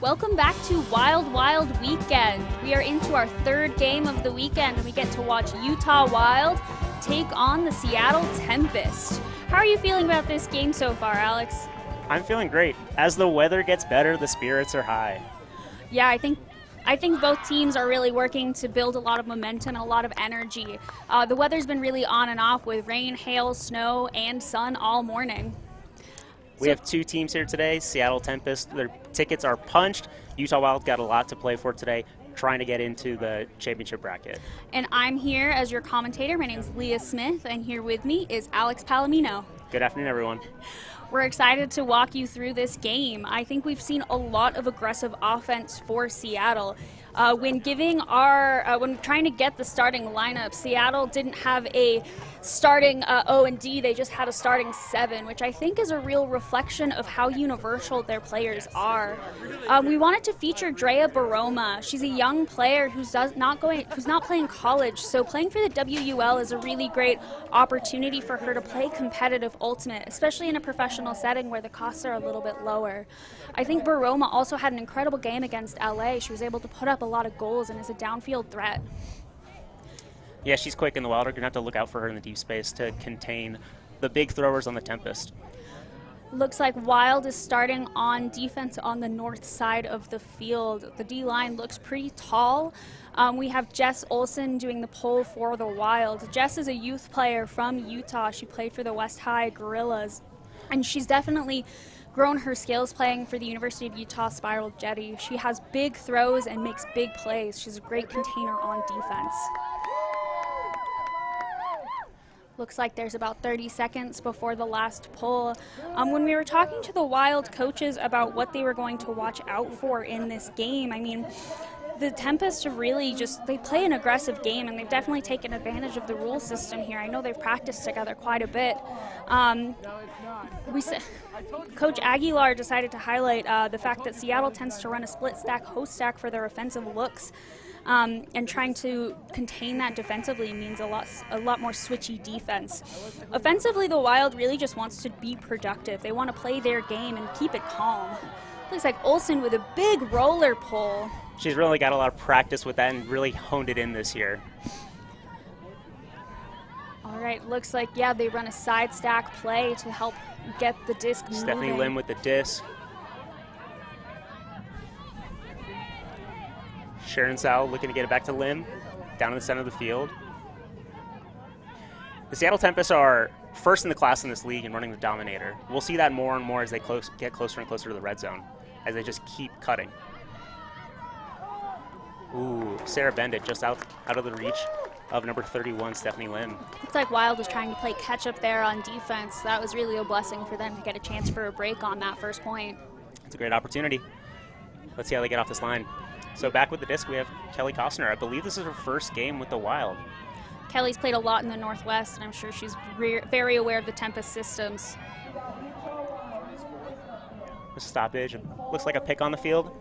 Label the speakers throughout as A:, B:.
A: Welcome back to Wild Wild Weekend. We are into our third game of the weekend and we get to watch Utah Wild take on the Seattle Tempest. How are you feeling about this game so far, Alex?
B: I'm feeling great. As the weather gets better, the spirits are high.
A: Yeah, I think both teams are really working to build a lot of momentum and a lot of energy. The weather's been really on and off with rain, hail, snow, and sun all morning.
B: We have two teams here today, Seattle Tempest. Their tickets are punched. Utah Wild got a lot to play for today, trying to get into the championship bracket.
A: And I'm here as your commentator. My name is Leah Smith, and here with me is Alex Palomino.
B: Good afternoon, everyone.
A: We're excited to walk you through this game. I think we've seen a lot of aggressive offense for Seattle. When trying to get the starting lineup, Seattle didn't have a starting O&D, they just had a starting 7, which I think is a real reflection of how universal their players are. We wanted to feature Drea Baroma. She's a young player who's not playing college, so playing for the WUL is a really great opportunity for her to play competitive ultimate, especially in a professional setting where the costs are a little bit lower. I think Baroma also had an incredible game against LA. She was able to put up a lot of goals and is a downfield threat.
B: Yeah, she's quick in the Wild. We're going to have to look out for her in the deep space to contain the big throwers on the Tempest.
A: Looks like Wild is starting on defense on the north side of the field. The D-line looks pretty tall. We have Jess Olsen doing the pull for the Wild. Jess is a youth player from Utah. She played for the West High Gorillas, and she's definitely grown her skills playing for the University of Utah Spiral Jetty. She has big throws and makes big plays. She's a great container on defense. Looks like there's about 30 seconds before the last pull. When we were talking to the Wild coaches about what they were going to watch out for in this game, I mean, the Tempest have really they play an aggressive game, and they've definitely taken advantage of the rule system here. I know they've practiced together quite a bit. Coach Aguilar decided to highlight the fact that Seattle tends to run a split stack, host stack for their offensive looks. And trying to contain that defensively means a lot more switchy defense. Offensively, the Wild really just wants to be productive. They want to play their game and keep it calm. Looks like Olsen with a big roller pull.
B: She's really got a lot of practice with that and really honed it in this year.
A: All right, looks like, yeah, they run a side stack play to help get the disc moving.
B: Stephanie Lim with the disc. Sharon Sal looking to get it back to Lim, down in the center of the field. The Seattle Tempest are first in the class in this league in running the Dominator. We'll see that more and more as they get closer and closer to the red zone, as they just keep cutting. Ooh, Sarah Bendit just out of the reach of number 31, Stephanie Lim.
A: Looks like Wild was trying to play catch-up there on defense. That was really a blessing for them to get a chance for a break on that first point.
B: It's a great opportunity. Let's see how they get off this line. So back with the disc, we have Kelly Costner. I believe this is her first game with the Wild.
A: Kelly's played a lot in the Northwest, and I'm sure she's very aware of the Tempest systems.
B: A stoppage. Looks like a pick on the field.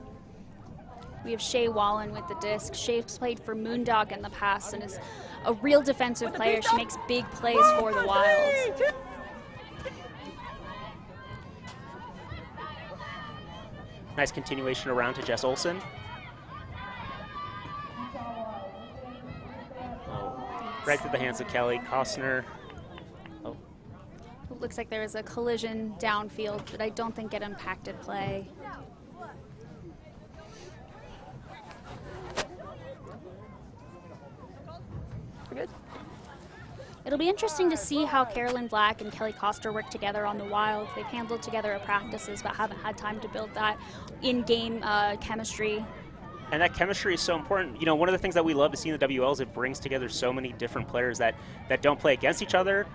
A: We have Shay Wallen with the disc. Shay's played for Moondog in the past and is a real defensive player. She makes big plays for the Wild.
B: Nice continuation around to Jess Olsen. Right through the hands of Kelly Costner. Oh.
A: It looks like there was a collision downfield, but I don't think it impacted play. We're good. It'll be interesting to see how Carolyn Black and Kelly Costner work together on the Wild. They've handled together at practices, but haven't had time to build that in-game chemistry.
B: And that chemistry is so important. You know, one of the things that we love to see in the WL is it brings together so many different players that don't play against each other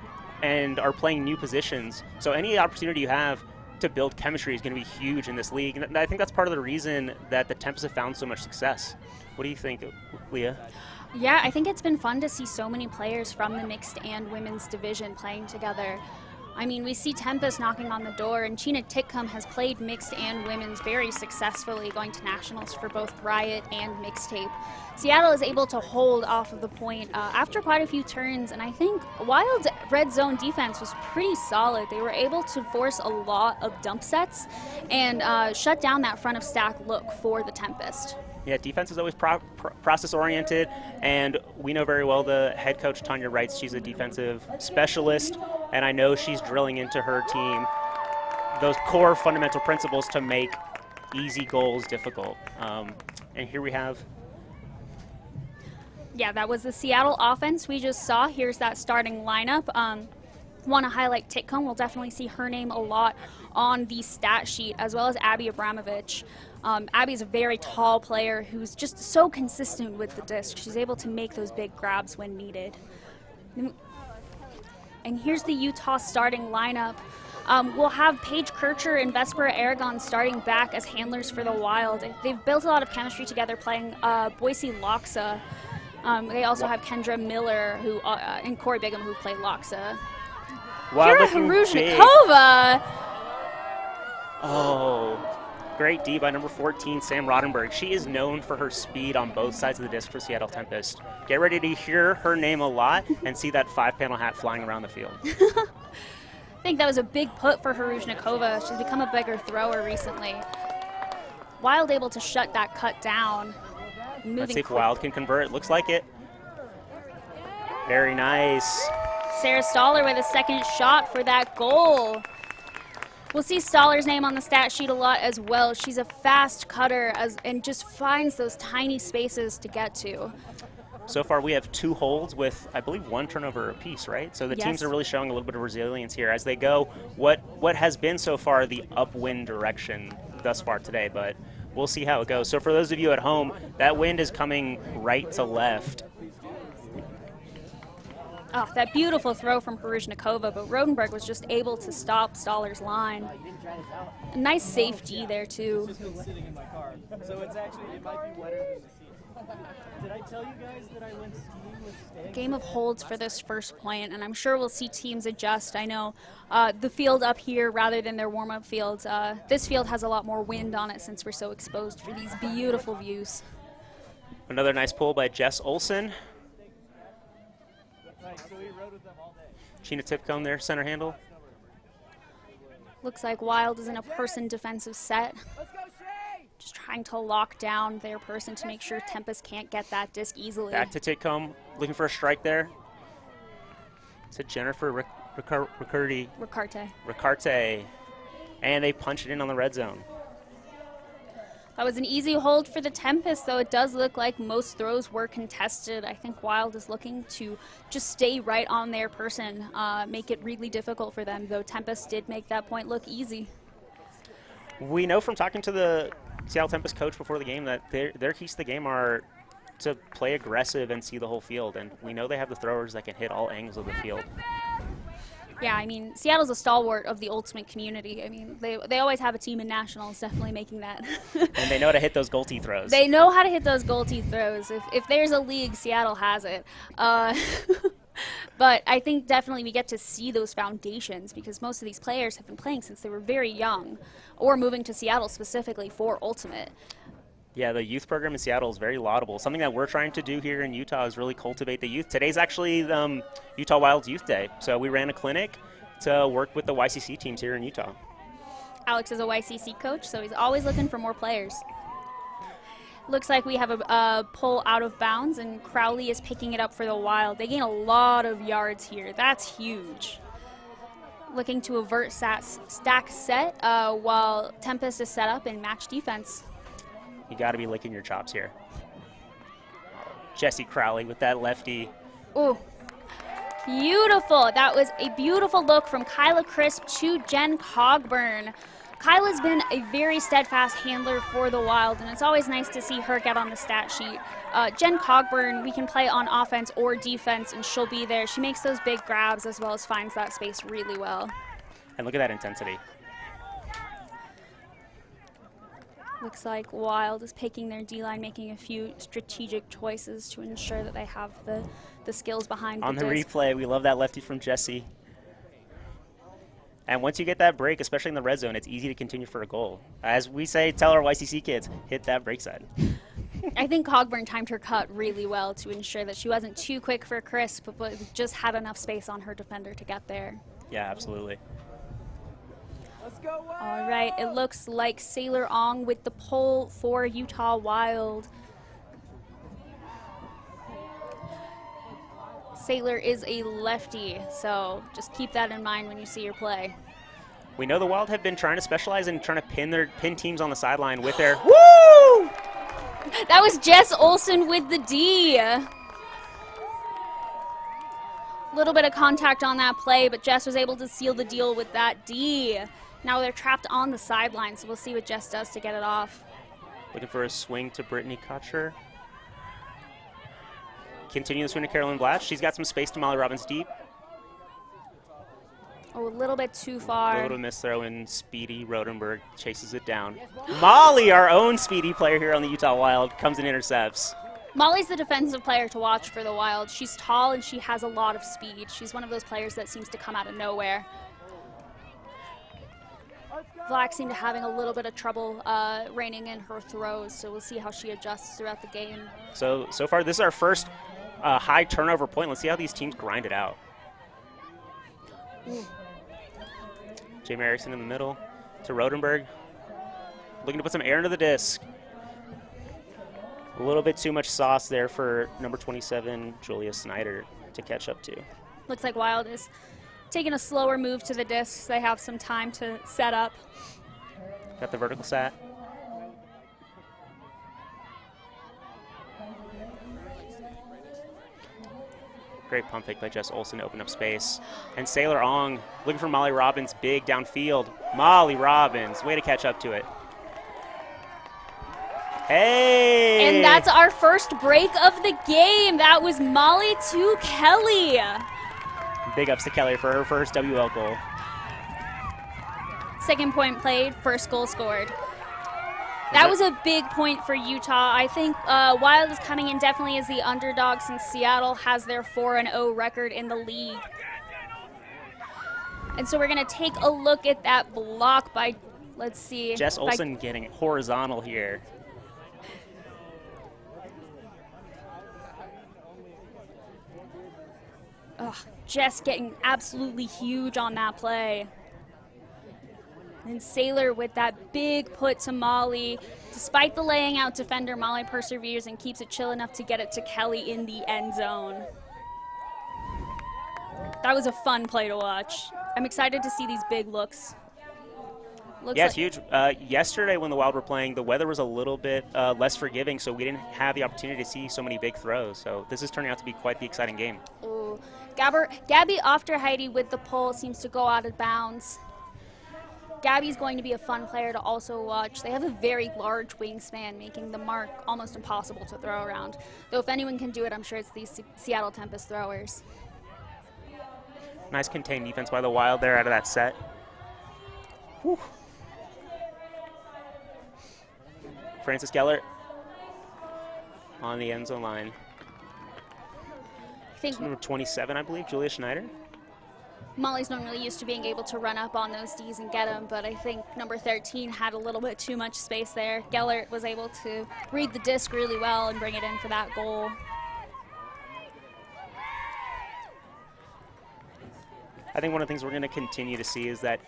B: and are playing new positions. So any opportunity you have to build chemistry is going to be huge in this league. And I think that's part of the reason that the Tempest have found so much success. What do you think, Leah?
A: Yeah, I think it's been fun to see so many players from the mixed and women's division playing together. I mean, we see Tempest knocking on the door, and Sheena Titcomb has played mixed and women's very successfully, going to nationals for both Riot and Mixtape. Seattle is able to hold off of the point after quite a few turns, and I think Wild's red zone defense was pretty solid. They were able to force a lot of dump sets and shut down that front of stack look for the Tempest.
B: Yeah, defense is always process-oriented, and we know very well the head coach, Tanya Wrights. She's a defensive specialist, and I know she's drilling into her team those core fundamental principles to make easy goals difficult. And here we have...
A: Yeah, that was the Seattle offense we just saw. Here's that starting lineup. Want to highlight Titcomb. We'll definitely see her name a lot on the stat sheet, as well as Abby Abramovich. Abby's a very tall player who's just so consistent with the disc. She's able to make those big grabs when needed. And here's the Utah starting lineup. We'll have Paige Kircher and Vespera Aragon starting back as handlers for the Wild. They've built a lot of chemistry together playing Boise Loxa. They also have Kendra Miller and Corey Bigham who play Loxa. Kira Haruzhnikova!
B: Oh, great D by number 14, Sam Rottenberg. She is known for her speed on both sides of the disc for Seattle Tempest. Get ready to hear her name a lot and see that 5-panel hat flying around the field.
A: I think that was a big put for Haruzhnikova. She's become a bigger thrower recently. Wild able to shut that cut down.
B: Let's see if Wild can convert. It looks like it. Very nice.
A: Sarah Stoller with a second shot for that goal. We'll see Stoller's name on the stat sheet a lot as well. She's a fast cutter and just finds those tiny spaces to get to.
B: So far we have 2 holds with, I believe, 1 turnover apiece, right? So the teams are really showing a little bit of resilience here as they go what has been so far the upwind direction thus far today, but we'll see how it goes. So for those of you at home, that wind is coming right to left.
A: Oh, that beautiful throw from Haruzhnikova, but Rodenberg was just able to stop Stoller's line. A nice safety there, too.
C: It's been sitting in my car, so it might be wetter than the seat. Did I tell you guys that I went skiing with Stan?
A: Game of holds for this first point, and I'm sure we'll see teams adjust. I know the field up here rather than their warm-up fields. This field has a lot more wind on it since we're so exposed for these beautiful views.
B: Another nice pull by Jess Olson. Sheena Titcomb there, center handle.
A: Looks like Wild is in a person defensive set. Just trying to lock down their person to make sure Tempest can't get that disc easily.
B: Back to Titcomb, looking for a strike there. It's a Jennifer Ricarte. And they punch it in on the red zone.
A: That was an easy hold for the Tempest, though it does look like most throws were contested. I think Wild is looking to just stay right on their person, make it really difficult for them, though Tempest did make that point look easy.
B: We know from talking to the Seattle Tempest coach before the game that their keys to the game are to play aggressive and see the whole field, and we know they have the throwers that can hit all angles of the field.
A: Yeah, I mean, Seattle's a stalwart of the ultimate community. I mean, they always have a team in nationals, definitely making that.
B: And they know how to hit those goal tee throws.
A: They know how to hit those goal tee throws. If there's a league, Seattle has it. But I think definitely we get to see those foundations because most of these players have been playing since they were very young or moving to Seattle specifically for Ultimate.
B: Yeah, the youth program in Seattle is very laudable. Something that we're trying to do here in Utah is really cultivate the youth. Today's actually Utah Wild's Youth Day, so we ran a clinic to work with the YCC teams here in Utah.
A: Alex is a YCC coach, so he's always looking for more players. Looks like we have a pull out of bounds, and Crowley is picking it up for the Wild. They gain a lot of yards here. That's huge. Looking to avert stack set while Tempest is set up in match defense.
B: You got to be licking your chops here. Jesse Crowley with that lefty.
A: Ooh, beautiful. That was a beautiful look from Kyla Crisp to Jen Cogburn. Kyla's been a very steadfast handler for the Wild, and it's always nice to see her get on the stat sheet. Jen Cogburn, we can play on offense or defense, and she'll be there. She makes those big grabs as well as finds that space really well.
B: And look at that intensity.
A: Looks like Wild is picking their D-line, making a few strategic choices to ensure that they have the skills behind
B: on
A: the
B: disc.
A: disc.
B: Replay, we love that lefty from Jesse. And once you get that break, especially in the red zone, it's easy to continue for a goal. As we say, tell our YCC kids, hit that break side.
A: I think Cogburn timed her cut really well to ensure that she wasn't too quick for crisp, but just had enough space on her defender to get there.
B: Yeah, absolutely.
C: Let's go, Wild!
A: All right, it looks like Sailor Ong with the pull for Utah Wild. Sailor is a lefty, so just keep that in mind when you see your play.
B: We know the Wild have been trying to specialize in trying to pin teams on the sideline with their woo!
A: That was Jess Olsen with the D. Little bit of contact on that play, but Jess was able to seal the deal with that D. Now they're trapped on the sideline, so we'll see what Jess does to get it off.
B: Looking for a swing to Brittany Kotcher. Continue the swing to Carolyn Blatt. She's got some space to Molly Robbins deep.
A: Oh, a little bit too
B: A
A: far.
B: little miss throw, and Speedy Rodenberg chases it down. Molly, our own speedy player here on the Utah Wild, comes and intercepts.
A: Molly's the defensive player to watch for the Wild. She's tall and she has a lot of speed. She's one of those players that seems to come out of nowhere. Black seemed to having a little bit of trouble reining in her throws, so we'll see how she adjusts throughout the game.
B: So far, this is our first high turnover point. Let's see how these teams grind it out. Jamie Erickson in the middle to Rodenberg. Looking to put some air into the disc. A little bit too much sauce there for number 27, Julia Snyder, to catch up to.
A: Looks like Wild is taking a slower move to the discs. They have some time to set up.
B: Got the vertical sat. Great pump fake by Jess Olsen to open up space. And Sailor Ong looking for Molly Robbins big downfield. Molly Robbins, way to catch up to it. Hey!
A: And that's our first break of the game. That was Molly to Kelly.
B: Big ups to Kelly for her first WL goal.
A: Second point played, first goal scored. That was a big point for Utah. I think Wild is coming in definitely as the underdog since Seattle has their 4-0 record in the league. And so we're going to take a look at that block by, let's see.
B: Jess Olsen getting horizontal here.
A: Ugh, Jess getting absolutely huge on that play. And Sailor with that big put to Molly. Despite the laying out defender, Molly perseveres and keeps it chill enough to get it to Kelly in the end zone. That was a fun play to watch. I'm excited to see these big looks.
B: Yeah, it's huge. Yesterday when the Wild were playing, the weather was a little bit less forgiving, so we didn't have the opportunity to see so many big throws. So this is turning out to be quite the exciting game.
A: Ooh. Gabby Ofterheide with the pull seems to go out of bounds. Gabby's going to be a fun player to also watch. They have a very large wingspan, making the mark almost impossible to throw around. Though if anyone can do it, I'm sure it's these Seattle Tempest throwers.
B: Nice contained defense by the Wild there out of that set. Whew. Francis Geller on the end zone line.
A: I think
B: Number 27, I believe, Julia Schneider.
A: Molly's normally used to being able to run up on those Ds and get them, but I think number 13 had a little bit too much space there. Geller was able to read the disc really well and bring it in for that goal.
B: I think one of the things we're going to continue to see is that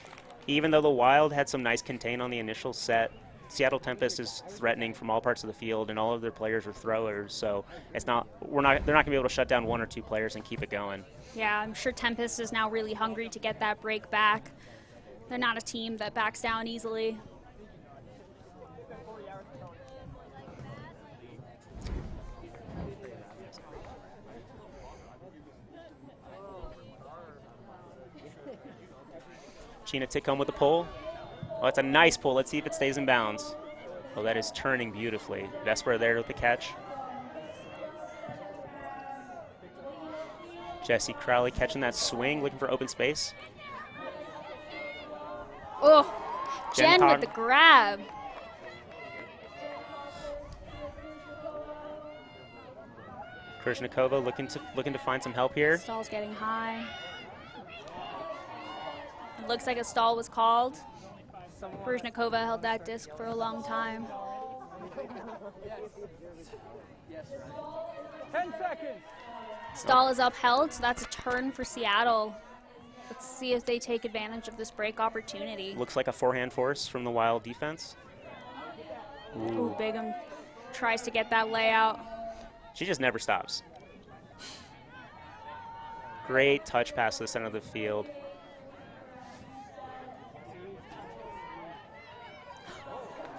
B: even though the Wild had some nice contain on the initial set, Seattle Tempest is threatening from all parts of the field, and all of their players are throwers. So they're not going to be able to shut down one or two players and keep it going.
A: Yeah, I'm sure Tempest is now really hungry to get that break back. They're not a team that backs down easily.
B: Gina Tick-Home with the pull. Oh, it's a nice pull. Let's see if it stays in bounds. Oh, that is turning beautifully. Vesper there with the catch. Jesse Crowley catching that swing, looking for open space.
A: Oh, Jen with the grab.
B: Krishnikova looking to find some help here.
A: Stall's getting high. Looks like a stall was called. Ruzhnikova held that disc for a long time.
C: 10 seconds.
A: Stall is upheld, so that's a turn for Seattle. Let's see if they take advantage of this break opportunity.
B: Looks like a forehand force from the WUL defense.
A: Ooh, Bigham tries to get that layout.
B: She just never stops. Great touch pass to the center of the field.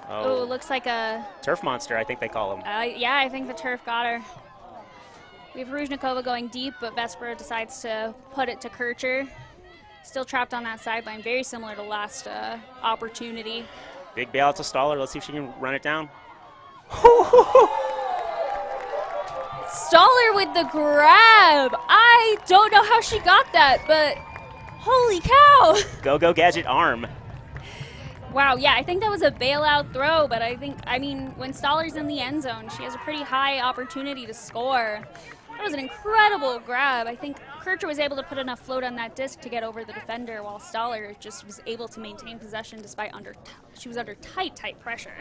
A: Oh, looks like a
B: turf monster, I think they call him.
A: Yeah, I think the turf got her. We have Ruzhnikova going deep, but Vesper decides to put it to Kircher. Still trapped on that sideline, very similar to last opportunity.
B: Big bailout to Stoller. Let's see if she can run it down.
A: Stoller with the grab. I don't know how she got that, but holy cow.
B: Go gadget arm.
A: Wow, yeah, I think that was a bailout throw, but I mean, when Stoller's in the end zone, she has a pretty high opportunity to score. That was an incredible grab. I think Kircher was able to put enough float on that disc to get over the defender, while Stoller just was able to maintain possession despite she was under tight pressure.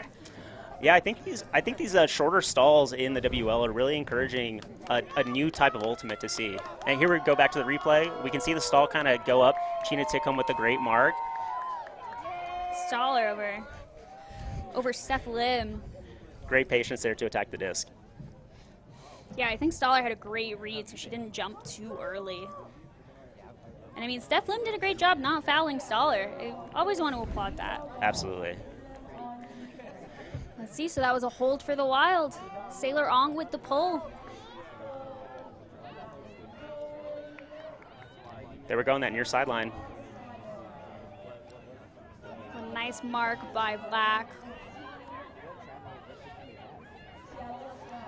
B: Yeah, I think these shorter stalls in the WUL are really encouraging a new type of ultimate to see. And here we go back to the replay. We can see the stall kind of go up. Chena Tickham with a great mark.
A: Stoller over Steph Lim.
B: Great patience there to attack the disc.
A: Yeah, I think Stoller had a great read, so she didn't jump too early. And I mean, Steph Lim did a great job not fouling Stoller. I always want to applaud that.
B: Absolutely.
A: Let's see, so that was a hold for the Wild. Sailor Ong with the pull.
B: They were going that near sideline.
A: A nice mark by Black.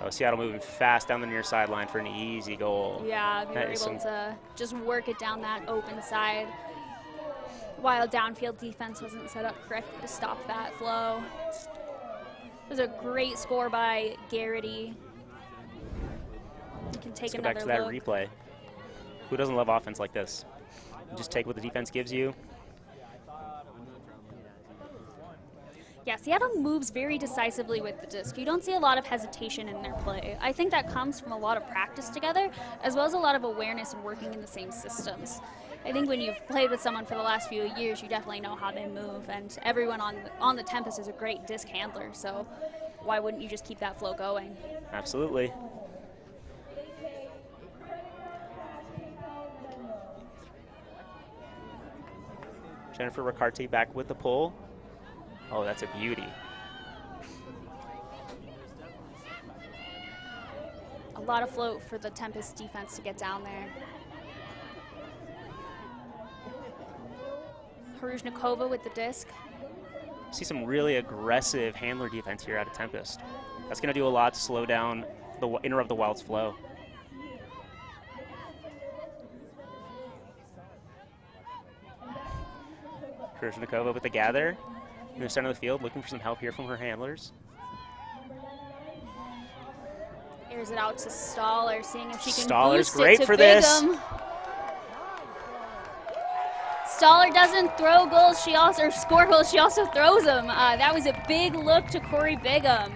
B: Oh, Seattle moving fast down the near sideline for an easy goal.
A: Yeah, they were able to just work it down that open side, while downfield defense wasn't set up correctly to stop that flow. It was a great score by Garrity. You can take
B: Let's go back to that
A: look.
B: replay. Who doesn't love offense like this? You just take what the defense gives you.
A: Yeah, Seattle moves very decisively with the disc. You don't see a lot of hesitation in their play. I think that comes from a lot of practice together, as well as a lot of awareness and working in the same systems. I think when you've played with someone for the last few years, you definitely know how they move, and everyone on the Tempest is a great disc handler, so why wouldn't you just keep that flow going?
B: Absolutely. Jennifer Ricarte back with the pull. Oh, that's a beauty.
A: A lot of float for the Tempest defense to get down there. Ruzhnikova with the disc.
B: See some really aggressive handler defense here out of Tempest. That's going to do a lot to slow down, interrupt the Wild's flow. Ruzhnikova with the gather in the center of the field, looking for some help here from her handlers.
A: Airs it out to Stoller, seeing if she can
B: Stoller's
A: boost
B: great
A: it to
B: for
A: Bigham.
B: this.
A: Stoller doesn't throw goals, she also score goals, she also throws them. That was a big look to Corey Bigham.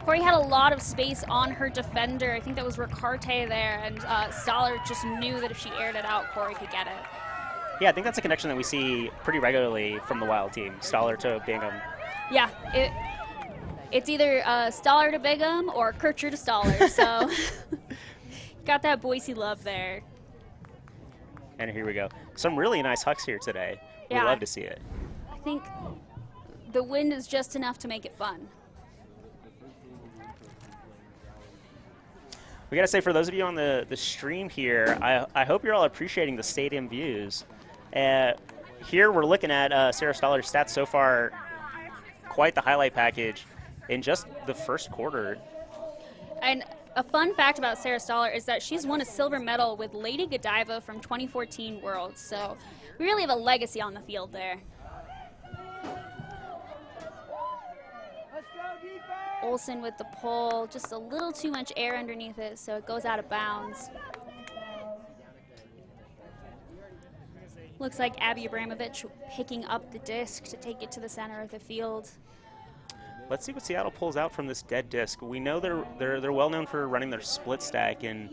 A: Corey had a lot of space on her defender. I think that was Ricarte there, and Stoller just knew that if she aired it out, Corey could get it.
B: Yeah, I think that's a connection that we see pretty regularly from the Wild team, Stoller to Bigham.
A: Yeah, it's either Stoller to Bigham or Kircher to Stoller, so got that Boise love there.
B: And here we go. Some really nice hucks here today.
A: Yeah.
B: We love to see it.
A: I think the wind is just enough to make it fun.
B: We got to say, for those of you on the stream here, I hope you're all appreciating the stadium views. Here we're looking at Sarah Stoller's stats so far. Quite the highlight package in just the first quarter.
A: And a fun fact about Sarah Stoller is that she's won a silver medal with Lady Godiva from 2014 Worlds. So we really have a legacy on the field there. Olsen with the pull, just a little too much air underneath it, so it goes out of bounds. Looks like Abby Abramovich picking up the disc to take it to the center of the field.
B: Let's see what Seattle pulls out from this dead disc. We know they're well known for running their split stack, and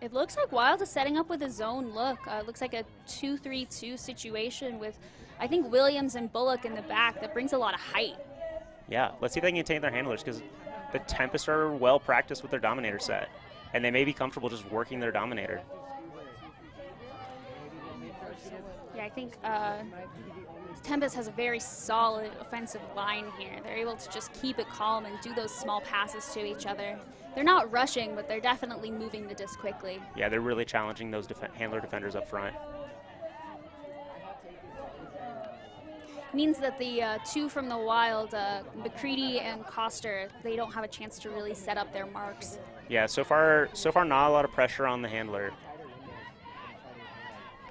A: it looks like Wild is setting up with a zone look. It looks like a 2-3-2 situation with, I think, Williams and Bullock in the back. That brings a lot of height.
B: Yeah, let's see if they can contain their handlers, because the Tempest are well practiced with their Dominator set, and they may be comfortable just working their Dominator.
A: Yeah, I think Tempest has a very solid offensive line here. They're able to just keep it calm and do those small passes to each other. They're not rushing, but they're definitely moving the disc quickly.
B: Yeah, they're really challenging those handler defenders up front.
A: Means that the two from the Wild, McCready and Coster, they don't have a chance to really set up their marks.
B: Yeah, so far not a lot of pressure on the handler.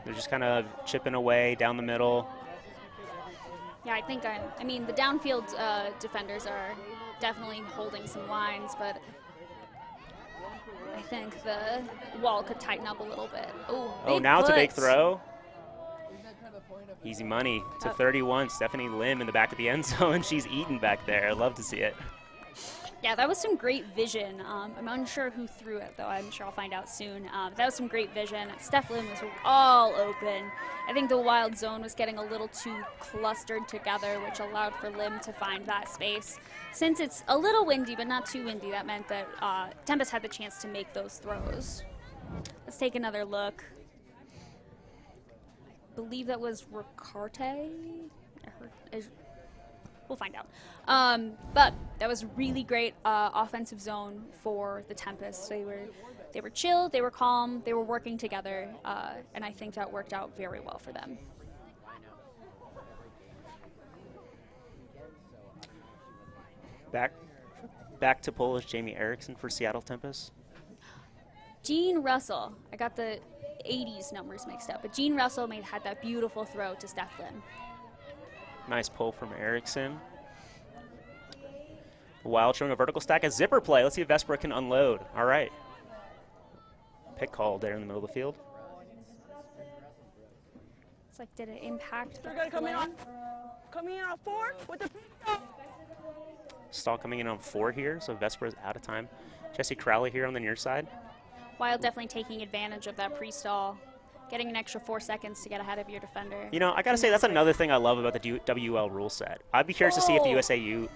B: They're just kind of chipping away down the middle.
A: Yeah, I think, I mean, the downfield defenders are definitely holding some lines, but I think the wall could tighten up a little bit.
B: Oh, now it's a big throw. Easy money to 31. Stephanie Lim in the back of the end zone. She's eating back there. I love to see it.
A: Yeah, that was some great vision. I'm unsure who threw it, though. I'm sure I'll find out soon. That was some great vision. Steph Lim was all open. I think the Wild zone was getting a little too clustered together, which allowed for Lim to find that space. Since it's a little windy, but not too windy, that meant that Tempest had the chance to make those throws. Let's take another look. I believe that was Ricarte. We'll find out. But that was really great offensive zone for the Tempest. They were chill, they were calm, they were working together, and I think that worked out very well for them.
B: Back to pull is Jamie Erickson for Seattle Tempest.
A: Jean Russell, I got the 80s numbers mixed up, but Jean Russell had that beautiful throw to Steph Lim.
B: Nice pull from Erickson. Wild showing a vertical stack, a zipper play. Let's see if Vesper can unload. All right. Pick call there in the middle of the field.
A: It's like, did it impact the
D: We're going to come in on 4 with the
B: Stall coming in on 4 here, so Vesper is out of time. Jesse Crowley here on the near side.
A: Wild definitely taking advantage of that pre-stall, getting an extra 4 seconds to get ahead of your defender.
B: You know, I got to say, that's another thing I love about the WUL rule set. I'd be curious to see if the USAU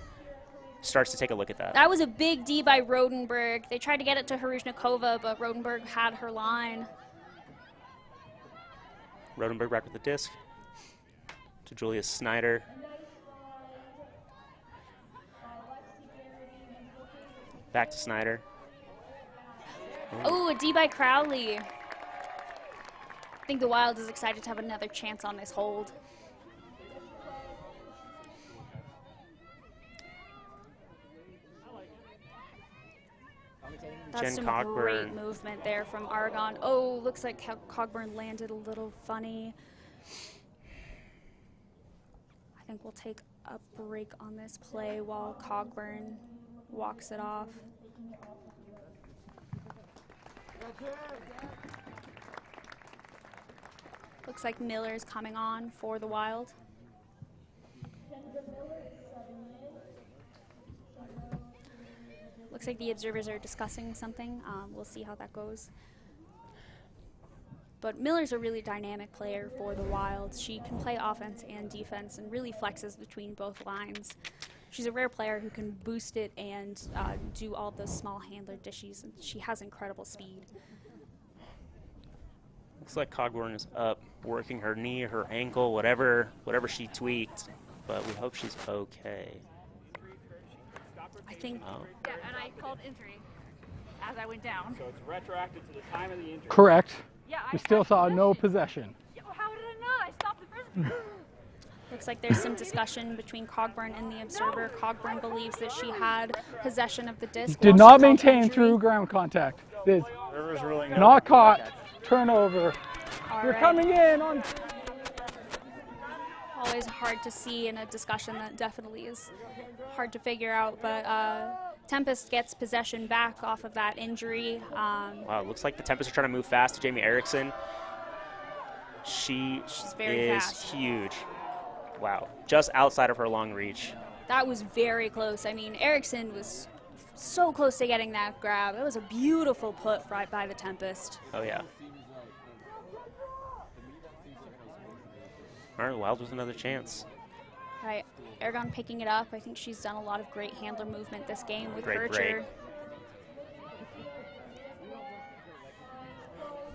B: starts to take a look at that.
A: That was a big D by Rodenberg. They tried to get it to Harushnikova, but Rodenberg had her line.
B: Rodenberg back with the disc to Julia Snyder. Back to Snyder.
A: Oh, a D by Crowley. I think the Wild is excited to have another chance on this hold. That's
B: Jen
A: some
B: Cogburn.
A: great movement there from Argonne. Oh, looks like Cogburn landed a little funny. I think we'll take a break on this play while Cogburn walks it off. Looks like Miller's coming on for the Wild. Looks like the observers are discussing something. We'll see how that goes. But Miller's a really dynamic player for the Wild. She can play offense and defense and really flexes between both lines. She's a rare player who can boost it and do all those small handler dishes, and she has incredible speed.
B: Looks like Cogburn is up, working her knee, her ankle, whatever she tweaked, but we hope she's okay.
A: I think.
B: Oh.
E: Yeah, and I called injury as I went down.
C: So it's retroactive to the time of the injury.
D: Correct.
E: Yeah,
D: We still saw no possession.
E: Yeah, how did I not? I stopped the frisbee.
A: Looks like there's some discussion between Cogburn and the observer. Cogburn believes that she had possession of the disc.
D: Did
A: while
D: not
A: she called
D: maintain
A: injury.
D: through ground contact. This
C: There was really no
D: not caught. Turnover.
A: All
D: You're
A: right.
D: coming in on.
A: Always hard to see in a discussion. That definitely is hard to figure out. But Tempest gets possession back off of that injury.
B: Wow, looks like the Tempest are trying to move fast to Jamie Erickson. She's
A: very
B: is
A: fast.
B: huge. Wow, just outside of her long reach.
A: That was very close. I mean, Erickson was so close to getting that grab. That was a beautiful put right by the Tempest.
B: Oh, yeah. All right, Wild with another chance.
A: Right, Aragon picking it up. I think she's done a lot of great handler movement this game with
B: Great
A: Kircher.
B: break.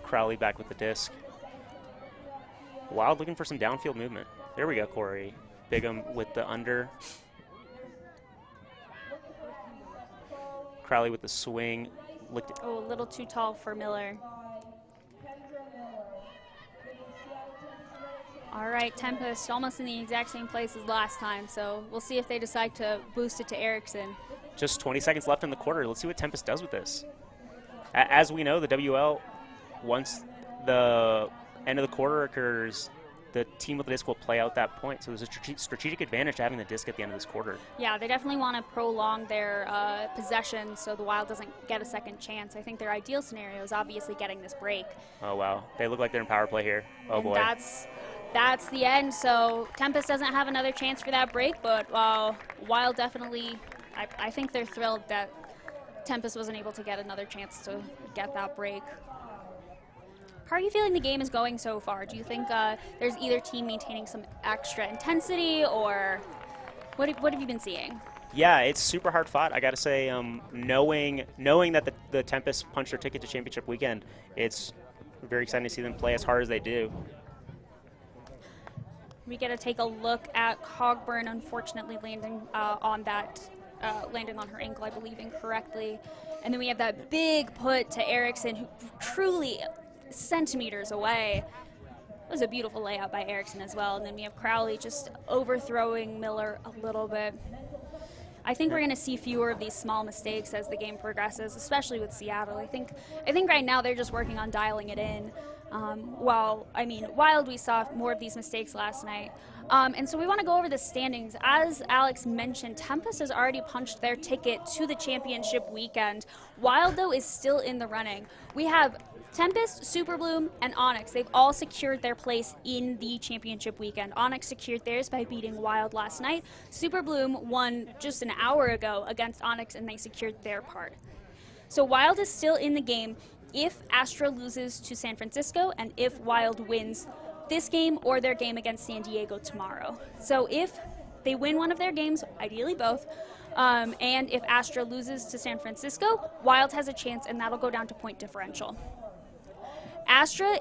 B: Crowley back with the disc. Wild looking for some downfield movement. There we go, Corey. Bigham with the under. Crowley with the swing.
A: Oh, a little too tall for Miller. All right, Tempest almost in the exact same place as last time, so we'll see if they decide to boost it to Erickson.
B: Just 20 seconds left in the quarter. Let's see what Tempest does with this. As we know, the WL, once the end of the quarter occurs, the team with the disc will play out that point. So there's a strategic advantage to having the disc at the end of this quarter.
A: Yeah, they definitely want to prolong their possession so the Wild doesn't get a second chance. I think their ideal scenario is obviously getting this break.
B: Oh, wow. They look like they're in power play here. Oh,
A: And
B: boy.
A: that's the end. So Tempest doesn't have another chance for that break, but Wild definitely, I think they're thrilled that Tempest wasn't able to get another chance to get that break. How are you feeling the game is going so far? Do you think there's either team maintaining some extra intensity, or what have you been seeing?
B: Yeah, it's super hard fought. I got to say, knowing that the Tempest punched their ticket to championship weekend, it's very exciting to see them play as hard as they do.
A: We get to take a look at Cogburn, unfortunately landing on her ankle, I believe, incorrectly. And then we have that big put to Erickson, who truly centimeters away. It was a beautiful layout by Erickson as well. And then we have Crowley just overthrowing Miller a little bit. I think we're going to see fewer of these small mistakes as the game progresses, especially with Seattle. I think right now they're just working on dialing it in. Wild, we saw more of these mistakes last night. And so we want to go over the standings. As Alex mentioned, Tempest has already punched their ticket to the championship weekend. Wild, though, is still in the running. We have Tempest, Super Bloom, and Onyx. They've all secured their place in the championship weekend. Onyx secured theirs by beating Wild last night. Super Bloom won just an hour ago against Onyx, and they secured their part. So Wild is still in the game if Astra loses to San Francisco and if Wild wins this game or their game against San Diego tomorrow. So if they win one of their games, ideally both, and if Astra loses to San Francisco, Wild has a chance, and that'll go down to point differential.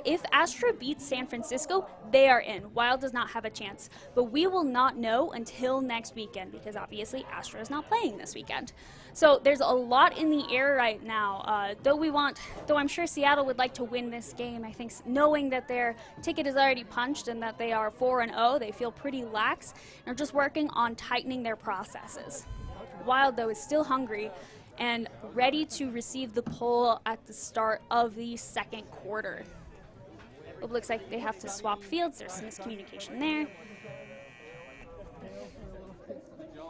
A: If Astra beats San Francisco, they are in. Wild does not have a chance. But we will not know until next weekend, because obviously Astra is not playing this weekend. So there's a lot in the air right now. Though I'm sure Seattle would like to win this game, I think knowing that their ticket is already punched and that they are 4-0, they feel pretty lax and are just working on tightening their processes. Wild, though, is still hungry and ready to receive the pull at the start of the second quarter. It looks like they have to swap fields. There's some miscommunication there.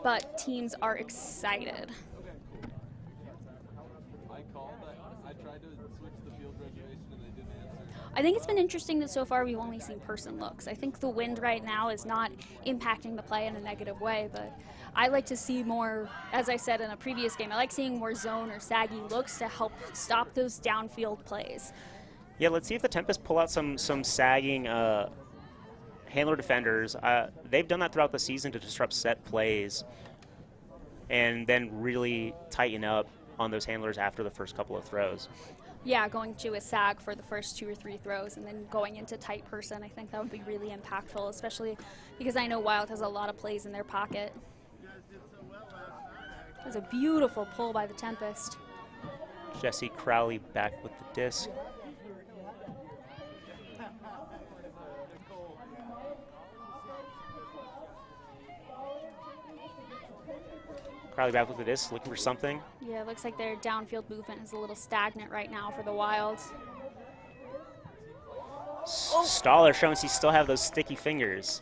A: But teams are excited. I think it's been interesting that so far we've only seen person looks. I think the wind right now is not impacting the play in a negative way, but I like to see more, as I said in a previous game, I like seeing more zone or saggy looks to help stop those downfield plays.
B: Yeah, let's see if the Tempest pull out some sagging handler defenders. They've done that throughout the season to disrupt set plays and then really tighten up on those handlers after the first couple of throws.
A: Yeah, going to a sag for the first 2 or 3 throws and then going into tight person, I think that would be really impactful, especially because I know Wild has a lot of plays in their pocket. It was a beautiful pull by the Tempest.
B: Jesse Crowley back with the disc. Crowley back with the disc, looking for something.
A: Yeah, it looks like their downfield movement is a little stagnant right now for the Wilds.
B: Staller showing he still have those sticky fingers.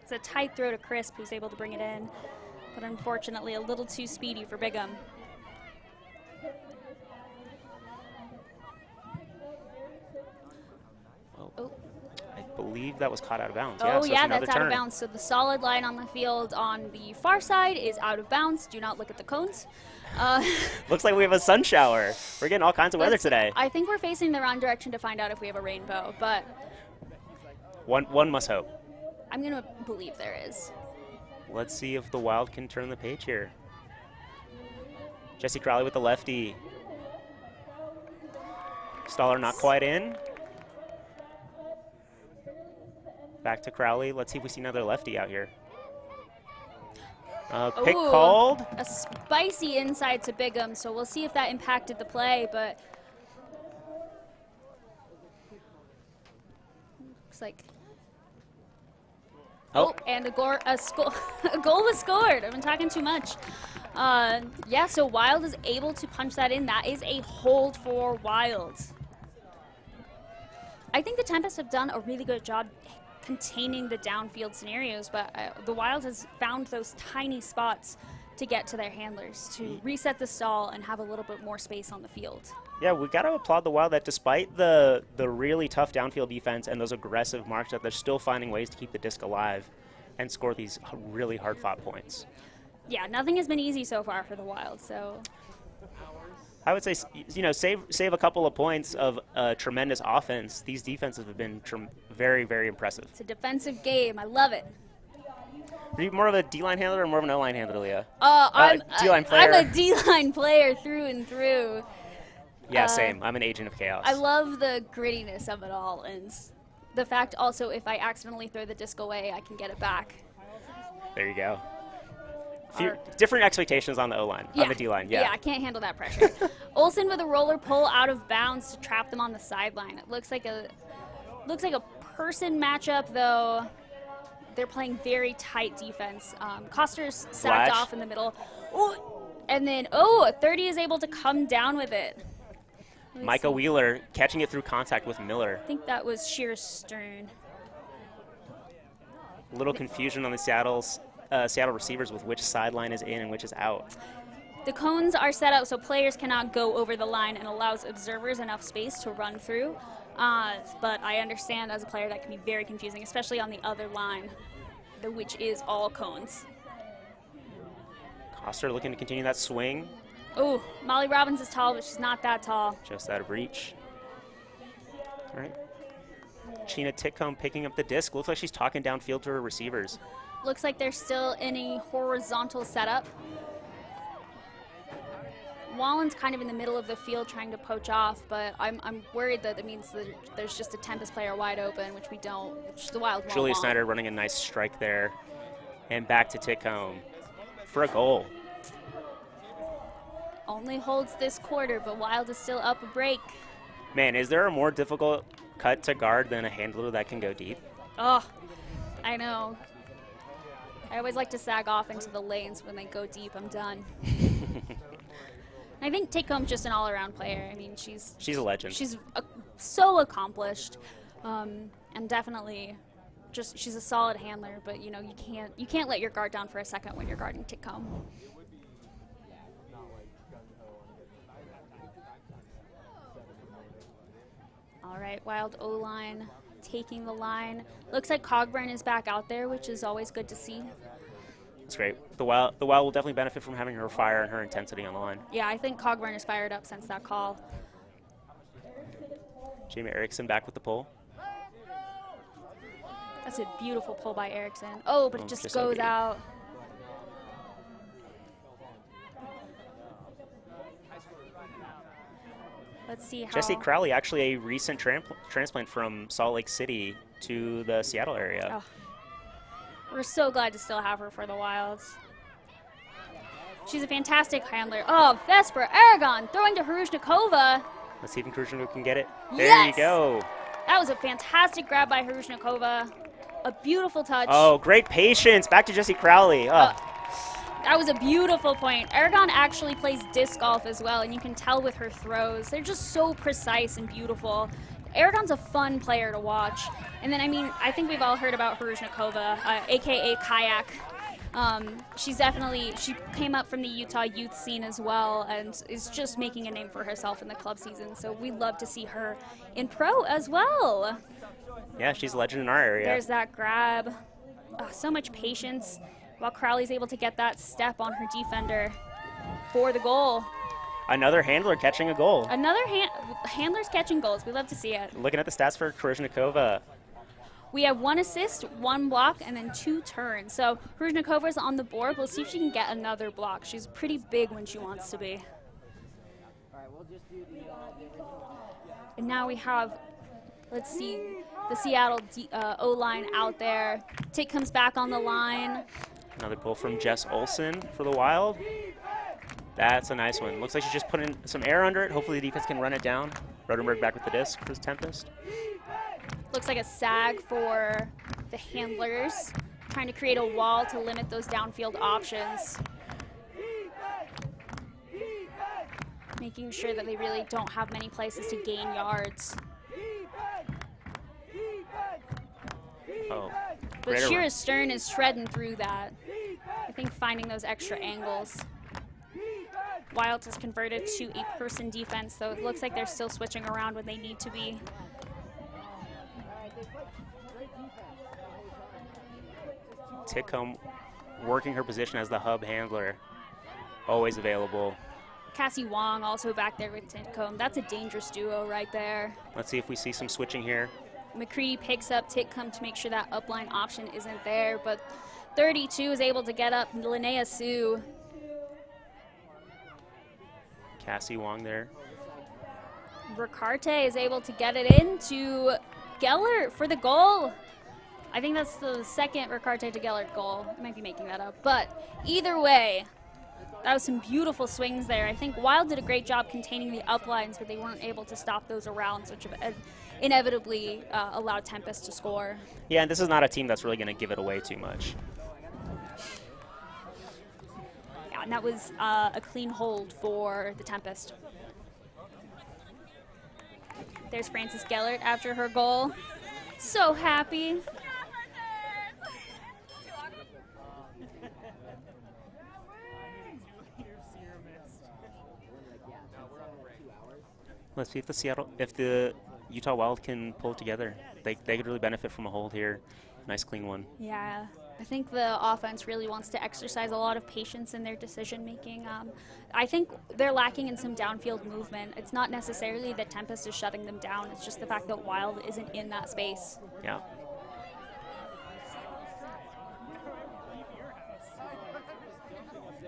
A: It's a tight throw to Crisp, who's able to bring it in, but unfortunately a little too speedy for Bigham.
B: Oh. believe that was caught out of bounds.
A: Oh,
B: so
A: yeah,
B: it's another
A: that's out of
B: turn.
A: bounds. So the solid line on the field on the far side is out of bounds. Do not look at the cones.
B: Looks like we have a sun shower. We're getting all kinds of weather
A: Let's-
B: today.
A: I think we're facing the wrong direction to find out if we have a rainbow, but
B: One must hope.
A: I'm going to believe there is.
B: Let's see if the Wild can turn the page here. Jesse Crowley with the lefty. Staller not quite in. Back to Crowley. Let's see if we see another lefty out here. Pick
A: Ooh,
B: called.
A: A spicy inside to Bigham, so we'll see if that impacted the play, but looks like. Oh, and a goal was scored. I've been talking too much. Yeah, so Wild is able to punch that in. That is a hold for Wild. I think the Tempest have done a really good job containing the downfield scenarios, but the Wild has found those tiny spots to get to their handlers, to reset the stall and have a little bit more space on the field.
B: Yeah, we got to applaud the Wild that despite the really tough downfield defense and those aggressive marks, that they're still finding ways to keep the disc alive and score these really hard-fought points.
A: Yeah, nothing has been easy so far for the Wild, so.
B: I would say, save a couple of points of tremendous offense. These defenses have been very, very impressive.
A: It's a defensive game. I love it.
B: Are you more of a D-line handler or more of an O-line handler, Leah?
A: D-line
B: player.
A: I'm a D-line player through and through.
B: Yeah, same. I'm an agent of chaos.
A: I love the grittiness of it all, and the fact also if I accidentally throw the disc away, I can get it back.
B: There you go. Different expectations on the O-line, on the D-line. Yeah,
A: I can't handle that pressure. Olsen with a roller pull out of bounds to trap them on the sideline. It looks like a person matchup, though. They're playing very tight defense. Coster's sacked off in the middle. Ooh, and then, a 30 is able to come down with it.
B: Micah Wheeler catching it through contact with Miller.
A: I think that was sheer stern.
B: A little confusion on the Seattle receivers with which sideline is in and which is out.
A: The cones are set up so players cannot go over the line and allows observers enough space to run through. But I understand as a player that can be very confusing, especially on the other line, which is all cones.
B: Coster looking to continue that swing.
A: Oh, Molly Robbins is tall, but she's not that tall.
B: Just out of reach. All right. Sheena Titcomb picking up the disc. Looks like she's talking downfield to her receivers.
A: Looks like they're still in a horizontal setup. Wallen's kind of in the middle of the field trying to poach off, but I'm worried that it means that there's just a Tempest player wide open, which we don't, which the Wild won't
B: Julia
A: want.
B: Snyder running a nice strike there. And back to Titcomb for a goal.
A: Only holds this quarter, but Wild is still up a break.
B: Man, is there a more difficult cut to guard than a handler that can go deep?
A: Oh, I know. I always like to sag off into the lanes when they go deep. I'm done. I think Titcomb's just an all-around player. I mean, she's
B: a legend.
A: She's so accomplished, and definitely, she's a solid handler. But you can't let your guard down for a second when you're guarding Titcomb. All right, Wild O-line taking the line. Looks like Cogburn is back out there, which is always good to see.
B: That's great. The Wild will definitely benefit from having her fire and her intensity on the line.
A: Yeah, I think Cogburn is fired up since that call.
B: Jamie Erickson back with the pull.
A: That's a beautiful pull by Erickson. Oh, but it just goes out. Let's see how.
B: Jesse Crowley, actually a recent transplant from Salt Lake City to the Seattle area.
A: Oh. We're so glad to still have her for the Wilds. She's a fantastic handler. Oh, Vesper Aragon throwing to Harushnikova.
B: Let's see if Kruzhnikova can get it. There
A: Yes!
B: you go.
A: That was a fantastic grab by Harushnikova. A beautiful touch.
B: Oh, great patience. Back to Jesse Crowley. Oh.
A: That was a beautiful point. Aragon actually plays disc golf as well, and you can tell with her throws. They're just so precise and beautiful. Aragon's a fun player to watch. And then, I mean, I think we've all heard about Harushnikova, a.k.a. Kayak. She came up from the Utah youth scene as well and is just making a name for herself in the club season. So we'd love to see her in pro as well.
B: Yeah, she's a legend in our area.
A: There's that grab. So much patience while Crowley's able to get that step on her defender for the goal.
B: Another handler catching a goal.
A: Another handler's catching goals. We love to see it.
B: Looking at the stats for Kruzhnikova.
A: We have 1 assist, 1 block, and then 2 turns. So Kruzhnikova's on the board. We'll see if she can get another block. She's pretty big when she wants to be. And now we have, let's see, the Seattle O-line out there. Tick comes back on the line.
B: Another pull from Jess Olsen for the Wild. That's a nice one. Looks like she's just putting some air under it. Hopefully the defense can run it down. Rodenberg back with the disc for Tempest.
A: Looks like a sag for the handlers, trying to create a wall to limit those downfield options. Making sure that they really don't have many places to gain yards.
B: Oh.
A: But Shira Stern is shredding through that. I think finding those extra angles. Wild has converted to a person defense, though it looks like they're still switching around when they need to be.
B: Titcomb working her position as the hub handler. Always available.
A: Cassie Wong also back there with Titcomb. That's a dangerous duo right there.
B: Let's see if we see some switching here.
A: McCready picks up Titcomb to make sure that upline option isn't there, but 32 is able to get up Linnea Sue.
B: Cassie Wong there.
A: Ricarte is able to get it into Gellert for the goal. I think that's the second Ricarte to Gellert goal. I might be making that up, but either way, that was some beautiful swings there. I think Wild did a great job containing the uplines, but they weren't able to stop those arounds, which inevitably allowed Tempest to score.
B: Yeah, and this is not a team that's really going to give it away too much.
A: Yeah, and that was a clean hold for the Tempest. There's Frances Gellert after her goal. So happy.
B: Let's see if the Utah Wild can pull it together. They could really benefit from a hold here. Nice clean one.
A: Yeah, I think the offense really wants to exercise a lot of patience in their decision making. I think they're lacking in some downfield movement. It's not necessarily that Tempest is shutting them down. It's just the fact that Wild isn't in that space.
B: Yeah.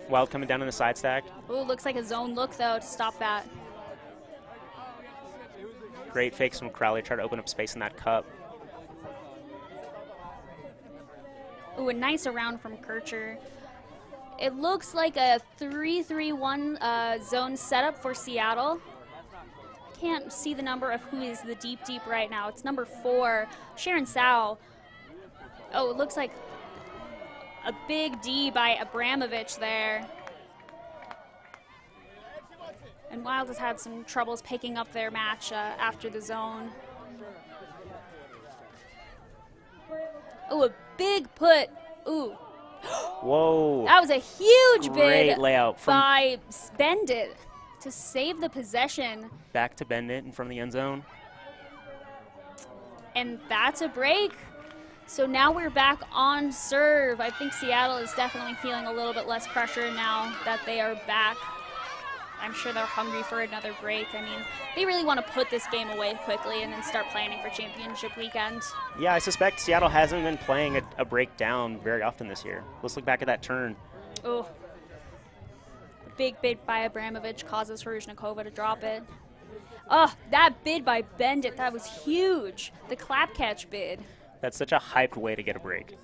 B: Wild coming down in the side stack.
A: Ooh, looks like a zone look though to stop that.
B: Great fakes from Crowley, try to open up space in that cup.
A: Ooh, a nice around from Kircher. It looks like a 3-3-1 zone setup for Seattle. Can't see the number of who is the deep right now. It's number 4, Sharon Sow. Oh, it looks like a big D by Abramovich there. And Wild has had some troubles picking up their match after the zone. Oh, a big put. Ooh.
B: Whoa.
A: That was a huge
B: Great
A: bid
B: layout from
A: by Bendit to save the possession.
B: back to Bendit in front of the end zone.
A: And that's a break. So now we're back on serve. I think Seattle is definitely feeling a little bit less pressure now that they are back. I'm sure they're hungry for another break. I mean, they really want to put this game away quickly and then start planning for championship weekend.
B: Yeah, I suspect Seattle hasn't been playing a break down very often this year. Let's look back at that turn.
A: Oh, big bid by Abramovich causes Hruzhnikova to drop it. Oh, that bid by Bendit, that was huge. The clap catch bid.
B: That's such a hyped way to get a break.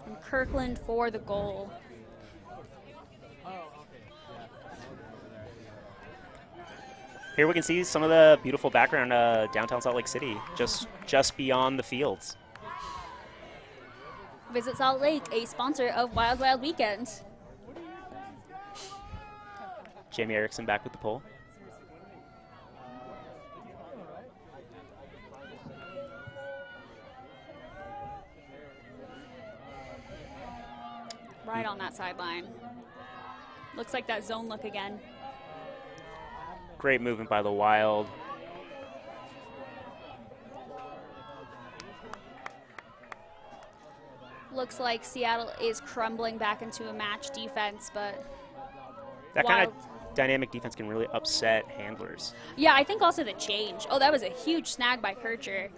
A: And Kirkland for the goal.
B: Here we can see some of the beautiful background downtown Salt Lake City, just beyond the fields.
A: Visit Salt Lake, a sponsor of Wild Wild Weekend.
B: Jamie Erickson back with the pull.
A: Right on that sideline. Looks like that zone look again.
B: Great movement by the Wild.
A: Looks like Seattle is crumbling back into a match defense, but
B: That kind
A: Wild.
B: of dynamic defense can really upset handlers.
A: Yeah, I think also the change. Oh, that was a huge snag by Kircher.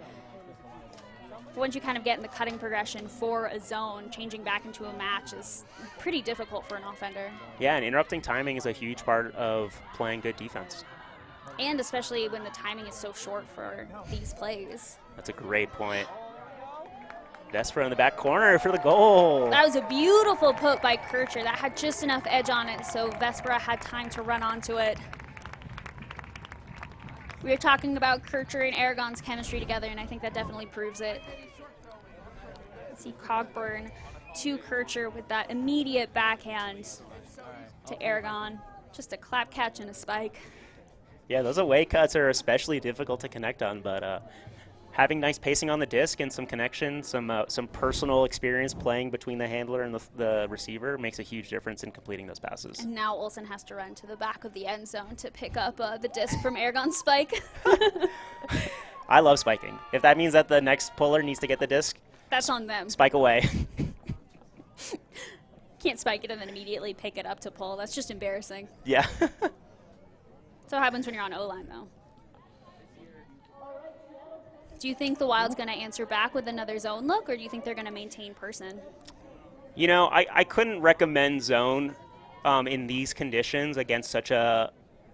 A: Once you kind of get in the cutting progression for a zone, changing back into a match is pretty difficult for an offender.
B: Yeah, and interrupting timing is a huge part of playing good defense.
A: And especially when the timing is so short for these plays.
B: That's a great point. Vespera in the back corner for the goal.
A: That was a beautiful poke by Kircher. That had just enough edge on it, so Vespera had time to run onto it. We were talking about Kircher and Aragon's chemistry together, and I think that definitely proves it. See Cogburn to Kircher with that immediate backhand to Aragon. Just a clap catch and a spike.
B: Yeah, those away cuts are especially difficult to connect on, but having nice pacing on the disc and some connection, some personal experience playing between the handler and the receiver makes a huge difference in completing those passes.
A: And now Olsen has to run to the back of the end zone to pick up the disc from Aragon's spike.
B: I love spiking. If that means that the next puller needs to get the disc,
A: That's on them.
B: spike away.
A: Can't spike it and then immediately pick it up to pull. That's just embarrassing.
B: Yeah.
A: So what happens when you're on O-line, though? Do you think the Wild's going to answer back with another zone look, or do you think they're going to maintain person?
B: You know, I couldn't recommend zone in these conditions against such a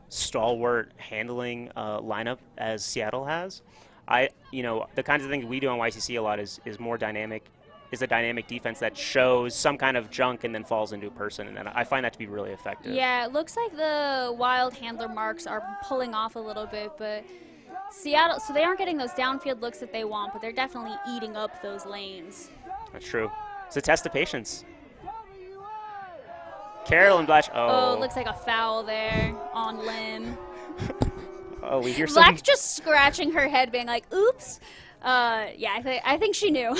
B: stalwart handling lineup as Seattle has. The kinds of things we do on YCC a lot is more dynamic, is a dynamic defense that shows some kind of junk and then falls into a person, and then I find that to be really effective.
A: Yeah, it looks like the Wild handler marks are pulling off a little bit, but Seattle, so they aren't getting those downfield looks that they want, but they're definitely eating up those lanes.
B: That's true. It's a test of patience. Carolyn Blash.
A: Oh, looks like a foul there on limb.
B: Oh, we hear some.
A: Black's just scratching her head, being like, oops. Yeah, I think she knew.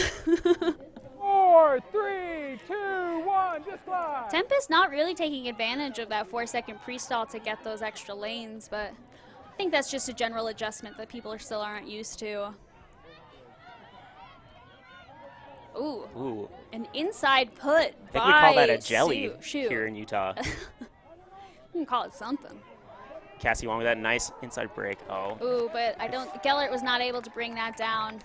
D: 4, 3, 2, 1, disqualified.
A: Tempest not really taking advantage of that 4-second pre-stall to get those extra lanes, but I think that's just a general adjustment that people still aren't used to. Ooh. An inside put
B: I think we call that a jelly here in Utah.
A: You can call it something.
B: Cassie Wong with that nice inside break. Oh.
A: Ooh, but Gellert was not able to bring that down.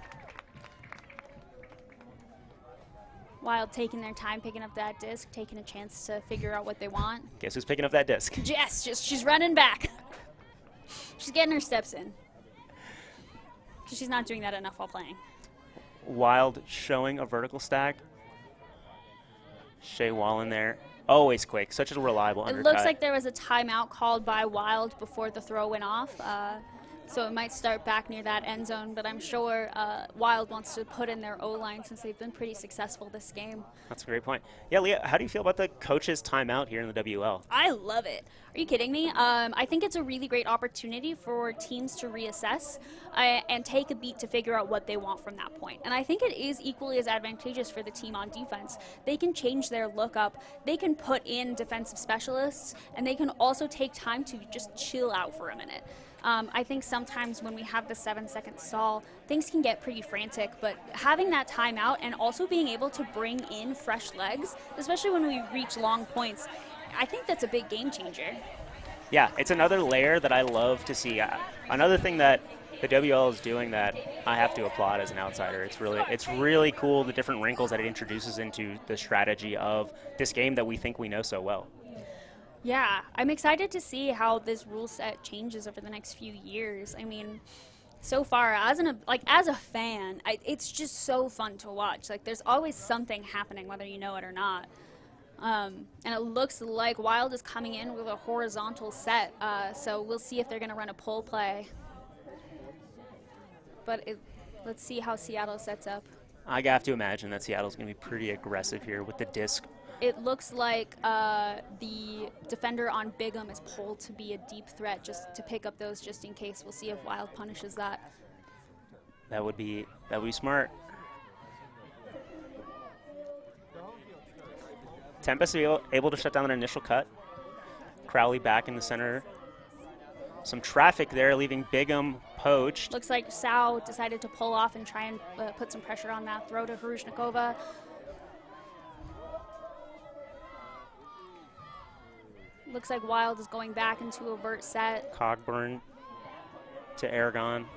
A: Wild taking their time picking up that disc, taking a chance to figure out what they want.
B: Guess who's picking up that disc?
A: Jess, she's running back. She's getting her steps in. She's not doing that enough while playing.
B: Wild showing a vertical stack. Shea Wall in there. Always quick. Such a reliable undercut.
A: It looks like there was a timeout called by Wild before the throw went off. So it might start back near that end zone, but I'm sure Wild wants to put in their O-line since they've been pretty successful this game.
B: That's a great point. Yeah, Leah, how do you feel about the coach's timeout here in the WL?
A: I love it. Are you kidding me? I think it's a really great opportunity for teams to reassess and take a beat to figure out what they want from that point. And I think it is equally as advantageous for the team on defense. They can change their look up, they can put in defensive specialists, and they can also take time to just chill out for a minute. I think sometimes when we have the 7-second stall, things can get pretty frantic, but having that timeout and also being able to bring in fresh legs, especially when we reach long points, I think that's a big game changer.
B: Yeah, it's another layer that I love to see. Another thing that the WL is doing that I have to applaud as an outsider. It's really cool, the different wrinkles that it introduces into the strategy of this game that we think we know so well.
A: Yeah, I'm excited to see how this rule set changes over the next few years. I mean, so far, as a fan, it's just so fun to watch. Like, there's always something happening, whether you know it or not. And it looks like Wild is coming in with a horizontal set, so we'll see if they're going to run a pull play. But let's see how Seattle sets up.
B: I have to imagine that Seattle's going to be pretty aggressive here with the disc.
A: It looks like the defender on Bigham is pulled to be a deep threat, just to pick up those just in case. We'll see if Wild punishes that.
B: That would be smart. Tempest able to shut down an initial cut. Crowley back in the center. Some traffic there, leaving Bigham poached.
A: Looks like Sao decided to pull off and try and put some pressure on that throw to Harushnikova. Looks like Wild is going back into a vert set.
B: Cogburn to Aragon.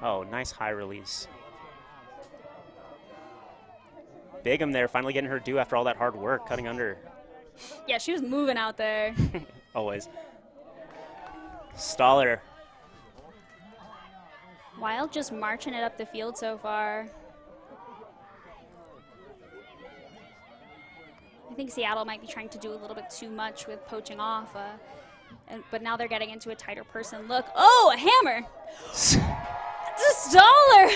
B: Oh, nice high release. Bigham there, finally getting her due after all that hard work, cutting under.
A: Yeah, she was moving out there.
B: Always. Stoller.
A: Wild just marching it up the field so far. I think Seattle might be trying to do a little bit too much with poaching off, but now they're getting into a tighter person look. Oh, a hammer! It's a Stoller!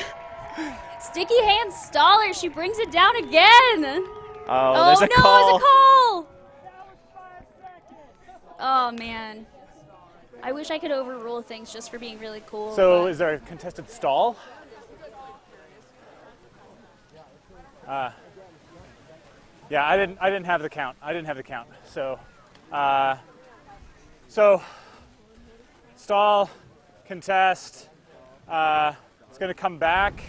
A: Sticky hand Stoller, she brings it down again!
B: Oh, there's a
A: no,
B: call.
A: it's a call! Oh, man. I wish I could overrule things just for being really cool.
D: So is there a contested stall? Yeah, I didn't have the count. So, stall, contest. It's going to come back.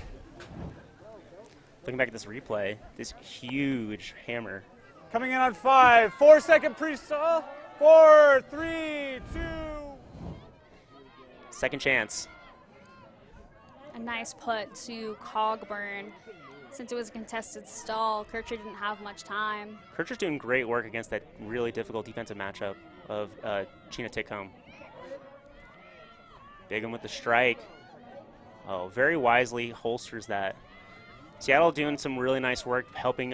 B: Looking back at this replay, this huge hammer.
D: Coming in on 5. 4-second pre-stall. 4, 3, 2.
B: Second chance.
A: A nice put to Cogburn. Since it was a contested stall, Kircher didn't have much time.
B: Kircher's doing great work against that really difficult defensive matchup of Chena Tickhome. Bigham with the strike. Oh, very wisely holsters that. Seattle doing some really nice work, helping,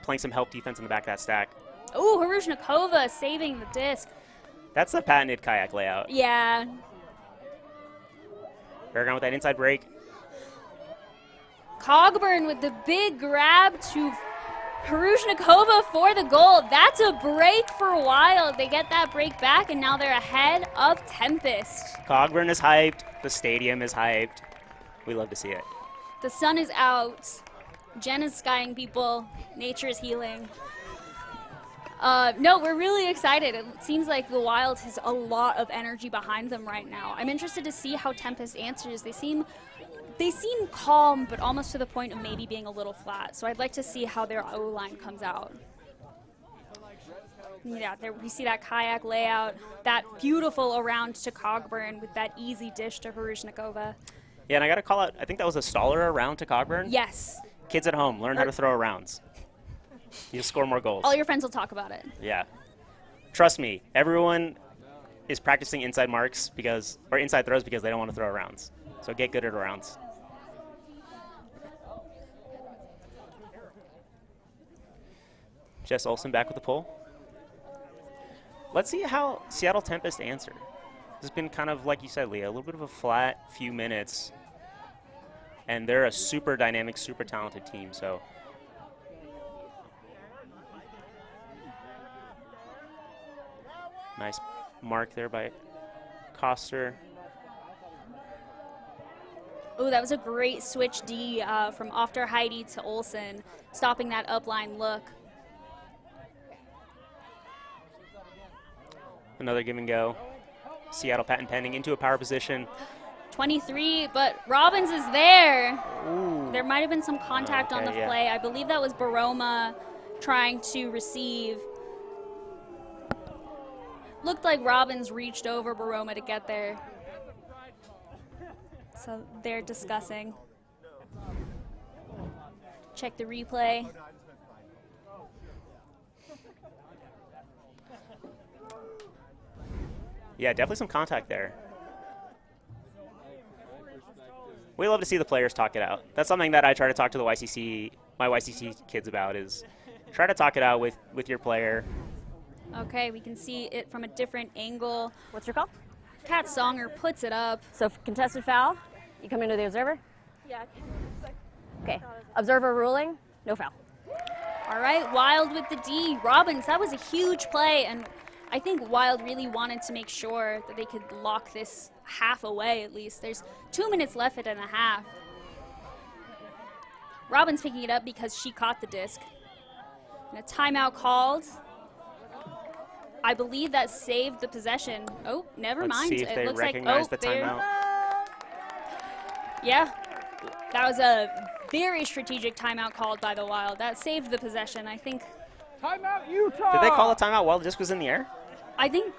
B: playing some help defense in the back of that stack.
A: Ooh, Harushnikova saving the disc.
B: That's the patented kayak layout.
A: Yeah.
B: Aragon with that inside break.
A: Cogburn with the big grab to Harushnikova for the goal. That's a break for Wild. They get that break back, and now they're ahead of Tempest.
B: Cogburn is hyped. The stadium is hyped. We love to see it.
A: The sun is out. Jen is skying people. Nature is healing. No, we're really excited. It seems like the Wild has a lot of energy behind them right now. I'm interested to see how Tempest answers. They seem calm, but almost to the point of maybe being a little flat. So I'd like to see how their O-line comes out. Yeah, there we see that kayak layout, that beautiful around to Cogburn with that easy dish to Harushnikova.
B: Yeah, and I got to call out, I think that was a Stoller around to Cogburn.
A: Yes.
B: Kids at home, learn how to throw arounds. You'll score more goals.
A: All your friends will talk about it.
B: Yeah. Trust me, everyone is practicing inside marks or inside throws because they don't want to throw rounds. So get good at rounds. Jess Olsen back with the pull. Let's see how Seattle Tempest answer. This has been kind of, like you said, Leah, a little bit of a flat few minutes. And they're a super dynamic, super talented team. So nice mark there by Koster.
A: Oh, that was a great switch D from Ofter Heidi to Olsen, stopping that upline look.
B: Another give and go. Seattle patent pending into a power position.
A: 23, but Robbins is there.
B: Ooh.
A: There might have been some contact on the play. I believe that was Baroma trying to receive. Looked like Robbins reached over Baroma to get there. So they're discussing. Check the replay.
B: Yeah, definitely some contact there. We love to see the players talk it out. That's something that I try to talk to my YCC kids about, is try to talk it out with your player.
A: Okay, we can see it from a different angle.
F: What's your call?
A: Kat Songer puts it up.
F: So contested foul, you come into the observer?
E: Yeah.
F: Okay, observer ruling, no foul.
A: All right, Wild with the D. Robbins, that was a huge play, and I think Wild really wanted to make sure that they could lock this half away at least. There's 2 minutes left in the half. Robbins picking it up because she caught the disc. And a timeout called. I believe that saved the possession. Oh, never
B: Let's
A: mind.
B: see if
A: it
B: they
A: looks
B: recognize
A: like,
B: the
A: they're-
B: timeout.
A: Yeah, that was a very strategic timeout called by the Wild. That saved the possession, I think.
D: Timeout, Utah.
B: Did they call a timeout while the disc was in the air?
A: I think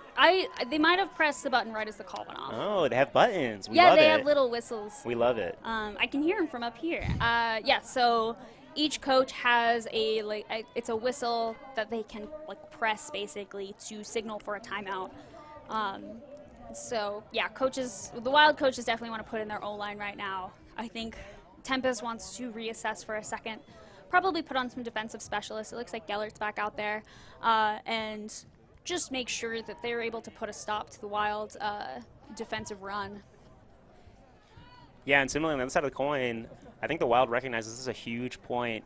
A: they might have pressed the button right as the call went off.
B: Oh, they have buttons. We
A: Yeah,
B: love
A: they
B: it.
A: have little whistles.
B: We love it.
A: I can hear them from up here. Yeah, so each coach has it's a whistle that they can press basically to signal for a timeout. So yeah, the Wild coaches definitely want to put in their O-line right now. I think Tempest wants to reassess for a second, probably put on some defensive specialists. It looks like Gellert's back out there, and just make sure that they're able to put a stop to the Wild defensive run.
B: Yeah, and similarly on the other side of the coin, I think the Wild recognizes this is a huge point,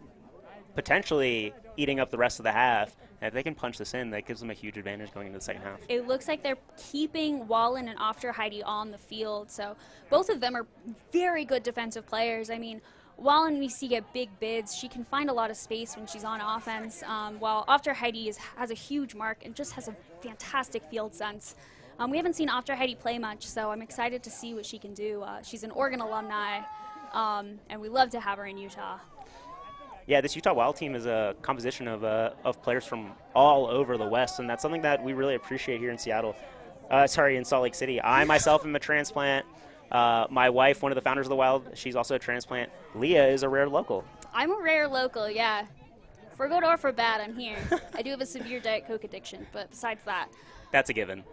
B: potentially eating up the rest of the half. And if they can punch this in, that gives them a huge advantage going into the second half.
A: It looks like they're keeping Wallen and Aufderheide on the field, so both of them are very good defensive players. I mean, Wallen, we see get big bids. She can find a lot of space when she's on offense, while Aufderheide has a huge mark and just has a fantastic field sense. We haven't seen Aufderheide play much, so I'm excited to see what she can do. She's an Oregon alumni, and we love to have her in Utah.
B: Yeah, this Utah Wild team is a composition of players from all over the West, and that's something that we really appreciate here in Seattle. In Salt Lake City. I myself am a transplant. My wife, one of the founders of the Wild, she's also a transplant. Leah is a rare local.
A: I'm a rare local, yeah. For good or for bad, I'm here. I do have a severe Diet Coke addiction, but besides that.
B: That's a given.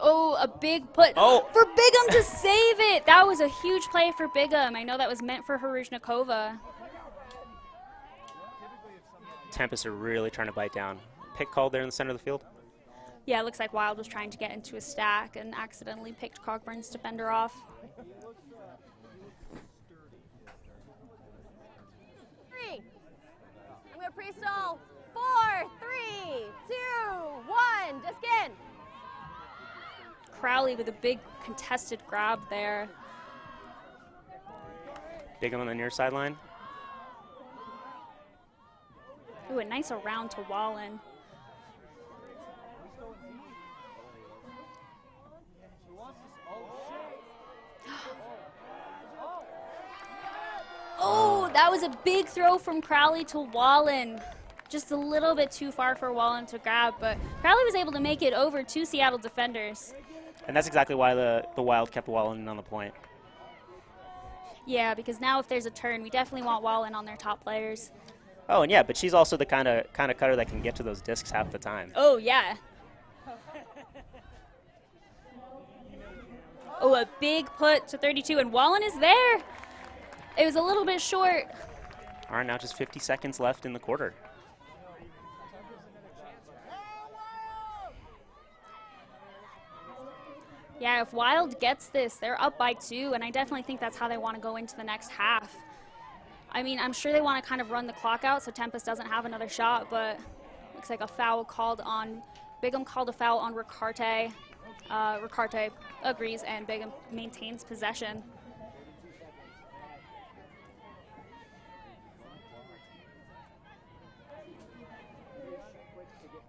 A: Oh, a big put for Bigham to save it. That was a huge play for Bigham. I know that was meant for Haruzhnikova.
B: Tempest are really trying to bite down. Pick called there in the center of the field.
A: Yeah, it looks like Wild was trying to get into a stack and accidentally picked Cogburn's defender off.
F: 3. I'm going to pre-stall. 4, 3, 2, 1. Disc in.
A: Crowley with a big contested grab there.
B: Bigham on the near sideline.
A: Ooh, a nice around to Wallen. Oh, that was a big throw from Crowley to Wallen. Just a little bit too far for Wallen to grab, but Crowley was able to make it over to Seattle defenders.
B: And that's exactly why the Wild kept Wallen on the point.
A: Yeah, because now if there's a turn, we definitely want Wallen on their top players.
B: Oh, and yeah, but she's also the kind of cutter that can get to those discs half the time.
A: Oh, yeah. Oh, a big put to 32, and Wallen is there. It was a little bit short.
B: All right, now just 50 seconds left in the quarter.
A: Yeah, if Wild gets this, they're up by 2, and I definitely think that's how they want to go into the next half. I mean, I'm sure they want to kind of run the clock out so Tempest doesn't have another shot, but looks like a foul called on, Bigham called a foul on Ricarte. Ricarte agrees, and Bigham maintains possession.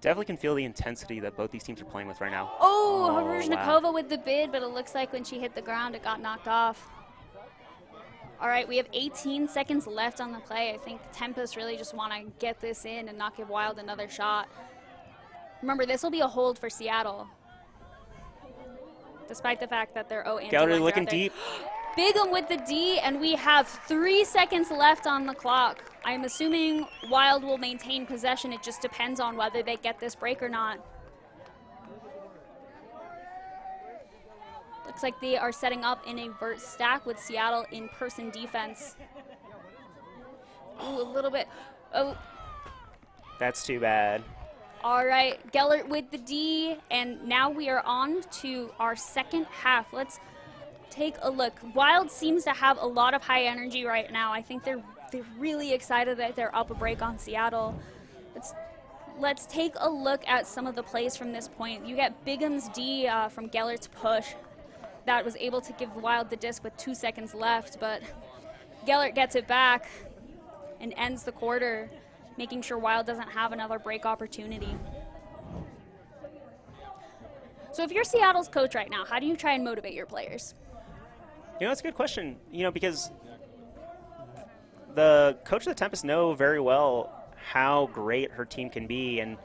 B: Definitely can feel the intensity that both these teams are playing with right now.
A: Oh, Haruzhnikova
B: wow.
A: with the bid, but it looks like when she hit the ground, it got knocked off. All right, we have 18 seconds left on the play. I think Tempest really just want to get this in and not give Wild another shot. Remember, this will be a hold for Seattle, despite the fact that they're
B: Gallery looking deep.
A: Bigham with the D, and we have 3 seconds left on the clock. I'm assuming Wild will maintain possession. It just depends on whether they get this break or not. Looks like they are setting up in a vert stack with Seattle in person defense. Ooh, a little bit. Oh.
B: That's too bad.
A: All right, Gellert with the D, and now we are on to our second half. Let's take a look. Wild seems to have a lot of high energy right now. I think they're really excited that they're up a break on Seattle. Let's take a look at some of the plays from this point. You get Bigham's D from Gellert's push that was able to give Wild the disc with 2 seconds left, but Gellert gets it back and ends the quarter. making sure Wild doesn't have another break opportunity. So if you're Seattle's coach right now, how do you try and motivate your players?
B: That's a good question, because the coach of the Tempest know very well how great her team can be, and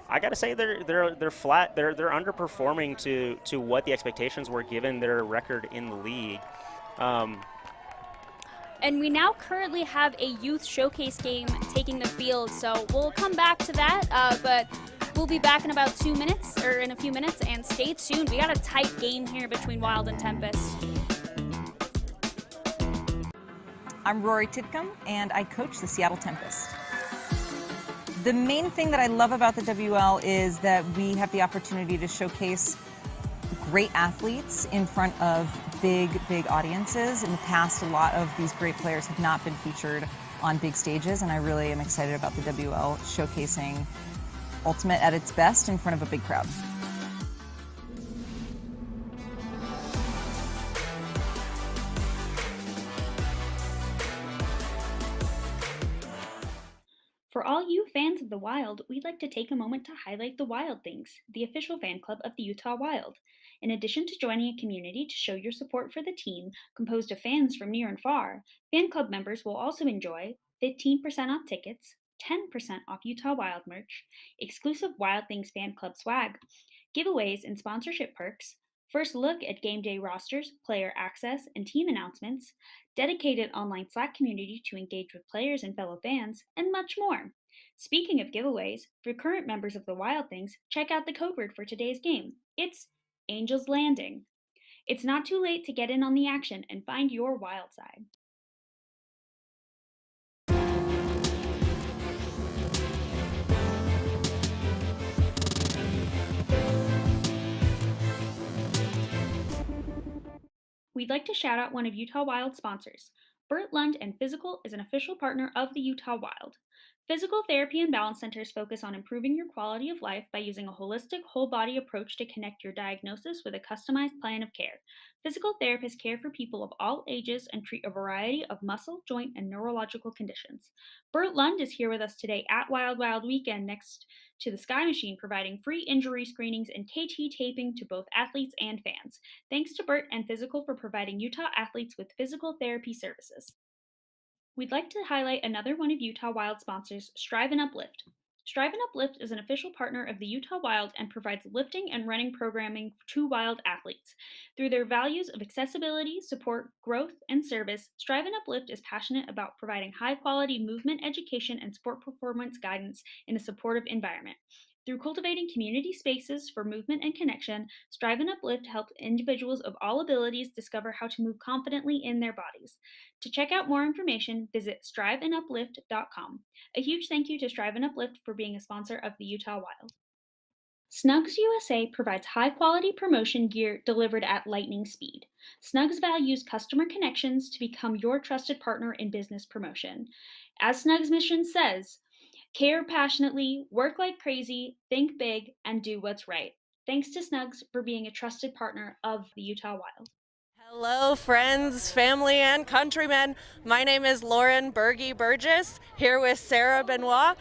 B: I got to say they're flat. They're underperforming to what the expectations were given their record in the league.
A: And we now currently have a youth showcase game taking the field, so we'll come back to that, but we'll be back in about 2 minutes, or in a few minutes, and stay tuned. We got a tight game here between Wild and Tempest.
G: I'm Rory Tidcombe, and I coach the Seattle Tempest. The main thing that I love about the WUL is that we have the opportunity to showcase great athletes in front of big audiences. In the past, a lot of these great players have not been featured on big stages, and I really am excited about the WUL showcasing Ultimate at its best in front of a big crowd.
A: For all you fans of the Wild, we'd like to take a moment to highlight the Wild Things, the official fan club of the Utah Wild. In addition to joining a community to show your support for the team, composed of fans from near and far, fan club members will also enjoy 15% off tickets, 10% off Utah Wild merch, exclusive Wild Things fan club swag, giveaways and sponsorship perks, first look at game day rosters, player access, and team announcements, dedicated online Slack community to engage with players and fellow fans, and much more. Speaking of giveaways, for current members of the Wild Things, check out the code word for today's game. It's Angel's Landing. It's not too late to get in on the action and find your wild side. We'd like to shout out one of Utah Wild's sponsors. Burt Lund and Physical is an official partner of the Utah Wild. Physical therapy and balance centers focus on improving your quality of life by using a holistic, whole-body approach to connect your diagnosis with a customized plan of care. Physical therapists care for people of all ages and treat a variety of muscle, joint, and neurological conditions. Burt Lund is here with us today at Wild Wild Weekend next to the Sky Machine, providing free injury screenings and KT taping to both athletes and fans. Thanks to Burt and Physical for providing Utah athletes with physical therapy services. We'd like to highlight another one of Utah Wild sponsors, Strive and Uplift. Strive and Uplift is an official partner of the Utah Wild and provides lifting and running programming to Wild athletes. Through their values of accessibility, support, growth, and service, Strive and Uplift is passionate about providing high-quality movement education and sport performance guidance in a supportive environment. Through cultivating community spaces for movement and connection, Strive and Uplift helps individuals of all abilities discover how to move confidently in their bodies. To check out more information, visit striveanduplift.com. A huge thank you to Strive and Uplift for being a sponsor of the Utah Wild. Snugs USA provides high-quality promotion gear delivered at lightning speed. Snugs values customer connections to become your trusted partner in business promotion. As Snugs' mission says, care passionately, work like crazy, think big, and do what's right. Thanks to Snugs for being a trusted partner of the Utah Wild.
H: Hello, friends, family, and countrymen. My name is Lauren Berge Burgess, here with Sarah Benoit,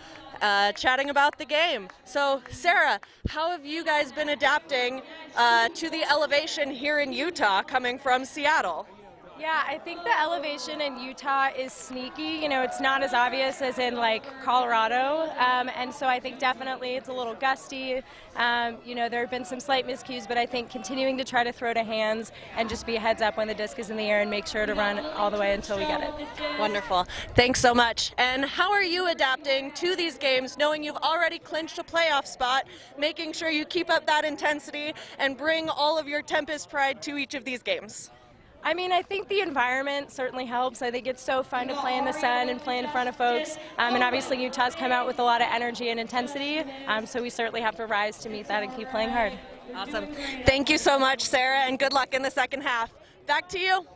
H: chatting about the game. So, Sarah, how have you guys been adapting to the elevation here in Utah coming from Seattle?
I: Yeah, I think the elevation in Utah is sneaky. It's not as obvious as in like Colorado, and so I think definitely it's a little gusty. There have been some slight miscues, but I think continuing to try to throw to hands and just be a heads up when the disc is in the air and make sure to run all the way until we get it.
H: Wonderful. Thanks so much. And how are you adapting to these games, knowing you've already clinched a playoff spot, making sure you keep up that intensity and bring all of your Tempest pride to each of these games?
I: I mean, I think the environment certainly helps. I think it's so fun to play in the sun and play in front of folks. And obviously Utah's come out with a lot of energy and intensity, so we certainly have to rise to meet that and keep playing hard.
H: Awesome. Thank you so much, Sarah, and good luck in the second half. Back to you.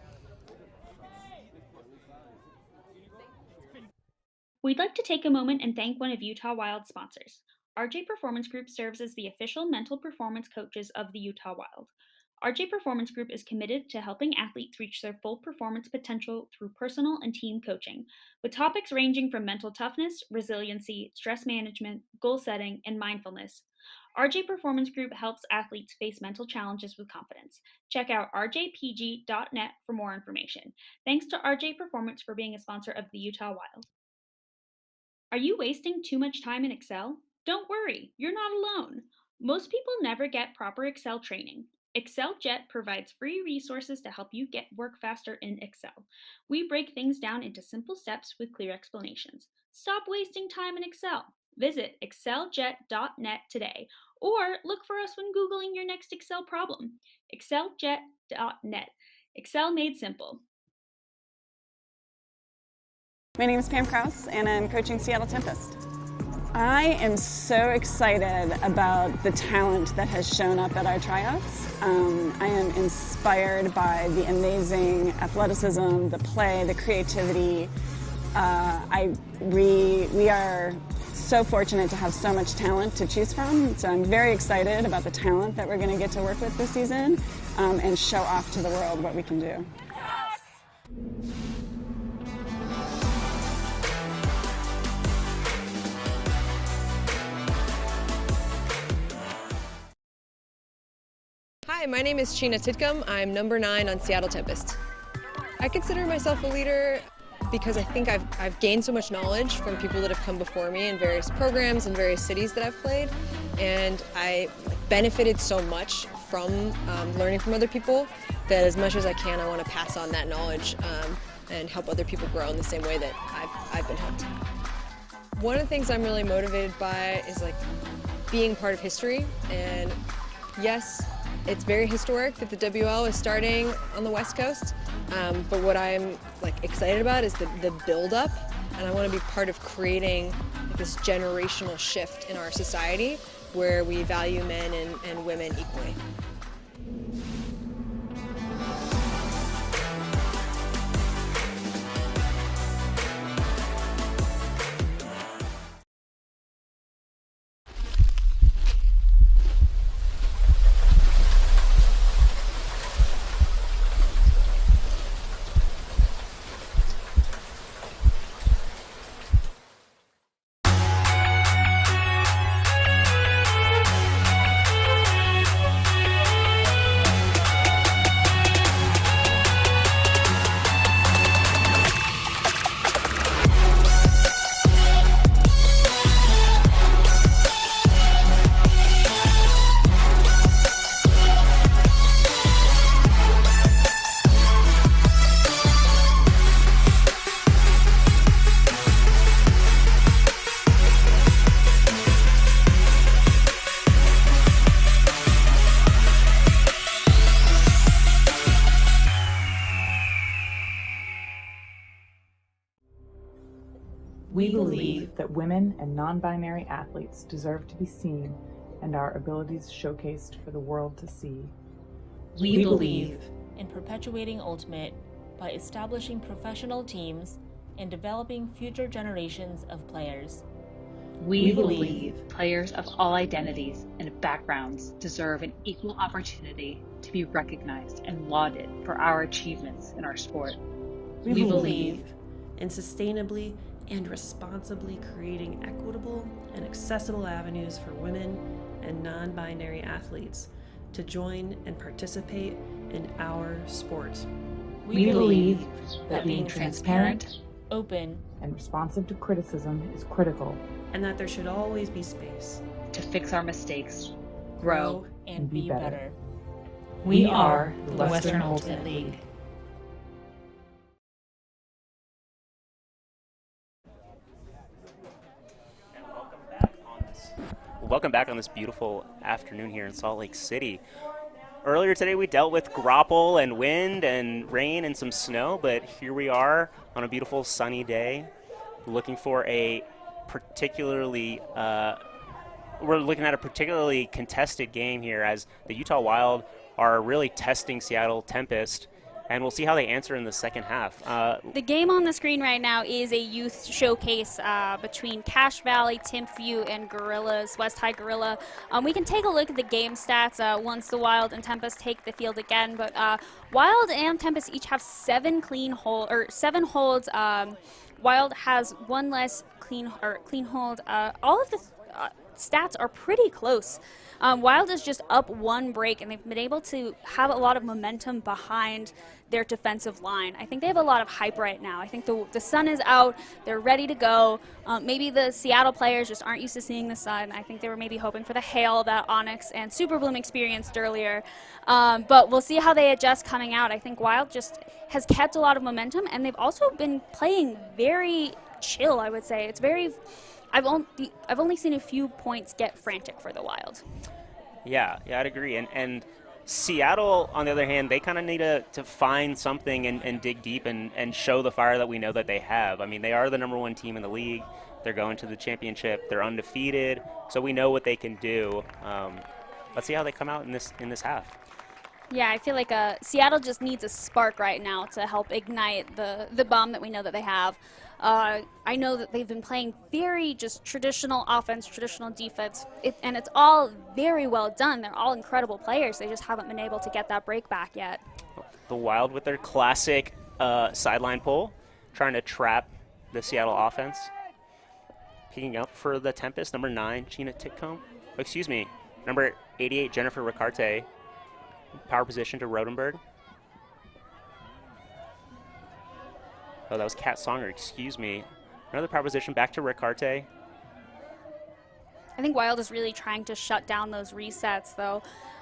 A: We'd like to take a moment and thank one of Utah Wild's sponsors. RJ Performance Group serves as the official mental performance coaches of the Utah Wild. RJ Performance Group is committed to helping athletes reach their full performance potential through personal and team coaching, with topics ranging from mental toughness, resiliency, stress management, goal setting, and mindfulness. RJ Performance Group helps athletes face mental challenges with confidence. Check out rjpg.net for more information. Thanks to RJ Performance for being a sponsor of the Utah Wild. Are you wasting too much time in Excel? Don't worry, you're not alone. Most people never get proper Excel training. ExcelJet provides free resources to help you get work faster in Excel. We break things down into simple steps with clear explanations. Stop wasting time in Excel. Visit exceljet.net today, or look for us when Googling your next Excel problem. exceljet.net. Excel made simple.
J: My name is Pam Krause, and I'm coaching Seattle Tempest. I am so excited about the talent that has shown up at our tryouts. I am inspired by the amazing athleticism, the play, the creativity. We are so fortunate to have so much talent to choose from, so I'm very excited about the talent that we're going to get to work with this season and show off to the world what we can do.
K: Hi, my name is Sheena Tidcombe. I'm number 9 on Seattle Tempest. I consider myself a leader because I think I've gained so much knowledge from people that have come before me in various programs and various cities that I've played, and I benefited so much from learning from other people that as much as I can, I want to pass on that knowledge and help other people grow in the same way that I've been helped. One of the things I'm really motivated by is like being part of history, and yes, it's very historic that the WL is starting on the West Coast, but what I'm excited about is the build-up, and I want to be part of creating this generational shift in our society where we value men and women equally.
L: We believe that women and non-binary athletes deserve to be seen and our abilities showcased for the world to see.
M: We believe in perpetuating Ultimate by establishing professional teams and developing future generations of players.
N: We believe players of all identities and backgrounds deserve an equal opportunity to be recognized and lauded for our achievements in our sport.
M: We believe in sustainably and responsibly creating equitable and accessible avenues for women and non-binary athletes to join and participate in our sport.
L: We believe that being transparent,
M: open,
L: and responsive to criticism is critical,
M: and that there should always be space
N: to fix our mistakes, grow,
M: and be better.
L: We are the Western Ultimate League.
B: Welcome back on this beautiful afternoon here in Salt Lake City. Earlier today we dealt with grapple and wind and rain and some snow, but here we are on a beautiful sunny day looking for a particularly we're looking at a particularly contested game here as the Utah Wild are really testing Seattle Tempest, and we'll see how they answer in the second half.
A: The game on the screen right now is a youth showcase between Cache Valley, Timpview, and Gorillas, West High Gorilla. We can take a look at the game stats once the Wild and Tempest take the field again, but Wild and Tempest each have 7 holds. Wild has 1 less clean hold. All of the stats are pretty close. Wild is just up 1 break, and they've been able to have a lot of momentum behind their defensive line. I think they have a lot of hype right now. I think the sun is out. They're ready to go. Maybe the Seattle players just aren't used to seeing the sun. I think they were maybe hoping for the hail that Onyx and Super Bloom experienced earlier. But we'll see how they adjust coming out. I think Wild just has kept a lot of momentum, and they've also been playing very chill, I would say. It's very... I've only seen a few points get frantic for the Wild.
B: Yeah, I'd agree. And Seattle, on the other hand, they kind of need to find something and dig deep and show the fire that we know that they have. I mean, they are the #1 team in the league. They're going to the championship. They're undefeated, so we know what they can do. Let's see how they come out in this half.
A: Yeah, I feel like Seattle just needs a spark right now to help ignite the bomb that we know that they have. I know that they've been playing very just traditional offense, traditional defense, and it's all very well done. They're all incredible players. They just haven't been able to get that break back yet.
B: The Wild with their classic sideline pull, trying to trap the Seattle offense. Picking up for the Tempest, number 9, Gina Titcomb. Oh, excuse me, number 88, Jennifer Ricarte. Power position to Rodenberg. Oh, that was Kat Songer, excuse me. Another power position back to Ricarte.
A: I think Wild is really trying to shut down those resets, though.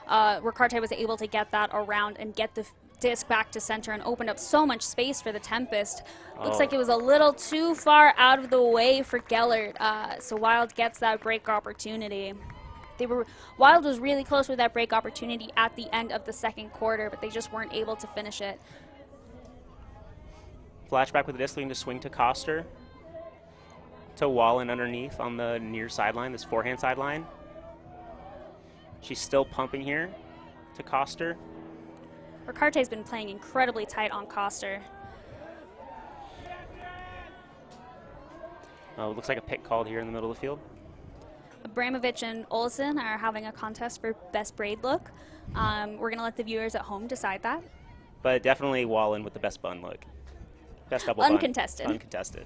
A: Ricarte was able to get that around and get the disc back to center and opened up so much space for the Tempest. Looks like it was a little too far out of the way for Gellert, so Wild gets that break opportunity. Wild was really close with that break opportunity at the end of the second quarter, but they just weren't able to finish it.
B: Flashback with the disc, looking to swing to Coster. To Wallen underneath on the near sideline, this forehand sideline. She's still pumping here to Coster.
A: Ricarte's been playing incredibly tight on Coster.
B: Looks like a pick called here in the middle of the field.
A: Abramovich and Olsen are having a contest for best braid look. We're going to let the viewers at home decide that.
B: But definitely Wallen with the best bun look. Best double
A: Uncontested.
B: bun. Uncontested.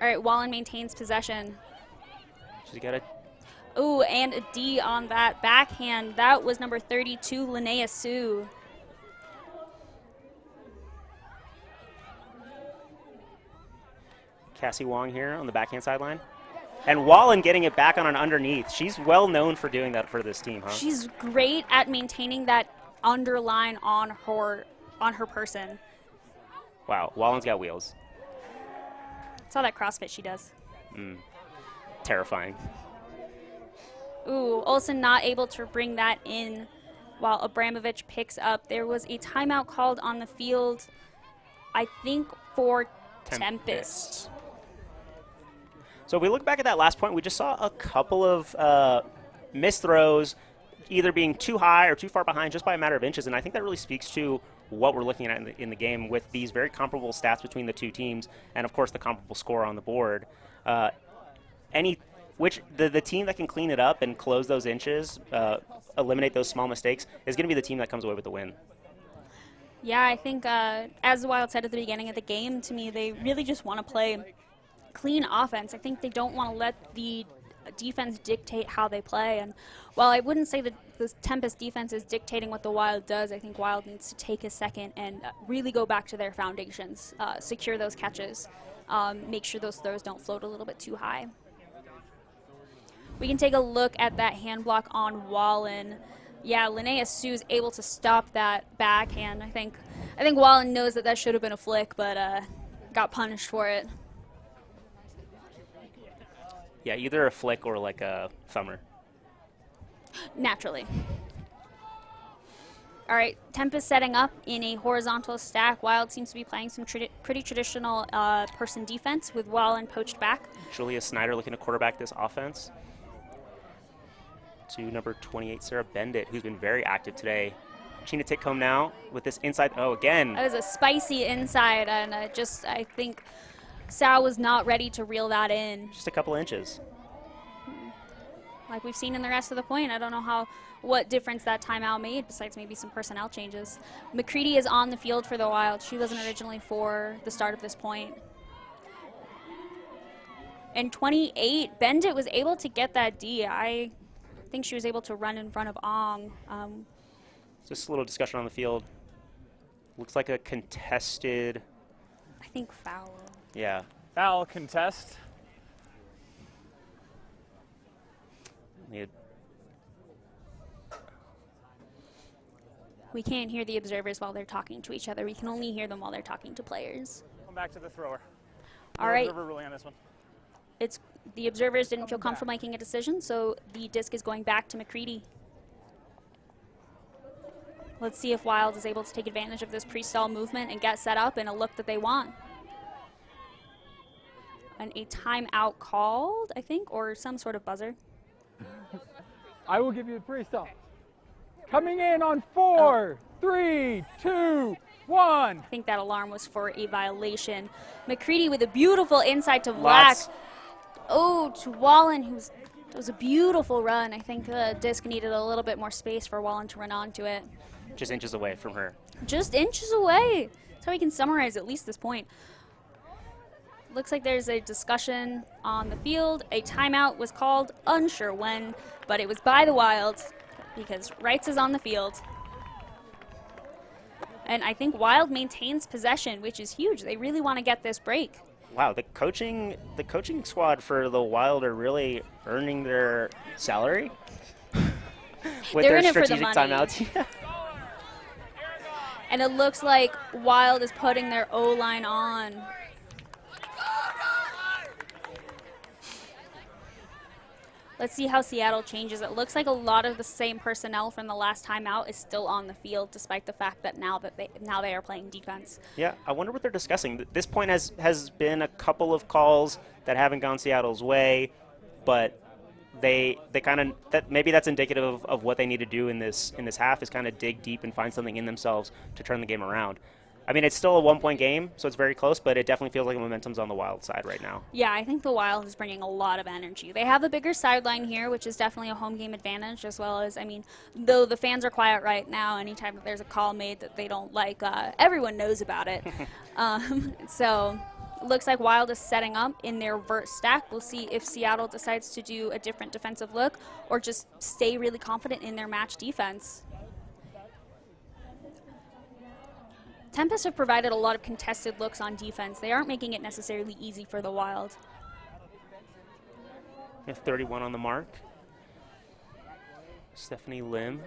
A: All right, Wallen maintains possession.
B: She's got a...
A: Ooh, and a D on that backhand. That was number 32, Linnea Sue.
B: Cassie Wong here on the backhand sideline. And Wallen getting it back on an underneath. She's well known for doing that for this team, huh?
A: She's great at maintaining that underline on her person.
B: Wow, Wallen's got wheels.
A: It's all that CrossFit she does.
B: Terrifying.
A: Ooh, Olsen not able to bring that in while Abramovich picks up. There was a timeout called on the field, I think, for Tempest.
B: So if we look back at that last point, we just saw a couple of missed throws, either being too high or too far behind just by a matter of inches, and I think that really speaks to what we're looking at in the game with these very comparable stats between the two teams and, of course, the comparable score on the board. The team that can clean it up and close those inches, eliminate those small mistakes, is going to be the team that comes away with the win.
A: Yeah, I think, as the Wild said at the beginning of the game, to me, they really just want to play clean offense. I think they don't want to let the defense dictate how they play. And while I wouldn't say that the Tempest defense is dictating what the Wild does, I think Wild needs to take a second and really go back to their foundations, secure those catches, make sure those throws don't float a little bit too high. We can take a look at that hand block on Wallen. Yeah, Linnea Sue's able to stop that backhand. I think Wallen knows that should have been a flick, but got punished for it.
B: Yeah, either a flick or like a thumber.
A: Naturally. All right, Tempest setting up in a horizontal stack. Wild seems to be playing some pretty traditional person defense with Wallen poached back.
B: Julia Snyder looking to quarterback this offense. To number 28, Sarah Bendit, who's been very active today Sheena Titcomb now with this inside. Oh, again.
A: That was a spicy inside, and I think Sal was not ready to reel that in.
B: Just a couple inches.
A: Like we've seen in the rest of the point. I don't know what difference that timeout made, besides maybe some personnel changes. McCready is on the field for the Wild. She wasn't originally for the start of this point. And 28, Bendit was able to get that D. I think she was able to run in front of Ong.
B: Just a little discussion on the field. Looks like a contested.
A: I think foul.
B: Yeah.
D: Foul contest.
A: We can't hear the observers while they're talking to each other. We can only hear them while they're talking to players.
D: Come back to the thrower.
A: All right.
D: Observer ruling on this one.
A: The observers didn't feel comfortable making a decision, so the disc is going back to McCready. Let's see if Wild is able to take advantage of this pre-stall movement and get set up in a look that they want. And a timeout called, I think, or some sort of buzzer.
O: I will give you the pre-stall. Coming in on 4, 3, 2, 1.
A: I think that alarm was for a violation. McCready with a beautiful inside to Vlack. Oh, to Wallen, it was a beautiful run. I think the disc needed a little bit more space for Wallen to run onto it.
B: Just inches away from her.
A: Just inches away. That's how we can summarize at least this point. Looks like there's a discussion on the field. A timeout was called, unsure when, but it was by the Wild because Wrights is on the field. And I think Wild maintains possession, which is huge. They really want to get this break.
B: Wow, the coaching squad for the Wild are really earning their salary with
A: They're
B: their
A: in it for the
B: strategic
A: money.
B: timeouts.
A: And it looks like Wild is putting their O-line on. Let's see how Seattle changes. It looks like a lot of the same personnel from the last timeout is still on the field, despite the fact that now they are playing defense.
B: Yeah, I wonder what they're discussing. This point has been a couple of calls that haven't gone Seattle's way, but they kind of maybe that's indicative of what they need to do in this half, is kind of dig deep and find something in themselves to turn the game around. I mean, it's still a 1-point game, so it's very close, but it definitely feels like the momentum's on the Wild side right now.
A: Yeah, I think the Wild is bringing a lot of energy. They have a bigger sideline here, which is definitely a home game advantage, as well as, I mean, though the fans are quiet right now, anytime that there's a call made that they don't like, everyone knows about it. So it looks like Wild is setting up in their vert stack. We'll see if Seattle decides to do a different defensive look or just stay really confident in their match defense. Tempest have provided a lot of contested looks on defense. They aren't making it necessarily easy for the Wild.
B: We have 31 on the mark. Stephanie Lim.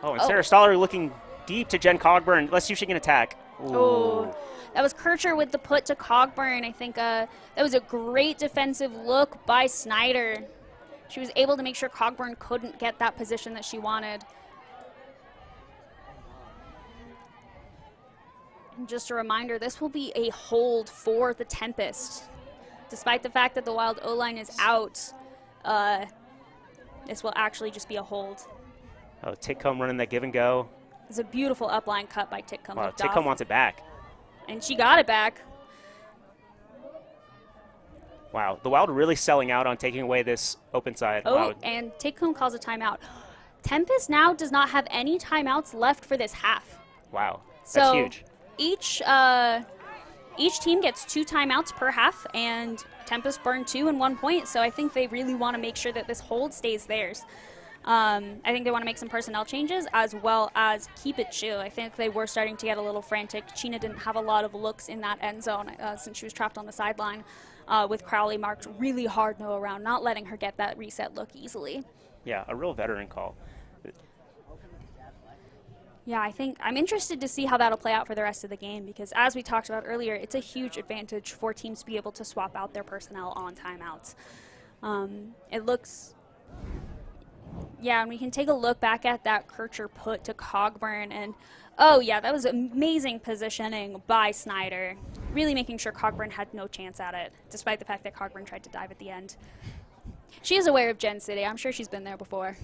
B: Oh, and Sarah Stoller looking deep to Jen Cogburn. Let's see if she can attack.
A: Oh, that was Kircher with the put to Cogburn. I think that was a great defensive look by Snyder. She was able to make sure Cogburn couldn't get that position that she wanted. Just a reminder, this will be a hold for the Tempest. Despite the fact that the Wild O-line is out, this will actually just be a hold.
B: Oh, Titcomb running that give and go.
A: It's a beautiful upline cut by Titcomb.
B: Wow, Titcomb wants it back.
A: And she got it back.
B: Wow, the Wild really selling out on taking away this open side.
A: Oh,
B: Wow.
A: and Titcomb calls a timeout. Tempest now does not have any timeouts left for this half.
B: Wow, that's
A: So
B: huge.
A: Each team gets 2 timeouts per half, and Tempest burned 2 in 1 point, so I think they really want to make sure that this hold stays theirs. I think they want to make some personnel changes as well as keep it chill. I think they were starting to get a little frantic. Chyna didn't have a lot of looks in that end zone since she was trapped on the sideline with Crowley marked really hard no around, not letting her get that reset look easily.
B: Yeah, a real veteran call.
A: Yeah, I think I'm interested to see how that'll play out for the rest of the game because, as we talked about earlier, it's a huge advantage for teams to be able to swap out their personnel on timeouts. It looks, yeah, and we can take a look back at that Kircher put to Cogburn, and oh yeah, that was amazing positioning by Snyder, really making sure Cogburn had no chance at it, despite the fact that Cogburn tried to dive at the end. She is aware of Gen City. I'm sure she's been there before.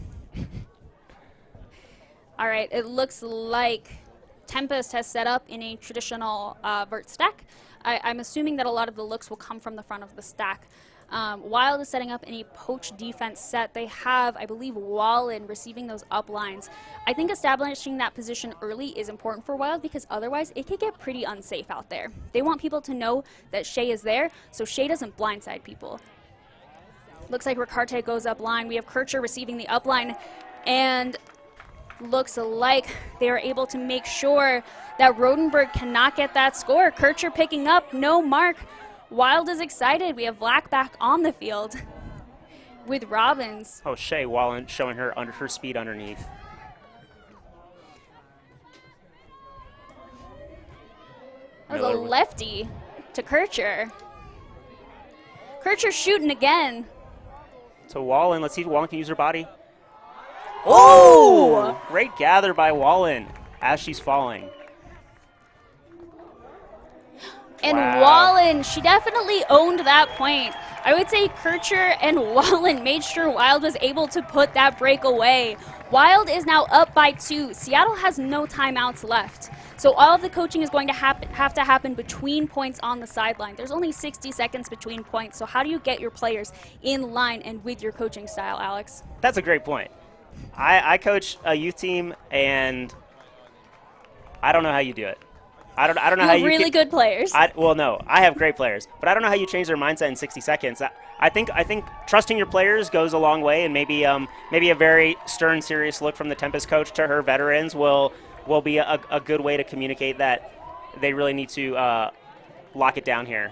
A: All right, it looks like Tempest has set up in a traditional vert stack. I'm assuming that a lot of the looks will come from the front of the stack. Wild is setting up in a poach defense set. They have, I believe, Wallen receiving those up lines. I think establishing that position early is important for Wild because otherwise it could get pretty unsafe out there. They want people to know that Shay is there, so Shay doesn't blindside people. Looks like Ricarte goes up line. We have Kircher receiving the up line, and looks like they are able to make sure that Rodenberg cannot get that score. Kircher picking up, no mark. Wild is excited. We have Black back on the field with Robbins.
B: Oh, Shay Wallen showing her speed underneath.
A: That was a lefty to Kircher. Kircher shooting again.
B: To Wallen. Let's see if Wallen can use her body. Oh! Great gather by Wallen as she's falling.
A: And Wallen, she definitely owned that point. I would say Kircher and Wallen made sure Wild was able to put that break away. Wild is now up by 2. Seattle has no timeouts left. So all of the coaching is going to have to happen between points on the sideline. There's only 60 seconds between points. So how do you get your players in line and with your coaching style, Alex?
B: That's a great point. I coach a youth team, and I don't know how you do it. I don't know how you
A: really good players.
B: Well, no, I have great players, but I don't know how you change their mindset in 60 seconds. I think trusting your players goes a long way, and maybe a very stern, serious look from the Tempest coach to her veterans will be a good way to communicate that they really need to lock it down here.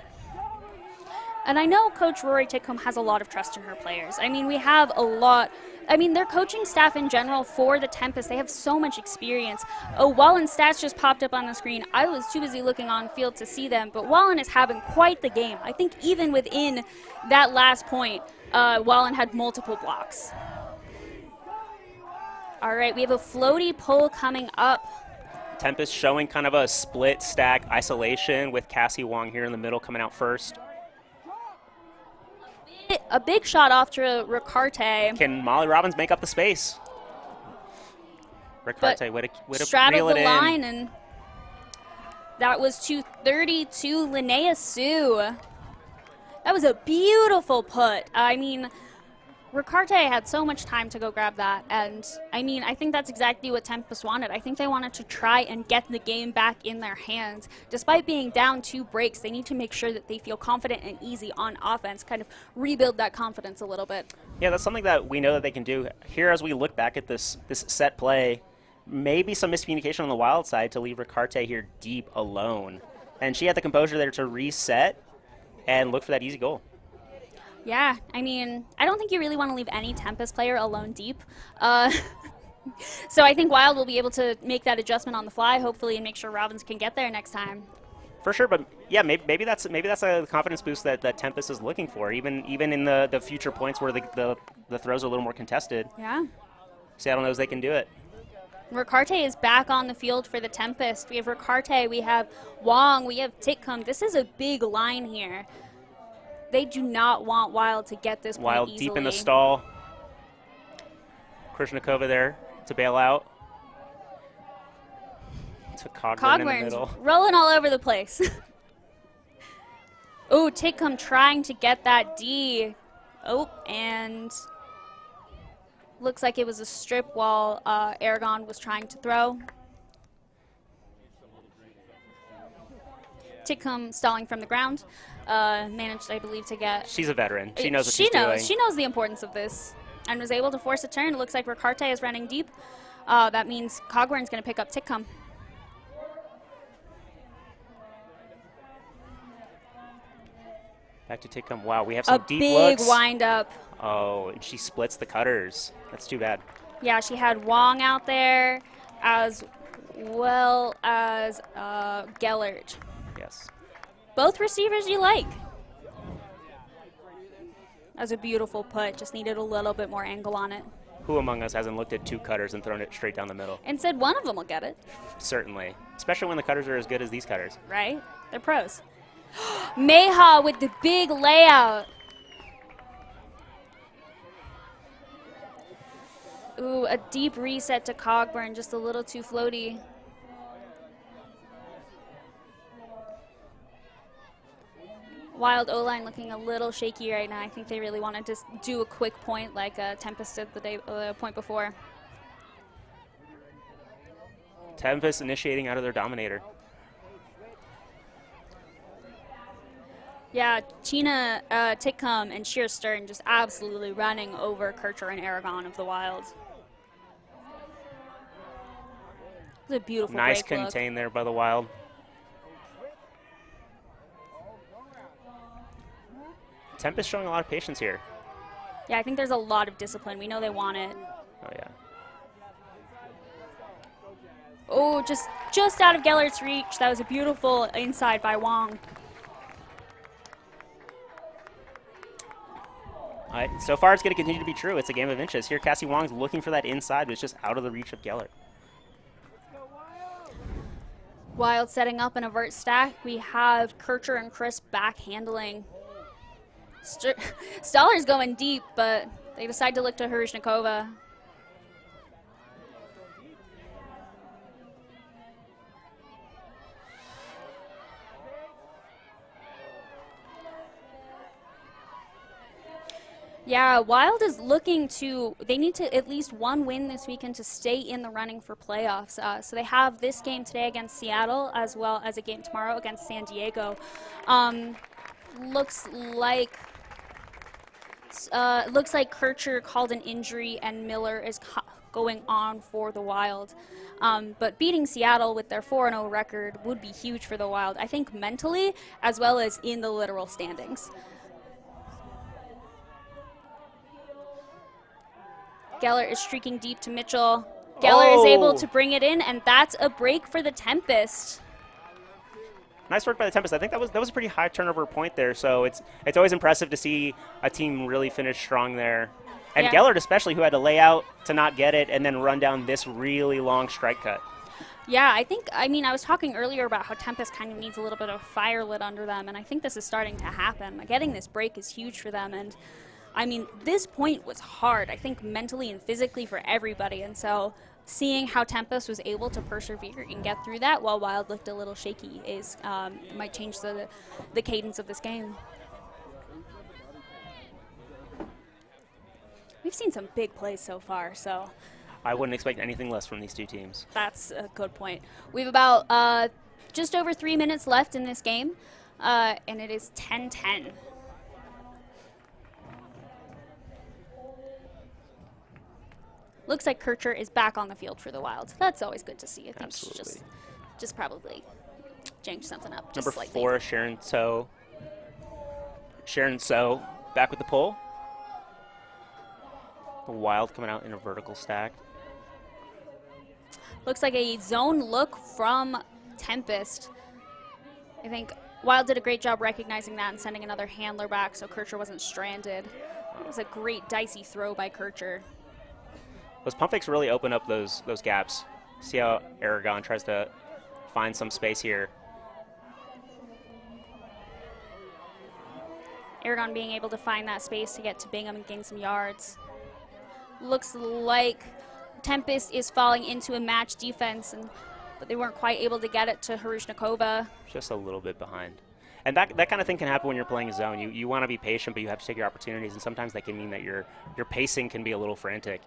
A: And I know Coach Rory Titcomb has a lot of trust in her players. I mean, we have a lot. I mean, their coaching staff in general for the Tempest, they have so much experience. Oh, Wallen's stats just popped up on the screen. I was too busy looking on field to see them, but Wallen is having quite the game. I think even within that last point, Wallen had multiple blocks. All right, we have a floaty pull coming up.
B: Tempest showing kind of a split stack isolation with Cassie Wong here in the middle coming out first.
A: A big shot off to Ricarte.
B: Can Molly Robbins make up the space? Ricarte, way to
A: straddled
B: reel it
A: the
B: in.
A: line, and that was 230 to Linnea Sue. That was a beautiful put. I mean, Ricarte had so much time to go grab that, and I mean, I think that's exactly what Tempest wanted. I think they wanted to try and get the game back in their hands. Despite being down 2 breaks, they need to make sure that they feel confident and easy on offense, kind of rebuild that confidence a little bit.
B: Yeah, that's something that we know that they can do. Here, as we look back at this set play, maybe some miscommunication on the Wild side to leave Ricarte here deep alone. And she had the composure there to reset and look for that easy goal.
A: Yeah, I mean, I don't think you really want to leave any Tempest player alone deep. So I think Wild will be able to make that adjustment on the fly, hopefully, and make sure Robbins can get there next time.
B: For sure, but yeah, maybe that's a confidence boost that Tempest is looking for, even in the future points where the throws are a little more contested.
A: Yeah.
B: Seattle knows they can do it.
A: Ricarte is back on the field for the Tempest. We have Ricarte, we have Wong, we have Titcomb. This is a big line here. They do not want Wild to get this point
B: Wild
A: easily.
B: deep in the stall. Krishnikova there to bail out. To Cogburn in the middle.
A: Rolling all over the place. Oh, Titcomb trying to get that D. Oh, and looks like it was a strip while Aragon was trying to throw. Titcomb stalling from the ground. Managed, I believe, to get...
B: She's a veteran. She knows what she's doing.
A: She knows the importance of this and was able to force a turn. It looks like Ricarte is running deep. That means Cogburn's going to pick up Titcomb.
B: Back to Titcomb. Wow, we have some deep looks.
A: A big wind-up.
B: Oh, and she splits the cutters. That's too bad.
A: Yeah, she had Wong out there as well as Gellert.
B: Yes.
A: Both receivers you like. That was a beautiful put. Just needed a little bit more angle on it.
B: Who among us hasn't looked at 2 cutters and thrown it straight down the middle?
A: And said one of them will get it.
B: Certainly. Especially when the cutters are as good as these cutters.
A: Right? They're pros. Meha with the big layout. Ooh, a deep reset to Cogburn, just a little too floaty. Wild O-line looking a little shaky right now. I think they really wanted to do a quick point like Tempest did the point before.
B: Tempest initiating out of their Dominator.
A: Yeah, Tina, Titcomb, and Sheer Stern just absolutely running over Kircher and Aragon of the Wild. It's a beautiful
B: nice
A: break
B: contain there by the Wild. Tempest showing a lot of patience here.
A: Yeah, I think there's a lot of discipline. We know they want it.
B: Oh, yeah.
A: Oh, just out of Gellert's reach. That was a beautiful inside by Wong.
B: All right, so far it's going to continue to be true. It's a game of inches. Here, Cassie Wong's looking for that inside, but it's just out of the reach of Gellert.
A: Wild setting up an avert stack. We have Kircher and Chris back handling. Stoller's going deep, but they decide to look to Harushnikova. Yeah, Wild is looking to, they need to at least one win this weekend to stay in the running for playoffs. So they have this game today against Seattle as well as a game tomorrow against San Diego. Looks like Kircher called an injury and Miller is going on for the Wild. But beating Seattle with their 4-0 record would be huge for the Wild, I think mentally as well as in the literal standings. Geller is streaking deep to Mitchell. Geller is able to bring it in, and that's a break for the Tempest.
B: Nice work by the Tempest. I think that was a pretty high turnover point there, so it's always impressive to see a team really finish strong there. And
A: Yeah.
B: Gellert especially, who had to lay out to not get it and then run down this really long strike cut.
A: Yeah, I was talking earlier about how Tempest kind of needs a little bit of fire lit under them, and I think this is starting to happen. Getting this break is huge for them, and I mean, this point was hard, I think, mentally and physically for everybody. And so seeing how Tempest was able to persevere and get through that while Wild looked a little shaky is might change the cadence of this game. We've seen some big plays so far, so
B: I wouldn't expect anything less from these two teams.
A: that's a good point. We have about just over 3 minutes left in this game, and it is 10-10. Looks like Kircher is back on the field for the Wild. So that's always good to see. I think
B: Absolutely.
A: just probably changed something up just
B: Number
A: slightly.
B: 4, Sharon So. Sharon So back with the pull. The Wild coming out in a vertical stack.
A: Looks like a zone look from Tempest. I think Wild did a great job recognizing that and sending another handler back so Kircher wasn't stranded. It was a great dicey throw by Kircher.
B: Those pump fakes really open up those gaps. See how Aragon tries to find some space here.
A: Aragon being able to find that space to get to Bingham and gain some yards. Looks like Tempest is falling into a match defense, but they weren't quite able to get it to Harushnikova.
B: Just a little bit behind. And that kind of thing can happen when you're playing a zone. You want to be patient, but you have to take your opportunities, and sometimes that can mean that your pacing can be a little frantic.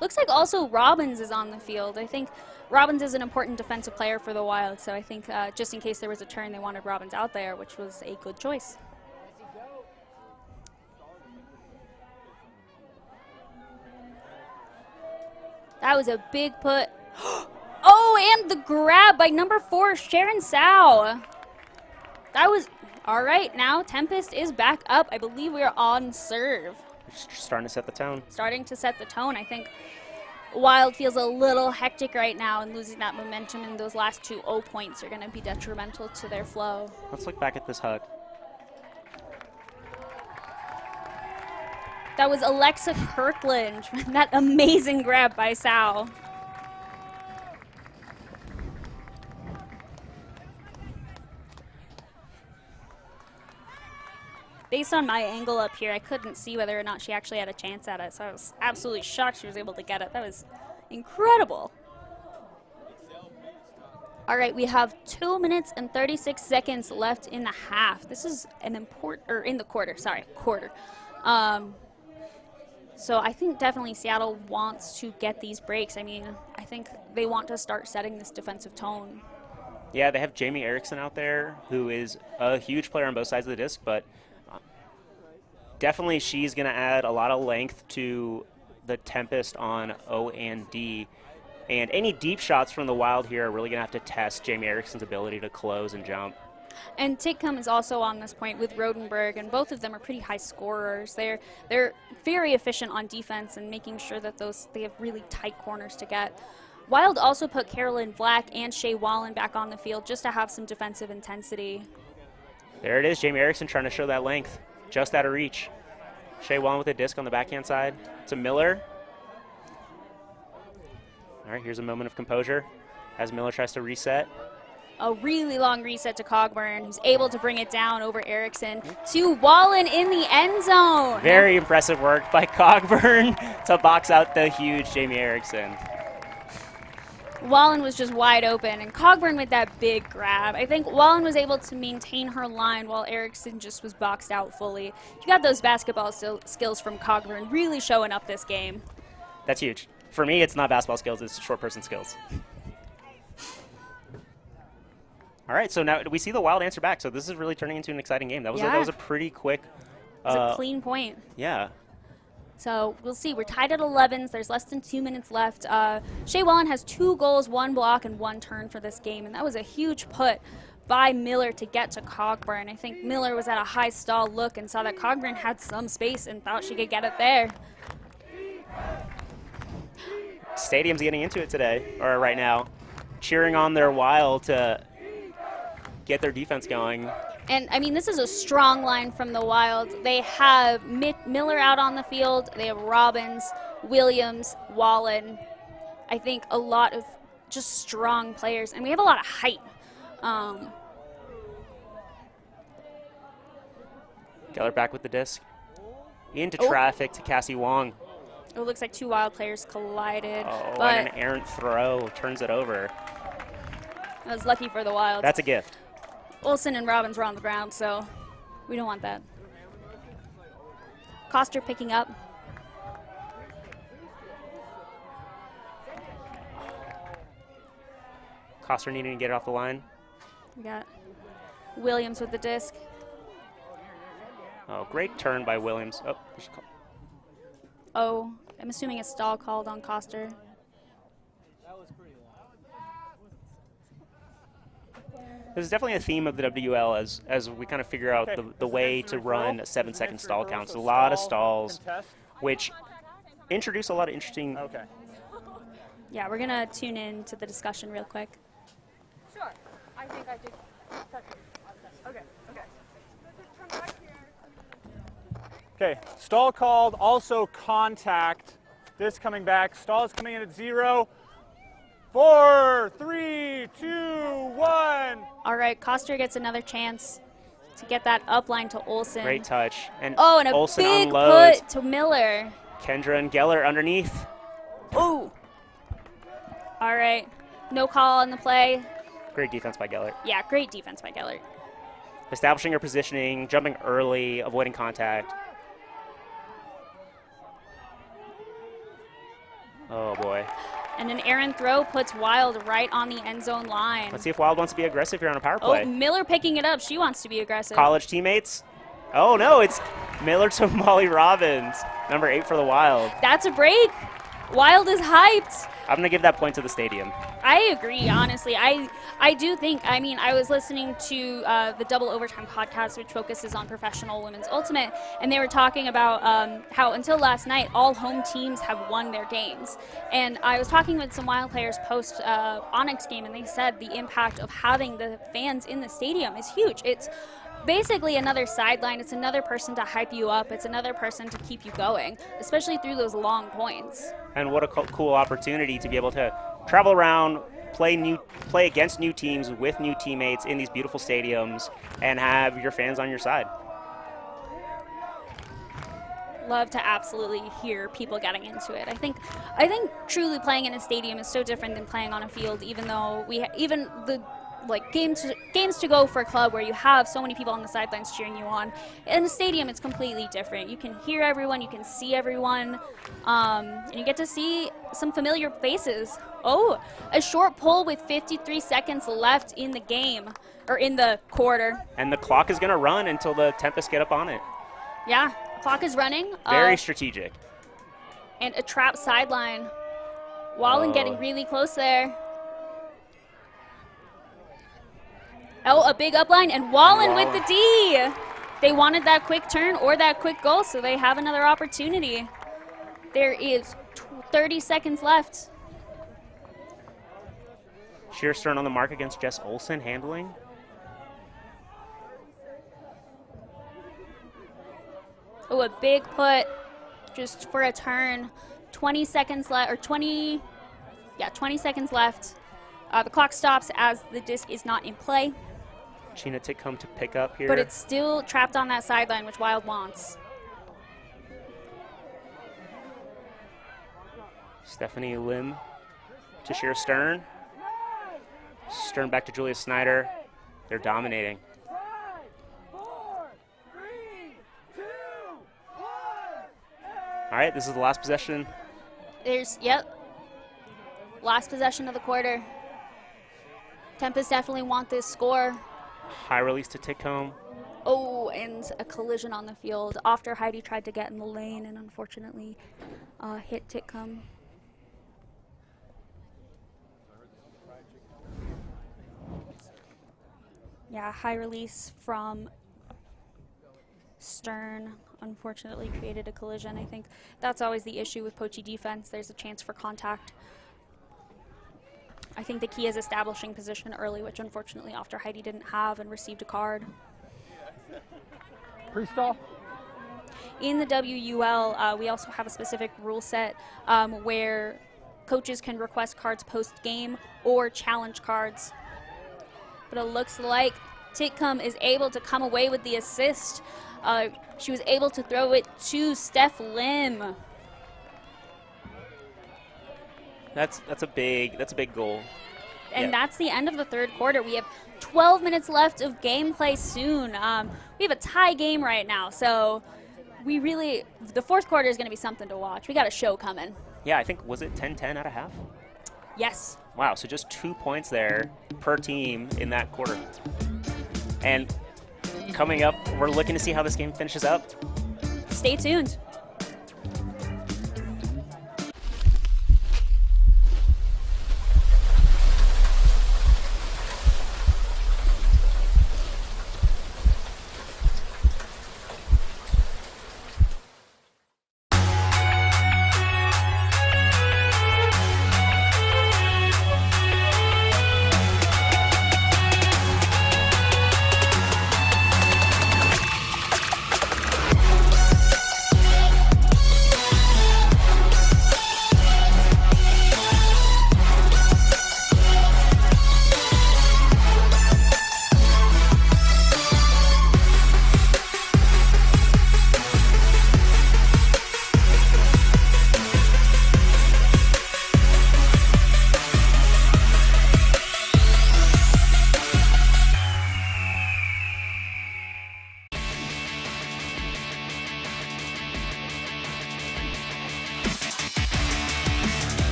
A: Looks like also Robbins is on the field. I think Robbins is an important defensive player for the Wild, so I think just in case there was a turn, they wanted Robbins out there, which was a good choice. That was a big put. Oh, and the grab by number 4, Sharon Sow. That was all right. Now Tempest is back up. I believe we are on serve.
B: Just starting to set the tone.
A: Starting to set the tone. I think Wild feels a little hectic right now, and losing that momentum in those last 2 0 points are going to be detrimental to their flow.
B: Let's look back at this hug.
A: That was Alexa Kirkland. That amazing grab by Sal. based on my angle up here, I couldn't see whether or not she actually had a chance at it, so I was absolutely shocked she was able to get it. That was incredible. All right, we have 2 minutes and 36 seconds left in the half. This is an in the quarter, sorry, quarter. So I think definitely Seattle wants to get these breaks. I mean, I think they want to start setting this defensive tone.
B: Yeah, they have Jamie Erickson out there, who is a huge player on both sides of the disc, but definitely she's going to add a lot of length to the Tempest on O and D. And any deep shots from the Wild here are really going to have to test Jamie Erickson's ability to close and jump.
A: And Titcomb is also on this point with Rodenberg, and both of them are pretty high scorers. They're very efficient on defense and making sure that they have really tight corners to get. Wild also put Carolyn Black and Shea Wallen back on the field just to have some defensive intensity.
B: There it is, Jamie Erickson trying to show that length, just out of reach. Shea Wallen with a disc on the backhand side to Miller. All right, here's a moment of composure as Miller tries to reset.
A: A really long reset to Cogburn, who's able to bring it down over Erickson to Wallen in the end zone.
B: Very impressive work by Cogburn to box out the huge Jamie Erickson.
A: Wallen was just wide open, and Cogburn with that big grab. I think Wallen was able to maintain her line while Erickson just was boxed out fully. You got those basketball skills from Cogburn really showing up this game.
B: That's huge. For me, it's not basketball skills, it's short person skills. All right, so now we see the Wild answer back, so this is really turning into an exciting game. That was a pretty quick...
A: It was a clean point.
B: Yeah.
A: So we'll see. We're tied at 11s. There's less than 2 minutes left. Shea Wallen has 2 goals, 1 block, and 1 turn for this game, and that was a huge put by Miller to get to Cogburn. I think Miller was at a high stall look and saw that Cogburn had some space and thought she could get it there.
B: Stadium's getting into it today, or right now, cheering on their Wild to get their defense going.
A: And, I mean, this is a strong line from the Wild. They have Miller out on the field. They have Robbins, Williams, Wallen. I think a lot of just strong players. And we have a lot of height.
B: Geller back with the disc. Into traffic to Cassie Wong.
A: It looks like 2 Wild players collided.
B: Oh,
A: but
B: and an errant throw turns it over.
A: I was lucky for the Wild.
B: That's a gift.
A: Olsen and Robbins were on the ground, so we don't want that. Koster picking up.
B: Koster needing to get it off the line.
A: We got Williams with the disc.
B: Oh, great turn by Williams.
A: Oh, I'm assuming a stall called on Koster.
B: This is definitely a theme of the WL as we kind of figure out the way to run a 7-second stall count. So a lot of stalls, which introduce a lot of interesting...
D: Okay.
A: Yeah, we're going to tune in to the discussion real quick.
E: Sure. I think I did touch it. Okay, okay.
D: Okay, stall called, also contact. This coming back. Stall is coming in at 0. 4, 3, 2, 1.
A: All right, Koster gets another chance to get that up line to Olsen.
B: Great touch. And
A: and a
B: Olsen
A: big
B: unloads.
A: put to Miller.
B: Kendra and Geller underneath.
A: Ooh. All right, no call on the play.
B: Great defense by Geller.
A: Yeah, great defense by Geller.
B: Establishing her positioning, jumping early, avoiding contact. Oh, boy.
A: And an errant throw puts Wild right on the end zone line.
B: Let's see if Wild wants to be aggressive here on a power play.
A: Oh, Miller picking it up. She wants to be aggressive.
B: College teammates. Oh, no, it's Miller to Molly Robbins, number 8 for the Wild.
A: That's a break. Wild is hyped.
B: I'm going to give that point to the stadium.
A: I agree, honestly. I do think, I mean, I was listening to the Double Overtime podcast, which focuses on professional women's ultimate, and they were talking about how until last night, all home teams have won their games. And I was talking with some Wild players post Onyx game, and they said the impact of having the fans in the stadium is huge. It's basically another sideline. It's another person to hype you up. It's another person to keep you going, especially through those long points.
B: And what a cool opportunity to be able to travel around, play against new teams with new teammates in these beautiful stadiums, and have your fans on your side.
A: love to absolutely hear people getting into it. I think truly playing in a stadium is so different than playing on a field, even though even the games to go for a club where you have so many people on the sidelines cheering you on. In the stadium, it's completely different. You can hear everyone, you can see everyone, and you get to see some familiar faces. Oh, a short pull with 53 seconds left in the game, or in the quarter.
B: And the clock is going to run until the Tempest get up on it.
A: Yeah, clock is running.
B: Very strategic.
A: And a trap sideline. Wallen getting really close there. Oh, a big upline, and Wallen with the D. They wanted that quick turn or that quick goal, so they have another opportunity. There is 30 seconds left.
B: Shearstern on the mark against Jess Olsen handling.
A: Oh, a big put just for a turn. 20 seconds left, or 20 seconds left. The clock stops as the disc is not in play.
B: Sheena Titcomb to pick up here.
A: But it's still trapped on that sideline, which Wild wants.
B: Stephanie Lim to Shearstern. Stern back to Julia Snyder. They're dominating.
C: 5, 4, 3, 2, 1.
B: All right, this is the last possession.
A: Last possession of the quarter. Tempest definitely want this score.
B: High release to Titcomb.
A: Oh, and a collision on the field after Heidi tried to get in the lane and unfortunately hit Titcomb. Yeah, high release from Stern unfortunately created a collision. I think that's always the issue with Pochi defense. There's a chance for contact. I think the key is establishing position early, which unfortunately after Heidi didn't have and received a card.
O: Pre-stall.
A: In the WUL, we also have a specific rule set where coaches can request cards post-game or challenge cards. But it looks like Titcomb is able to come away with the assist. She was able to throw it to Steph Lim.
B: That's a big goal.
A: And that's the end of the third quarter. We have 12 minutes left of gameplay soon. We have a tie game right now, so the fourth quarter is going to be something to watch. We got a show coming.
B: Yeah, I think, was it 10-10 at a half?
A: Yes.
B: Wow, so just 2 points there per team in that quarter. And coming up, we're looking to see how this game finishes up.
A: Stay tuned.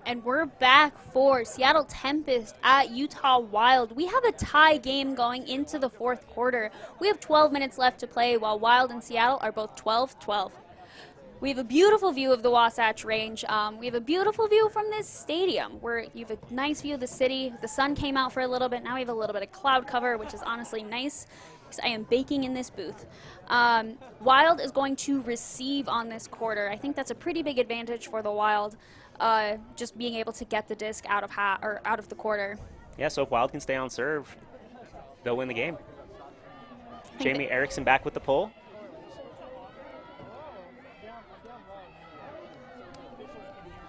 A: And we're back for Seattle Tempest at Utah Wild. We have a tie game going into the fourth quarter. We have 12 minutes left to play while Wild and Seattle are both 12-12. We have a beautiful view of the Wasatch Range. We have a beautiful view from this stadium where you have a nice view of the city. The sun came out for a little bit. Now we have a little bit of cloud cover, which is honestly nice because I am baking in this booth. Wild is going to receive on this quarter. I think that's a pretty big advantage for the Wild. just being able to get the disc out of the quarter.
B: Yeah, so if Wild can stay on serve, they'll win the game. Jamie Erickson back with the pull.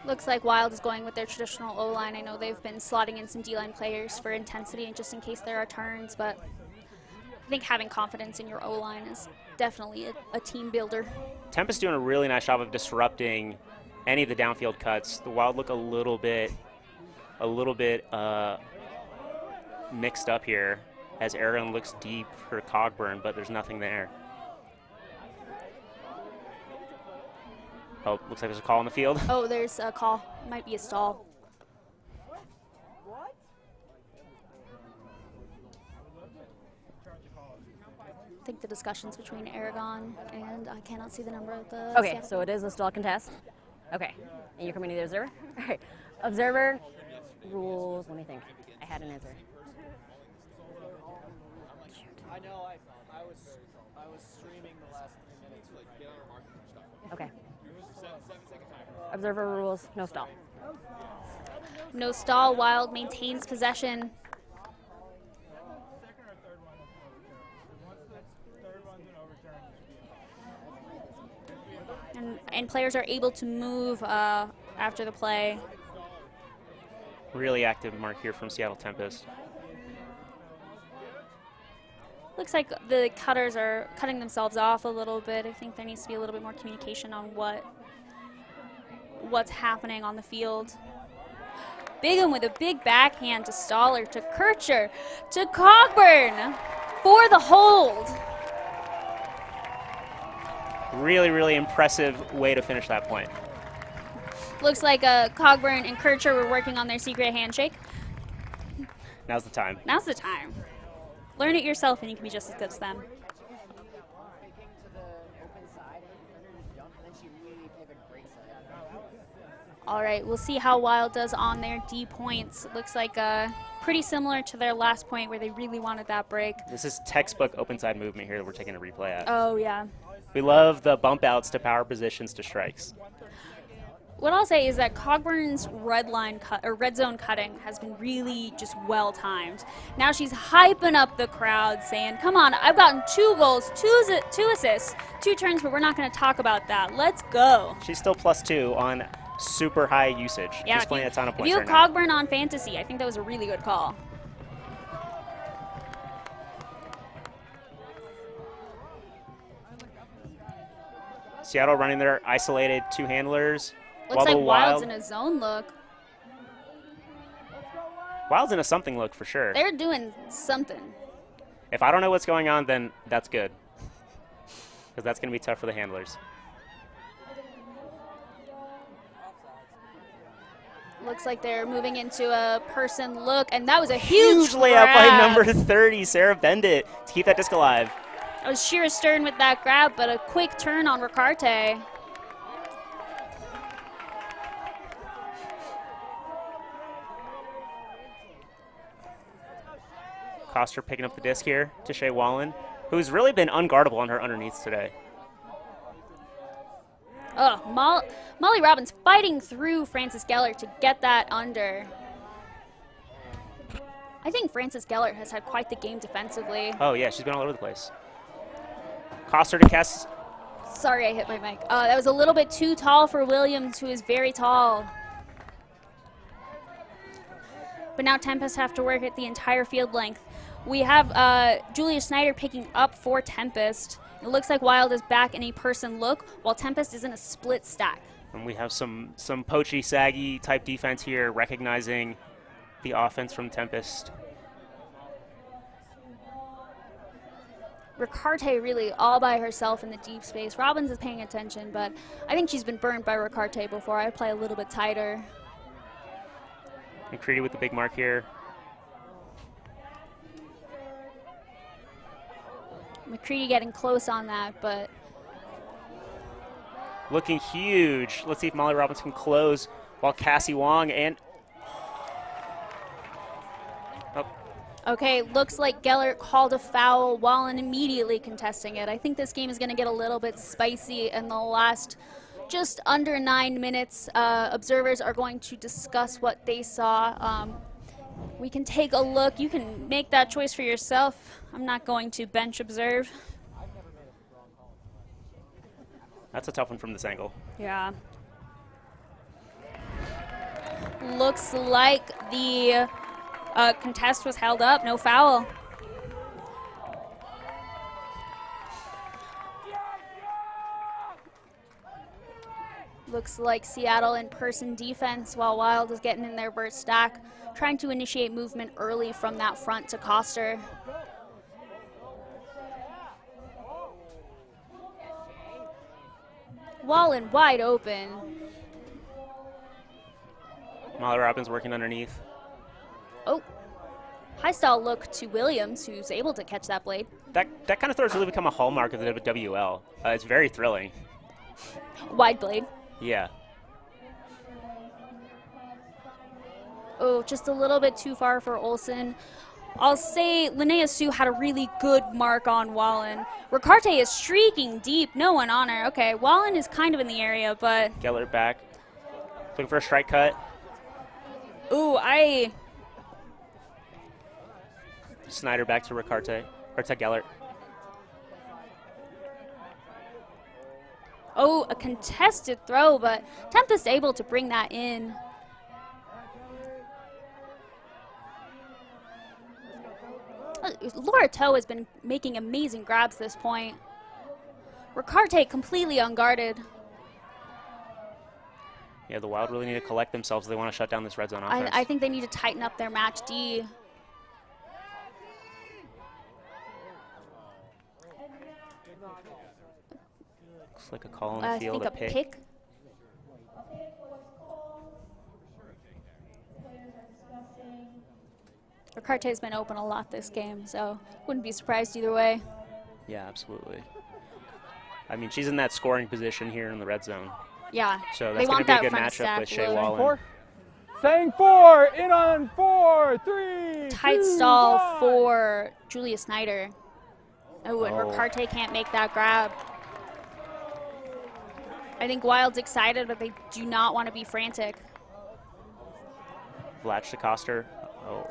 A: Looks like Wild is going with their traditional O-line. I know they've been slotting in some D-line players for intensity and just in case there are turns, but I think having confidence in your O-line is definitely a team builder.
B: Tempest doing a really nice job of disrupting any of the downfield cuts. The Wild look a little bit mixed up here as Aaron looks deep for Cogburn, but there's nothing there. Oh, looks like there's a call on the field.
A: Oh, there's a call. Might be a stall. I think the discussion's between Aragon and I cannot see the number of the...
F: Okay, so it is a stall contest. Okay, and you're coming to the observer? All right, observer rules, let me think. I had an answer.
C: I know, I was streaming the last 3 minutes.
F: Okay. Observer rules, no stall.
A: No stall. Wild maintains possession. And players are able to move after the play.
B: Really active mark here from Seattle Tempest.
A: Looks like the cutters are cutting themselves off a little bit. I think there needs to be a little bit more communication on what's happening on the field. Bigham with a big backhand to Stoller, to Kircher, to Cogburn for the hold.
B: Really, really impressive way to finish that point.
A: Looks like Cogburn and Kircher were working on their secret handshake.
B: Now's the time.
A: Now's the time. Learn it yourself and you can be just as good as them. All right, we'll see how Wild does on their D points. It looks like pretty similar to their last point where they really wanted that break.
B: This is textbook open side movement here that we're taking a replay at.
A: Oh, yeah.
B: We love the bump outs to power positions to strikes.
A: What I'll say is that Cogburn's red zone cutting has been really just well timed. Now she's hyping up the crowd, saying, "Come on, I've gotten 2 goals, 2 assists, 2 turns, but we're not going to talk about that. Let's go."
B: She's still +2 on super high usage.
A: Yeah,
B: She's playing a ton of
A: if
B: points
A: you
B: right
A: have
B: now.
A: Cogburn on fantasy, I think that was a really good call.
B: Seattle running their isolated 2 handlers.
A: Looks like Wild's in a zone look.
B: Wild's in a something look for sure.
A: They're doing something.
B: If I don't know what's going on, then that's good. Because that's going to be tough for the handlers.
A: Looks like they're moving into a person look, and that was a huge
B: layup by
A: grab.
B: number 30, Sarah Bendit, to keep that disc alive.
A: That was Shira Stern with that grab, but a quick turn on Ricarte.
B: Koster picking up the disc here to Shea Wallen, who's really been unguardable on her underneaths today.
A: Oh, Molly Robbins fighting through Frances Gellert to get that under. I think Frances Gellert has had quite the game defensively.
B: Oh, yeah, she's been all over the place. Koster to Kess.
A: Sorry, I hit my mic. That was a little bit too tall for Williams, who is very tall. But now Tempest have to work at the entire field length. We have Julia Snyder picking up for Tempest. It looks like Wild is back in a person look, while Tempest is in a split stack.
B: And we have some poachy, saggy type defense here, recognizing the offense from Tempest.
A: Ricarte really all by herself in the deep space. Robbins is paying attention, but I think she's been burned by Ricarte before. I play a little bit tighter.
B: McCready with the big mark here.
A: McCready getting close on that, but
B: looking huge. Let's see if Molly Robbins can close while Cassie Wong and... Oh.
A: Okay, looks like Gellert called a foul. Wallen immediately contesting it. I think this game is going to get a little bit spicy in the last just under 9 minutes. Observers are going to discuss what they saw. We can take a look. You can make that choice for yourself. I'm not going to bench observe.
B: That's a tough one from this angle.
A: Yeah. Looks like the contest was held up. No foul. Looks like Seattle in person defense while Wild is getting in their burst stack, trying to initiate movement early from that front to Coster. Wallen wide open.
B: Molly Robbins working underneath.
A: Oh, high style look to Williams, who's able to catch that blade.
B: That kind of throw has really become a hallmark of the WL. It's very thrilling.
A: Wide blade.
B: Yeah.
A: Oh, just a little bit too far for Olsen. I'll say Linnea Sue had a really good mark on Wallen. Ricarte is streaking deep, no one on her. Okay, Wallen is kind of in the area, but...
B: Gellert back. Looking for a strike cut.
A: Ooh,
B: Snyder back to Ricarte, or to Gellert.
A: Oh, a contested throw, but Tempest able to bring that in. Laura Toe has been making amazing grabs this point. Ricarte completely unguarded.
B: Yeah, the Wild really need to collect themselves if they want to shut down this red zone offense.
A: I think they need to tighten up their match D.
B: Looks like a call on the field,
A: I think a pick. Ricarte has been open a lot this game, so wouldn't be surprised either way.
B: Yeah, absolutely. I mean, she's in that scoring position here in the red zone.
A: Yeah,
B: so that's going to be a good matchup with Shea Wallen.
O: Saying 4, in on 4, 3,
A: Tight
O: 2,
A: stall
O: 1.
A: for Julia Snyder. Oh, and Ricarte can't make that grab. I think Wild's excited, but they do not want to be frantic.
B: Vlatch to Coster. Oh.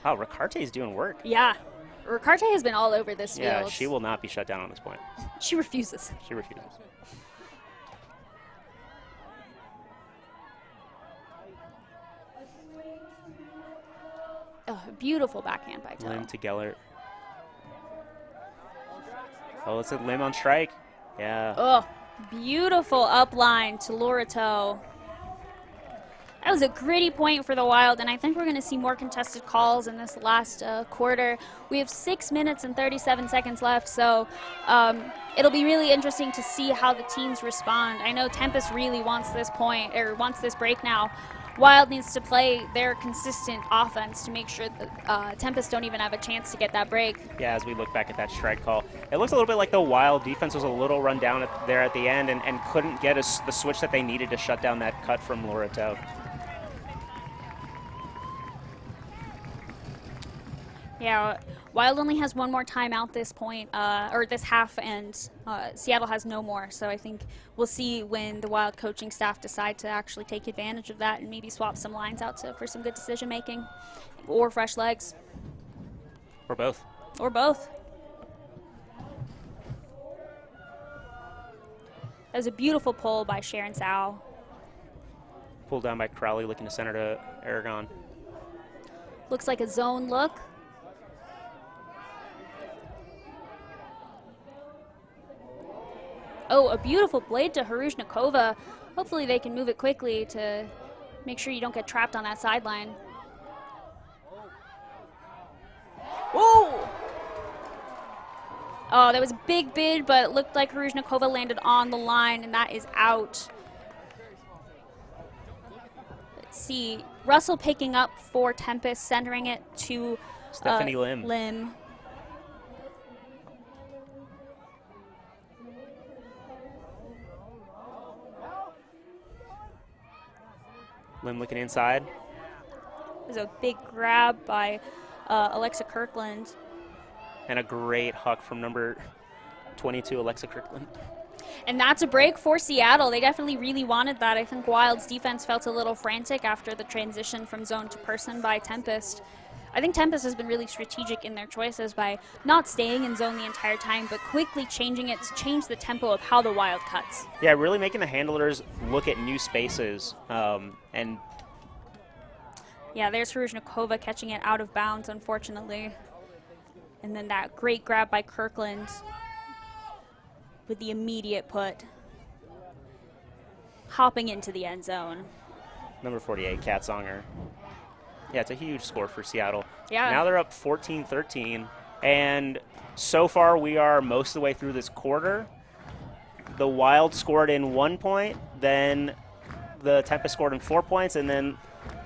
B: Wow, Ricarte's doing work.
A: Yeah. Ricarte has been all over this field.
B: Yeah, she will not be shut down on this point.
A: She refuses.
B: She refuses.
A: Oh, beautiful backhand by Toe.
B: Lim to Gellert. Oh, it's a Lim on strike. Yeah.
A: Oh, beautiful upline to Laura Toe. That was a gritty point for the Wild, and I think we're going to see more contested calls in this last quarter. We have 6 minutes and 37 seconds left, so it'll be really interesting to see how the teams respond. I know Tempest really wants this point, or wants this break now. Wild needs to play their consistent offense to make sure that Tempest don't even have a chance to get that break.
B: Yeah, as we look back at that strike call, it looks a little bit like the Wild defense was a little run down there at the end and couldn't get the switch that they needed to shut down that cut from Laura Toe.
A: Yeah, Wild only has one more timeout at this point, or this half, and Seattle has no more. So I think we'll see when the Wild coaching staff decide to actually take advantage of that and maybe swap some lines out for some good decision making, or fresh legs.
B: Or both.
A: Or both. That was a beautiful pull by Sharon Sow.
B: Pulled down by Crowley, looking to center to Aragon.
A: Looks like a zone look. Oh, a beautiful blade to Haruzhnikova. Hopefully they can move it quickly to make sure you don't get trapped on that sideline. Whoa! Oh, that was a big bid, but it looked like Haruzhnikova landed on the line, and that is out. Let's see. Russell picking up for Tempest, centering it to
B: Stephanie Lim. Lim looking inside.
A: There's a big grab by Alexa Kirkland.
B: And a great huck from number 22, Alexa Kirkland.
A: And that's a break for Seattle. They definitely really wanted that. I think Wild's defense felt a little frantic after the transition from zone to person by Tempest. I think Tempest has been really strategic in their choices by not staying in zone the entire time, but quickly changing it to change the tempo of how the Wild cuts.
B: Yeah, really making the handlers look at new spaces. And
A: yeah, there's Hruzhnikova catching it out of bounds, unfortunately. And then that great grab by Kirkland with the immediate put. Hopping into the end zone.
B: Number 48, Katsonger. Yeah, it's a huge score for Seattle.
A: Yeah.
B: Now they're up 14-13, and so far we are most of the way through this quarter. The Wild scored in 1 point, then the Tempest scored in 4 points, and then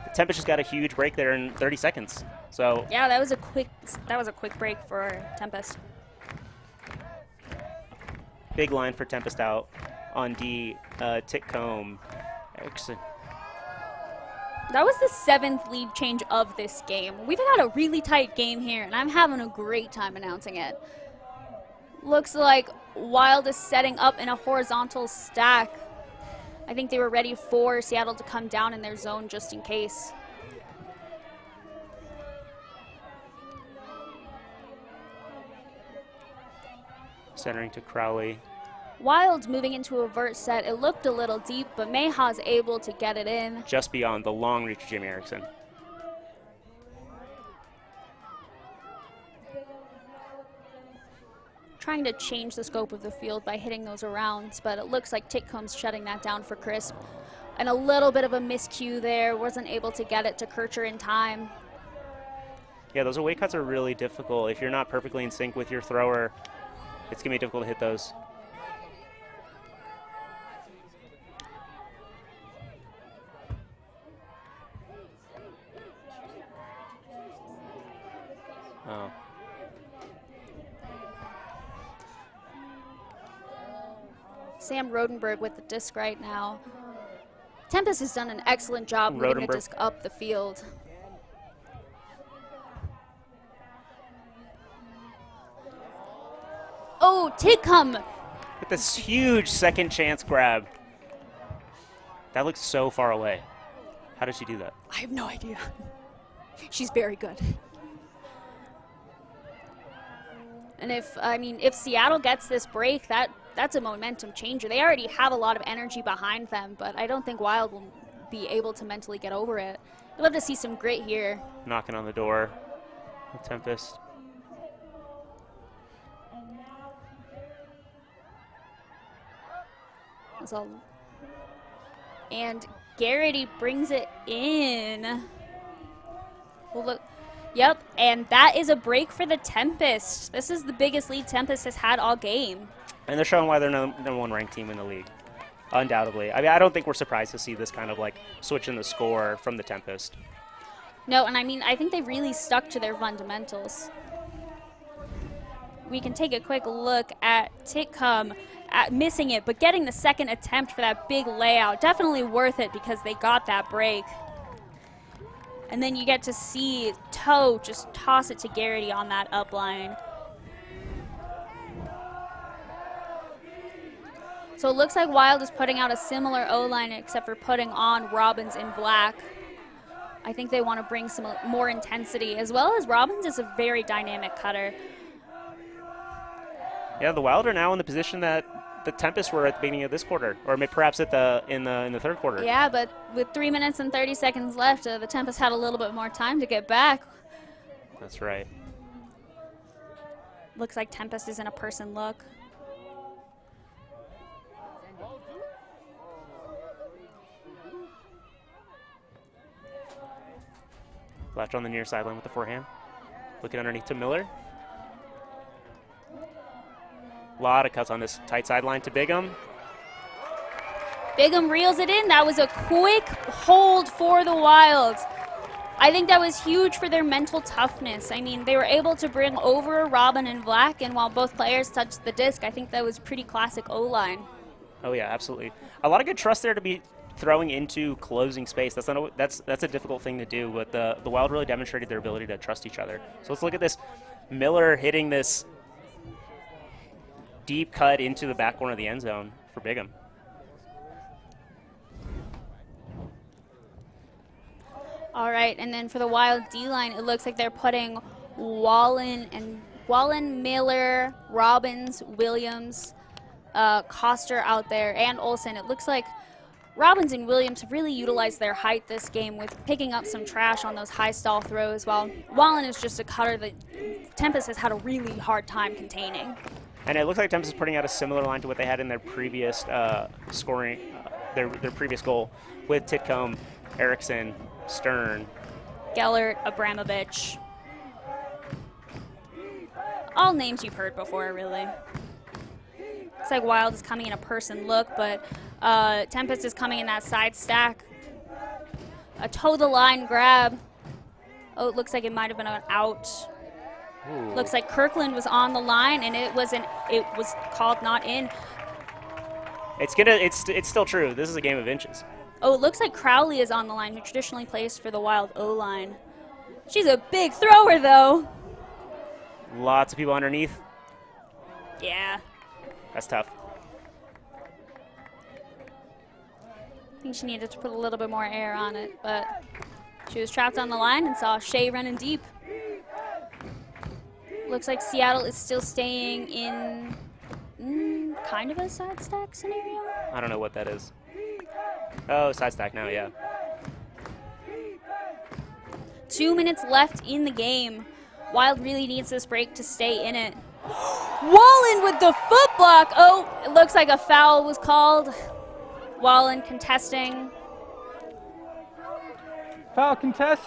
B: the Tempest just got a huge break there in 30 seconds. So
A: yeah, that was a quick break for Tempest.
B: Big line for Tempest out on D. Titcomb. Excellent.
A: That was the 7th lead change of this game. We've had a really tight game here, and I'm having a great time announcing it. Looks like Wild is setting up in a horizontal stack. I think they were ready for Seattle to come down in their zone just in case.
B: Centering to Crowley.
A: Wild moving into a vert set. It looked a little deep, but Mayhaw's able to get it in.
B: Just beyond the long reach of Jimmy Erickson.
A: Trying to change the scope of the field by hitting those arounds, but it looks like Titcomb's shutting that down for Crisp. And a little bit of a miscue there. Wasn't able to get it to Kircher in time.
B: Yeah, those away cuts are really difficult. If you're not perfectly in sync with your thrower, it's going to be difficult to hit those. Oh.
A: Sam Rodenberg with the disc right now. Tempest has done an excellent job moving the disc up the field. Oh, Titcomb!
B: With this huge second chance grab. That looks so far away. How did she do that?
A: I have no idea. She's very good. And if Seattle gets this break, that's a momentum changer. They already have a lot of energy behind them, but I don't think Wild will be able to mentally get over it. I'd love to see some grit here.
B: Knocking on the door with Tempest.
A: And Garrity brings it in. Well, look. Yep, and that is a break for the Tempest. This is the biggest lead Tempest has had all game.
B: And they're showing why they're number one ranked team in the league. Undoubtedly. I mean, I don't think we're surprised to see this kind of like switch in the score from the Tempest.
A: No, and I think they really stuck to their fundamentals. We can take a quick look at Titcomb missing it, but getting the second attempt for that big layout. Definitely worth it because they got that break. And then you get to see Toe just toss it to Garrity on that up line. So it looks like Wild is putting out a similar O-line except for putting on Robbins in black. I think they want to bring some more intensity, as well as Robbins is a very dynamic cutter.
B: Yeah, the Wild are now in the position that the Tempest were at the beginning of this quarter, or maybe perhaps at in the third quarter.
A: Yeah, but with 3 minutes and 30 seconds left, the Tempest had a little bit more time to get back.
B: That's right.
A: Looks like Tempest is in a person look.
B: Flash on the near sideline with the forehand. Looking underneath to Miller. A lot of cuts on this tight sideline to Bigham.
A: Bigham reels it in. That was a quick hold for the Wild. I think that was huge for their mental toughness. I mean, they were able to bring over Robin and Black, and while both players touched the disc, I think that was pretty classic O-line.
B: Oh yeah, absolutely. A lot of good trust there to be throwing into closing space. That's a difficult thing to do, but the Wild really demonstrated their ability to trust each other. So let's look at this. Miller hitting this deep cut into the back corner of the end zone for Bigham.
A: All right, and then for the Wild D-line, it looks like they're putting Wallen, Miller, Robbins, Williams, Coster out there, and Olsen. It looks like Robbins and Williams have really utilized their height this game with picking up some trash on those high stall throws, while Wallen is just a cutter that Tempest has had a really hard time containing.
B: And it looks like Tempest is putting out a similar line to what they had in their previous scoring, their previous goal with Titcomb, Erickson, Stern,
A: Gellert, Abramovich. All names you've heard before, really. Looks like Wild is coming in a person look, but Tempest is coming in that side stack. A toe-the-line grab. Oh, it looks like it might have been an out.
B: Ooh.
A: Looks like Kirkland was on the line, and it was called not in.
B: It's still true. This is a game of inches.
A: Oh, it looks like Crowley is on the line, who traditionally plays for the Wild O-line. She's a big thrower, though.
B: Lots of people underneath.
A: Yeah.
B: That's tough.
A: I think she needed to put a little bit more air on it, but she was trapped on the line and saw Shea running deep. Looks like Seattle is still staying in kind of a side stack scenario.
B: I don't know what that is. Oh, side stack now, yeah.
A: 2 minutes left in the game. Wild really needs this break to stay in it. Wallen with the foot block. Oh, it looks like a foul was called. Wallen contesting.
O: Foul contest.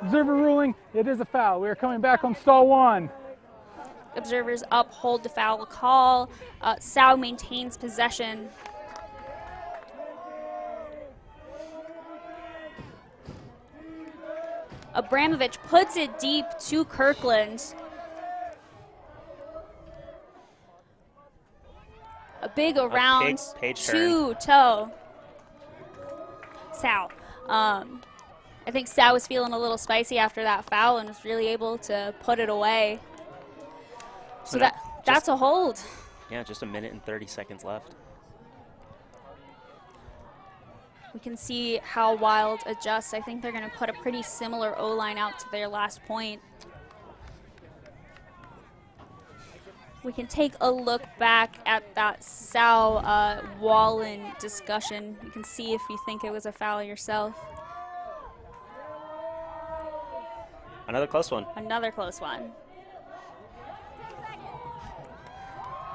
O: Observer ruling, it is a foul. We are coming back on stall 1.
A: Observers uphold the foul call. Sau maintains possession. Abramovich puts it deep to Kirkland. A big around two-toe. Sau. I think Sau was feeling a little spicy after that foul and was really able to put it away. So that's a hold.
B: Yeah, just 1 minute and 30 seconds left.
A: We can see how Wild adjusts. I think they're going to put a pretty similar O-line out to their last point. We can take a look back at that Sau Wallen discussion. You can see if you think it was a foul yourself.
B: Another close one.
A: Another close one.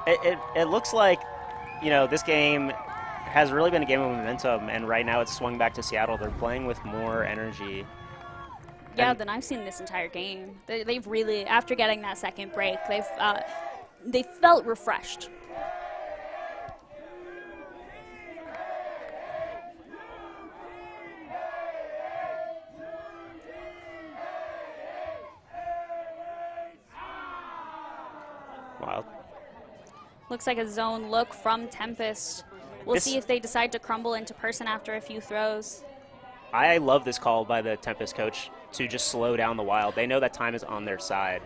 B: It looks like, you know, this game has really been a game of momentum, and right now it's swung back to Seattle. They're playing with more energy.
A: Yeah, than I've seen this entire game. They've really, after getting that second break, they felt refreshed.
B: Wild.
A: Looks like a zone look from Tempest. We'll see if they decide to crumble into person after a few throws.
B: I love this call by the Tempest coach to just slow down the Wild. They know that time is on their side.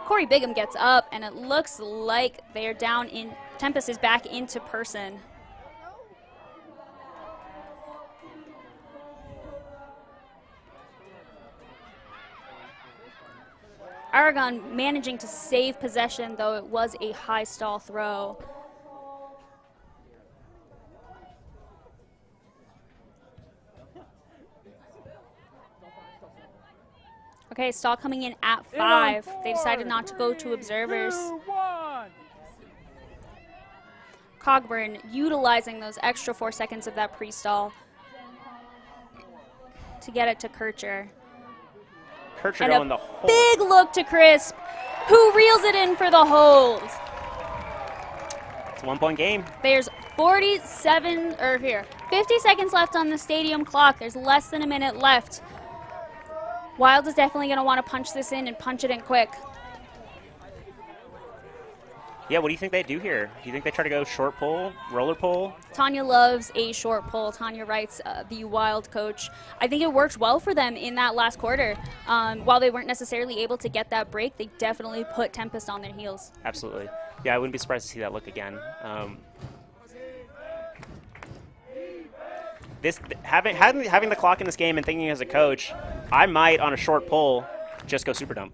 A: Corey Bigham gets up, and it looks like they're down in, Tempest is back into person. Aragon managing to save possession, though it was a high stall throw. Okay, stall coming in at 5. They decided not to go to observers. Cogburn utilizing those extra 4 seconds of that pre-stall to get it to Kircher.
B: Kircher
A: and
B: going
A: a
B: the whole.
A: Big look to Crisp, who reels it in for the hold.
B: It's a 1-point game.
A: There's 50 seconds left on the stadium clock. There's less than a minute left. Wild is definitely going to want to punch this in and punch it in quick.
B: Yeah, what do you think they do here? Do you think they try to go short pull, roller pull?
A: Tanya loves a short pull. Tanya Wright's the Wild coach. I think it worked well for them in that last quarter. While they weren't necessarily able to get that break, they definitely put Tempest on their heels.
B: Absolutely. Yeah, I wouldn't be surprised to see that look again. having the clock in this game and thinking as a coach, I might, on a short pull, just go super dumb.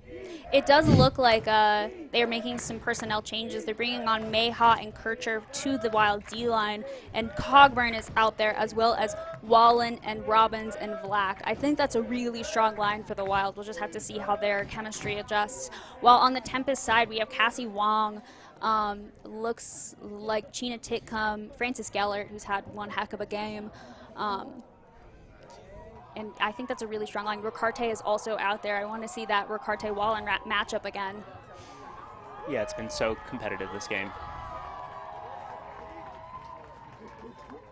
A: It does look like they're making some personnel changes. They're bringing on Mayhaw and Kircher to the Wild D-line, and Cogburn is out there, as well as Wallen and Robbins and Vlack. I think that's a really strong line for the Wild. We'll just have to see how their chemistry adjusts. While on the Tempest side, we have Cassie Wong, looks like Gina Titcomb, Francis Gellert, who's had one heck of a game. And I think that's a really strong line. Ricarte is also out there. I want to see that Ricarte-Wallen matchup again.
B: Yeah, it's been so competitive this game.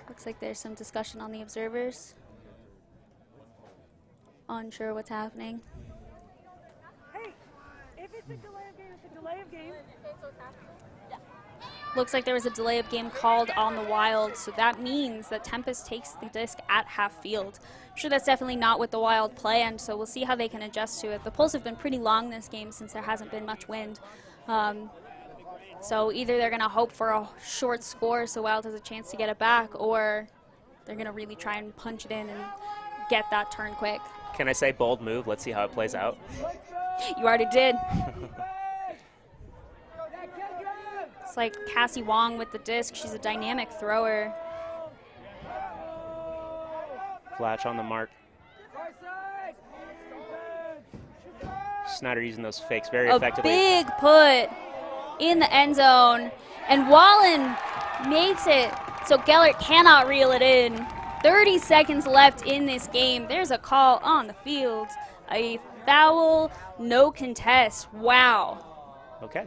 A: Looks like there's some discussion on the observers. Unsure what's happening.
E: Hey, if it's a delay of game, it's a delay of game.
A: Looks like there was a delay of game called on the Wild, so that means that Tempest takes the disc at half field. I'm sure that's definitely not what the Wild planned, so we'll see how they can adjust to it. The pulls have been pretty long this game since there hasn't been much wind. So either they're going to hope for a short score so Wild has a chance to get it back, or they're going to really try and punch it in and get that turn quick.
B: Can I say bold move? Let's see how it plays out.
A: You already did. It's like Cassie Wong with the disc. She's a dynamic thrower.
B: Flatch on the mark. Snyder using those fakes very effectively.
A: A big put in the end zone, and Wallen makes it so Gellert cannot reel it in. 30 seconds left in this game. There's a call on the field. A foul, no contest. Wow.
B: Okay.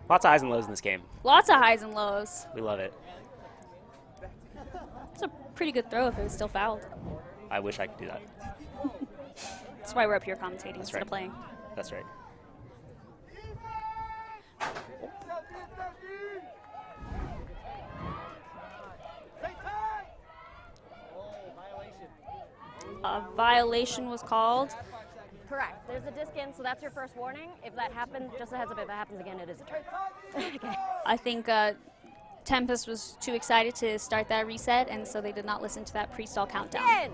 B: Lots of highs and lows in this game.
A: Lots of highs and lows.
B: We love it.
A: It's a pretty good throw if it was still fouled.
B: I wish I could do that.
A: That's why we're up here commentating instead of playing.
B: That's right.
A: A violation was called.
F: Correct. There's a disc in, so that's your first warning. If that happens, just a heads up, if that happens again, it is a turn. Okay.
A: I think Tempest was too excited to start that reset, and so they did not listen to that pre-stall countdown.
F: In.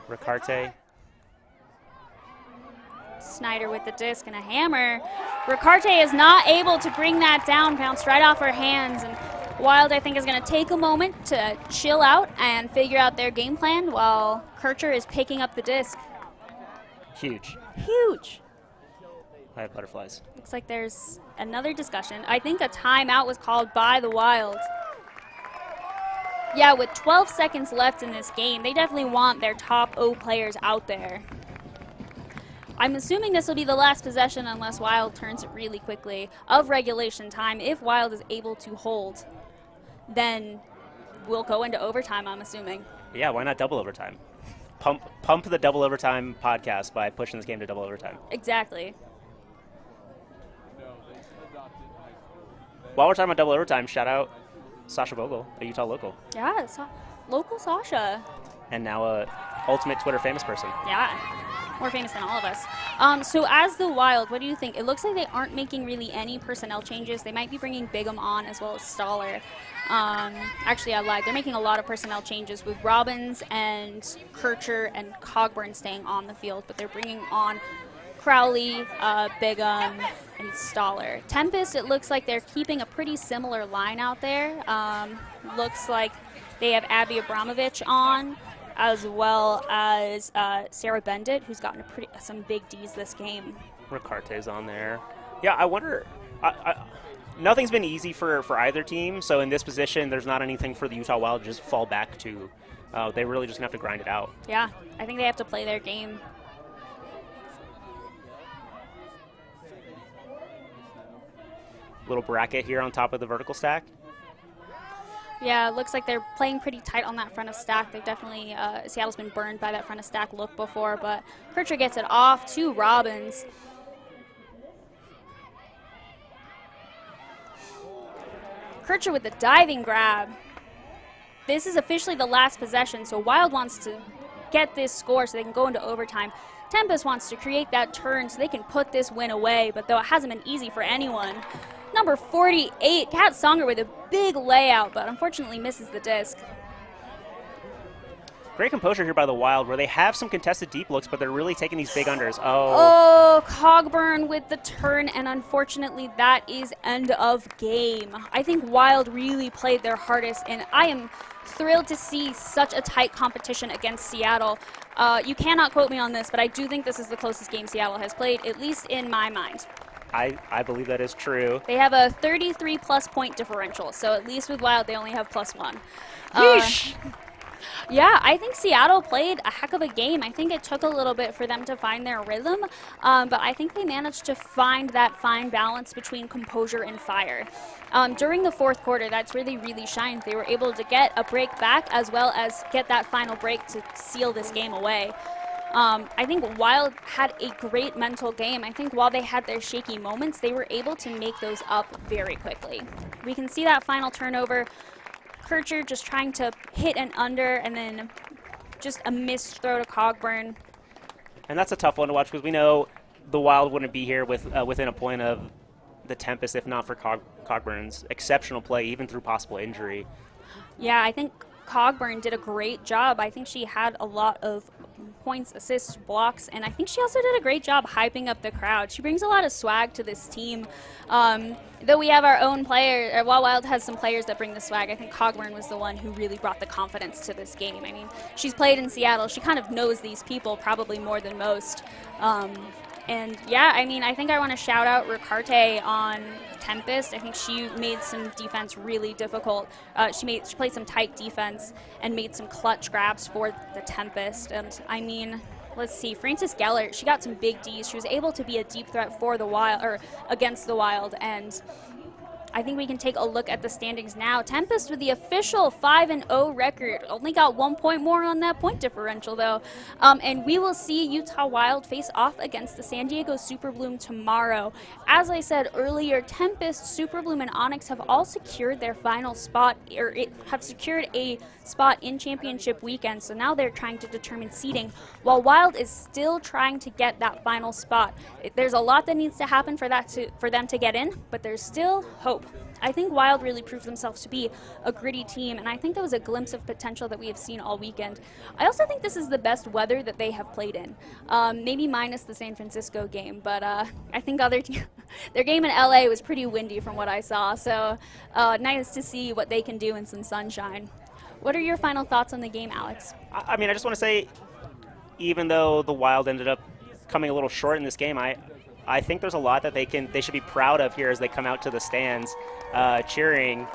B: Ricarte.
A: Snyder with the disc and a hammer. Ricarte is not able to bring that down, bounced right off her hands. And Wild, I think, is going to take a moment to chill out and figure out their game plan while Kircher is picking up the disc.
B: Huge.
A: Huge.
B: I have butterflies.
A: Looks like there's another discussion. I think a timeout was called by the Wild. Yeah, with 12 seconds left in this game, they definitely want their top O players out there. I'm assuming this will be the last possession unless Wild turns it really quickly of regulation time. If Wild is able to hold, then we'll go into overtime, I'm assuming.
B: Yeah, why not double overtime? Pump the double overtime podcast by pushing this game to double overtime.
A: Exactly.
B: While we're talking about double overtime, shout out Sasha Vogel, a Utah local.
A: Yeah, local Sasha.
B: And now a ultimate Twitter famous person.
A: Yeah. More famous than all of us. So as the Wild, what do you think? It looks like they aren't making really any personnel changes. They might be bringing Bigham on as well as Stoller. Actually, I lied. They're making a lot of personnel changes with Robbins and Kircher and Cogburn staying on the field, but they're bringing on Crowley, Bigham, and Stoller. Tempest, it looks like they're keeping a pretty similar line out there. Looks like they have Abby Abramovich on, as well as Sarah Bendit, who's gotten some big Ds this game.
B: Ricarte's on there. Yeah, I wonder. Nothing's been easy for either team, so in this position, there's not anything for the Utah Wild to just fall back to. They really just have to grind it out.
A: Yeah, I think they have to play their game.
B: Little bracket here on top of the vertical stack.
A: Yeah, it looks like they're playing pretty tight on that front of stack. They've definitely, Seattle's been burned by that front of stack look before, but Kircher gets it off to Robbins. Kircher with the diving grab. this is officially the last possession, so Wild wants to get this score so they can go into overtime. Tempest wants to create that turn so they can put this win away, but though it hasn't been easy for anyone. Number 48, Kat Songer with a big layout, but unfortunately misses the disc.
B: Great composure here by the Wild, where they have some contested deep looks, but they're really taking these big unders.
A: Oh, Cogburn with the turn, and unfortunately that is end of game. I think Wild really played their hardest, and I am thrilled to see such a tight competition against Seattle. You cannot quote me on this, but I do think this is the closest game Seattle has played, at least in my mind.
B: I believe that is true.
A: They have a 33-plus point differential, so at least with Wild they only have +1.
B: Yeesh.
A: Yeah, I think Seattle played a heck of a game. I think it took a little bit for them to find their rhythm, but I think they managed to find that fine balance between composure and fire. During the fourth quarter, that's where they really shined. They were able to get a break back as well as get that final break to seal this game away. I think Wild had a great mental game. I think while they had their shaky moments, they were able to make those up very quickly. We can see that final turnover. Kircher just trying to hit an under, and then just a missed throw to Cogburn.
B: And that's a tough one to watch because we know the Wild wouldn't be here with within a point of the Tempest if not for Cogburn's exceptional play, even through possible injury.
A: Yeah, I think Cogburn did a great job. I think she had a lot of points, assists, blocks, and I think she also did a great job hyping up the crowd. She brings a lot of swag to this team. Though we have our own players, while Wild has some players that bring the swag, I think Cogburn was the one who really brought the confidence to this game. I mean, she's played in Seattle. She kind of knows these people probably more than most. And yeah, I mean, I think I want to shout out Ricarte on Tempest. I think she made some defense really difficult. She played some tight defense and made some clutch grabs for the Tempest. And I mean, let's see, Frances Gellert, she got some big Ds. She was able to be a deep threat for the Wild, or against the Wild, and I think we can take a look at the standings now. Tempest with the official 5-0 record. Only got 1 point more on that point differential, though. And we will see Utah Wild face off against the San Diego Superbloom tomorrow. As I said earlier, Tempest, Superbloom, and Onyx have all secured their final spot, or have secured a spot in championship weekend. So now they're trying to determine seeding, while Wild is still trying to get that final spot. There's a lot that needs to happen for them to get in, but there's still hope. I think Wild really proved themselves to be a gritty team, and I think that was a glimpse of potential that we have seen all weekend. I also think this is the best weather that they have played in, maybe minus the San Francisco game, but I think their game in LA was pretty windy from what I saw, so nice to see what they can do in some sunshine. What are your final thoughts on the game, Alex?
B: I mean, I just want to say, even though the Wild ended up coming a little short in this game, I think there's a lot that they should be proud of here as they come out to the stands cheering.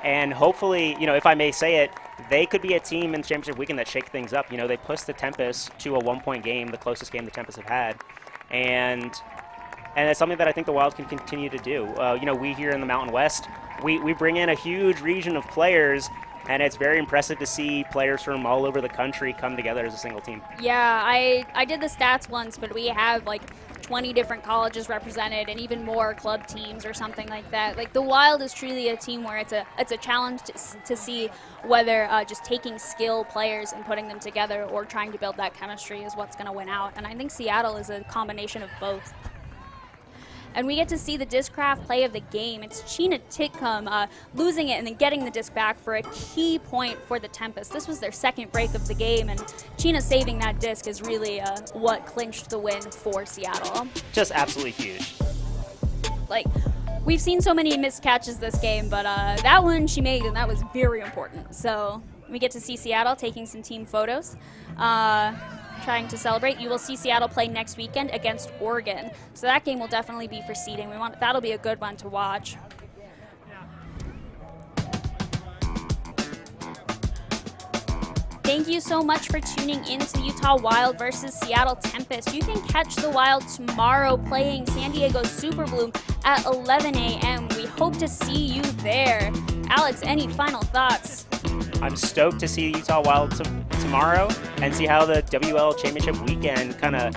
B: And hopefully, you know, if I may say it, they could be a team in the championship weekend that shake things up. You know, they pushed the Tempest to a 1-point game, the closest game the Tempest have had. And it's something that I think the Wild can continue to do. You know, we here in the Mountain West, we bring in a huge region of players, and it's very impressive to see players from all over the country come together as a single team.
A: Yeah, I did the stats once, but we have like 20 different colleges represented and even more club teams or something like that. Like the Wild is truly a team where it's a challenge to see whether just taking skill players and putting them together or trying to build that chemistry is what's going to win out. And I think Seattle is a combination of both. And we get to see the Discraft play of the game. It's Chyna Titcomb losing it and then getting the disc back for a key point for the Tempest. This was their second break of the game, and Chyna saving that disc is really what clinched the win for Seattle.
B: Just absolutely huge.
A: Like, we've seen so many missed catches this game, but that one she made, and that was very important. So we get to see Seattle taking some team photos. Trying to celebrate. You will see Seattle play next weekend against Oregon. So that game will definitely be for seeding. That'll be a good one to watch. Thank you so much for tuning in to Utah Wild versus Seattle Tempest. You can catch the Wild tomorrow playing San Diego Superbloom at 11 a.m. We hope to see you there. Alex, any final thoughts?
B: I'm stoked to see Utah Wild tomorrow and see how the WUL championship weekend kind of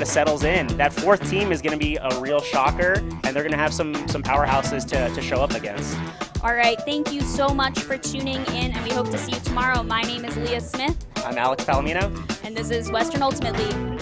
B: settles in. That fourth team is going to be a real shocker, and they're going to have some powerhouses to show up against.
A: All right, thank you so much for tuning in, and we hope to see you tomorrow. My name is Leah Smith.
B: I'm Alex Palomino.
A: And this is Western Ultimate League.